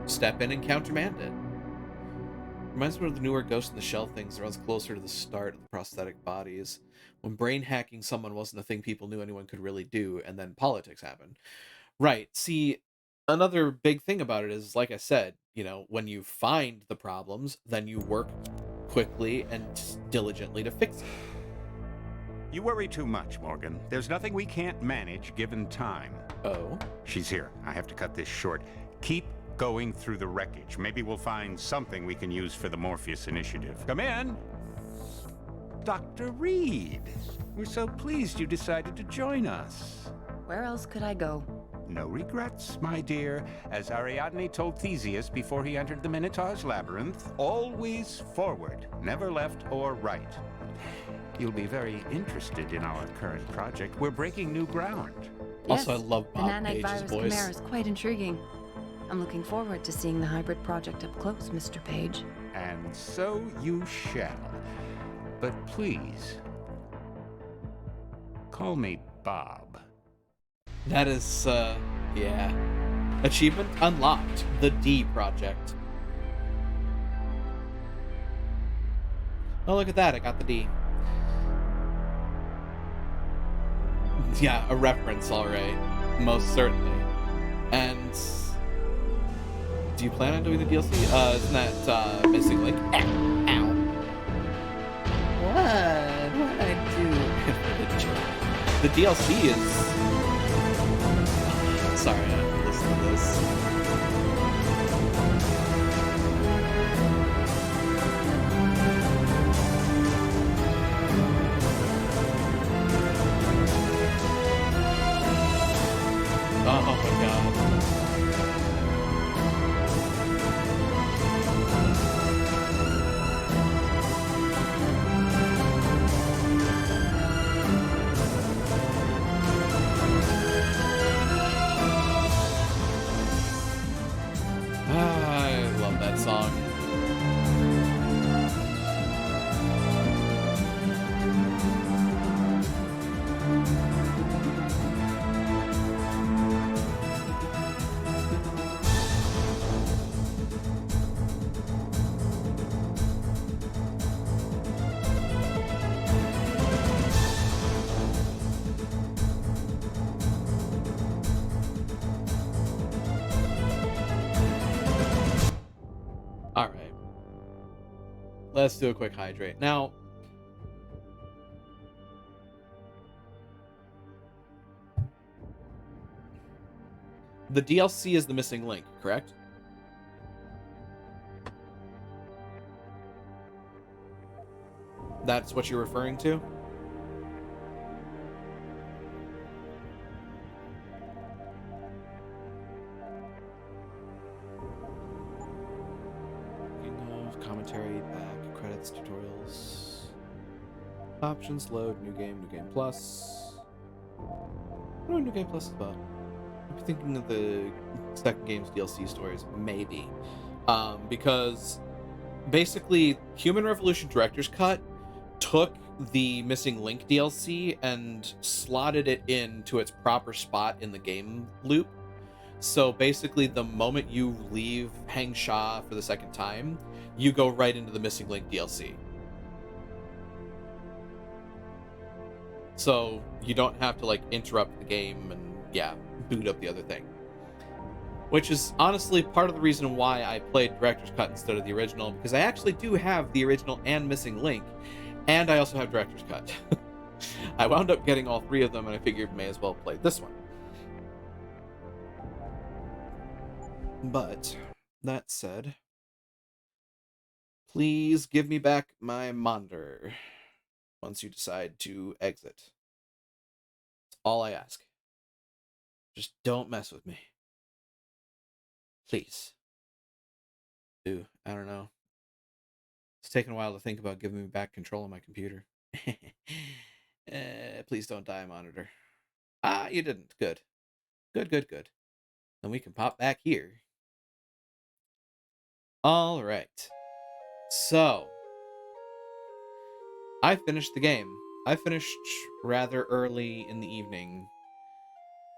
step in and countermand it. Reminds me of the newer Ghost in the Shell things that runs closer to the start of the prosthetic bodies, when brain hacking someone wasn't a thing people knew anyone could really do, and then politics happened. Right, see, another big thing about it is, like I said, when you find the problems, then you work quickly and diligently to fix it. You worry too much, Morgan. There's nothing we can't manage given time. Oh? She's here. I have to cut this short. Keep going through the wreckage. Maybe we'll find something we can use for the Morpheus initiative. Come in. Dr. Reed. We're so pleased you decided to join us. Where else could I go? No regrets, my dear. As Ariadne told Theseus before he entered the Minotaur's labyrinth, always forward, never left or right. You'll be very interested in our current project. We're breaking new ground. Yes, also, I love Bob the nanite Page's virus voice. chimera is quite intriguing. I'm looking forward to seeing the hybrid project up close, Mr. Page. And so you shall. But please, call me Bob. That is, yeah. Achievement unlocked. The D project. Oh, look at that. I got the D. Yeah, a reference, alright. Most certainly. And do you plan on doing the DLC? Isn't that, Missing Link? Ow. What did I do? The DLC is... Sorry, I have to listen to this. Oh my god. Let's do a quick hydrate. Now, the DLC is the missing link, correct? That's what you're referring to? Commentary, back, credits, tutorials, options, load, new game plus. What do new game plus is about? I'm thinking of the second game's DLC stories, maybe. Because basically, Human Revolution Director's Cut took the Missing Link DLC and slotted it into its proper spot in the game loop. So basically, the moment you leave Hang Sha for the second time, you go right into the Missing Link DLC. So you don't have to, like, interrupt the game and, yeah, boot up the other thing. Which is honestly part of the reason why I played Director's Cut instead of the original, because I actually do have the original and Missing Link, and I also have Director's Cut. I wound up getting all three of them, and I figured may as well play this one. But, that said, please give me back my monitor once you decide to exit. That's all I ask. Just don't mess with me. Please. Dude, I don't know. It's taken a while to think about giving me back control of my computer. Please don't die, monitor. Ah, you didn't. Good. Good. Then we can pop back here. All right. So, I finished the game. I finished rather early in the evening.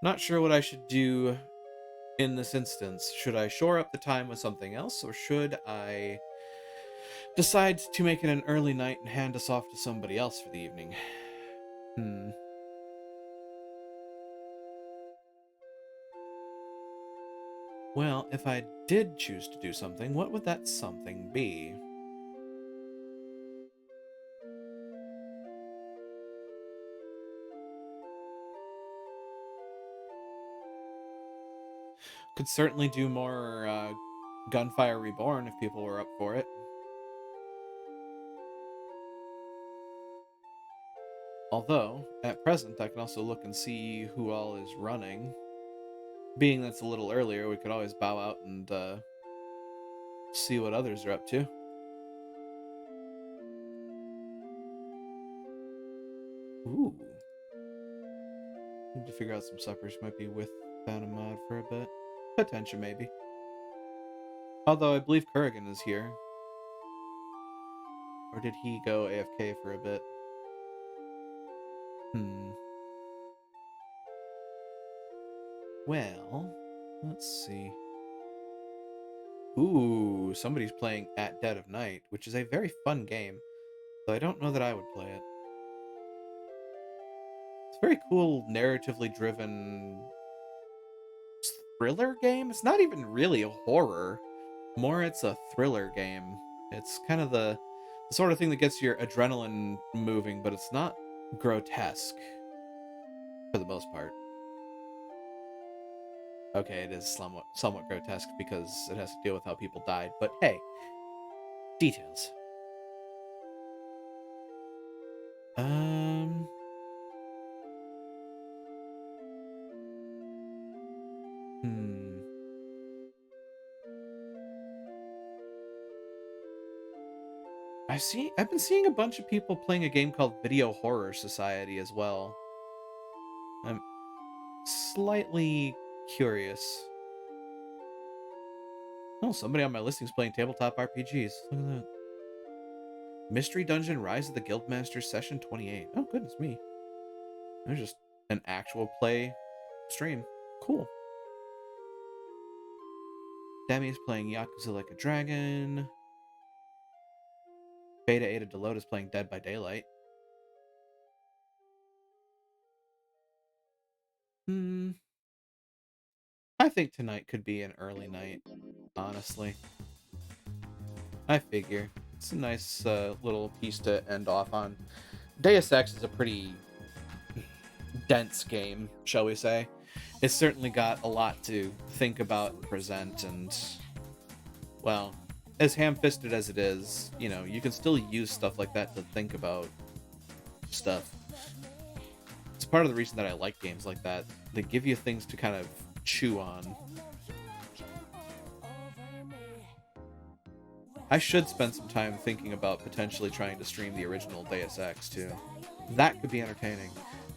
Not sure what I should do in this instance. Should I shore up the time with something else, or should I decide to make it an early night and hand us off to somebody else for the evening? Well, if I did choose to do something, what would that something be? Could certainly do more Gunfire Reborn if people were up for it. Although, at present, I can also look and see who all is running. Being that's a little earlier, we could always bow out and see what others are up to. Ooh. Need to figure out some suppers. Might be with Mod for a bit. Potential, maybe. Although I believe Kurgan is here. Or did he go AFK for a bit? Well, let's see. Ooh, somebody's playing At Dead of Night, which is a very fun game, though I don't know that I would play it. It's a very cool, narratively driven thriller game. It's not even really a horror. More, it's a thriller game. It's kind of the sort of thing that gets your adrenaline moving, but it's not grotesque for the most part. Okay, it is somewhat grotesque because it has to deal with how people died, but hey, details. I've been seeing a bunch of people playing a game called Video Horror Society as well. I'm slightly curious. Oh, somebody on my listing is playing tabletop RPGs. Look at that. Mystery Dungeon Rise of the Guildmaster Session 28. Oh, goodness me. There's just an actual play stream. Cool. Demi is playing Yakuza Like a Dragon. Beta Ada Delote is playing Dead by Daylight. I think tonight could be an early night, honestly. I figure. It's a nice little piece to end off on. Deus Ex is a pretty dense game, shall we say. It's certainly got a lot to think about and present, and, well, as ham-fisted as it is, you know, you can still use stuff like that to think about stuff. It's part of the reason that I like games like that. They give you things to kind of chew on. I should spend some time thinking about potentially trying to stream the original Deus Ex, too. That could be entertaining.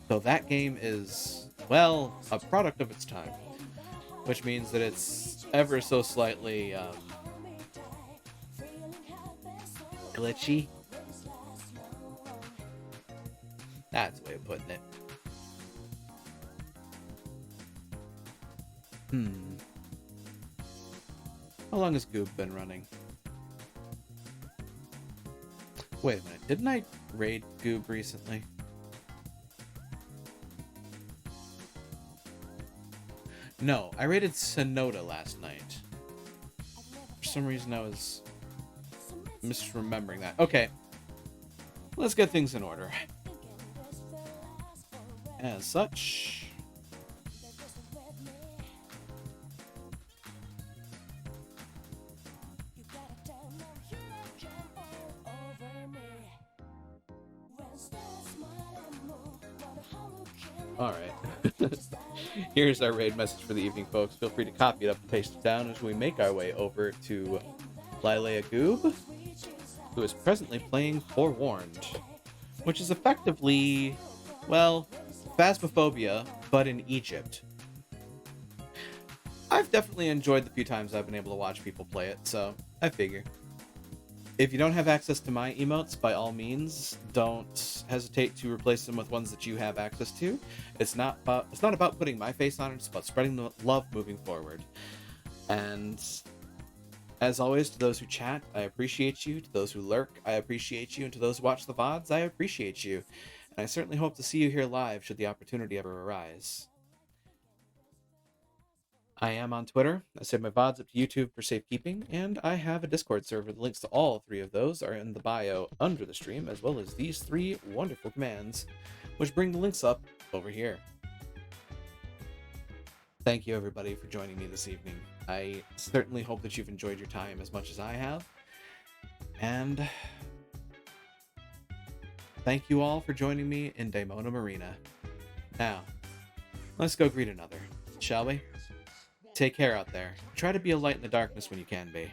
Though that game is, well, a product of its time. Which means that it's ever so slightly, glitchy. That's the way of putting it. How long has Goob been running? Wait a minute, didn't I raid Goob recently? No, I raided Sonoda last night. For some reason I was misremembering that. Okay, let's get things in order. As such... Alright. Here's our raid message for the evening, folks. Feel free to copy it up and paste it down as we make our way over to Lileia Goob, who is presently playing Forewarned, which is effectively, well, Phasmophobia, but in Egypt. I've definitely enjoyed the few times I've been able to watch people play it, so I figure. If you don't have access to my emotes, by all means, don't hesitate to replace them with ones that you have access to. It's not about putting my face on it, it's about spreading the love moving forward. And as always, to those who chat, I appreciate you. To those who lurk, I appreciate you. And to those who watch the VODs, I appreciate you. And I certainly hope to see you here live should the opportunity ever arise. I am on Twitter. I save my VODs up to YouTube for safekeeping, and I have a Discord server. The links to all three of those are in the bio under the stream, as well as these three wonderful commands, which bring the links up over here. Thank you, everybody, for joining me this evening. I certainly hope that you've enjoyed your time as much as I have. And thank you all for joining me in Daimona Marina. Now, let's go greet another, shall we? Take care out there. Try to be a light in the darkness when you can be.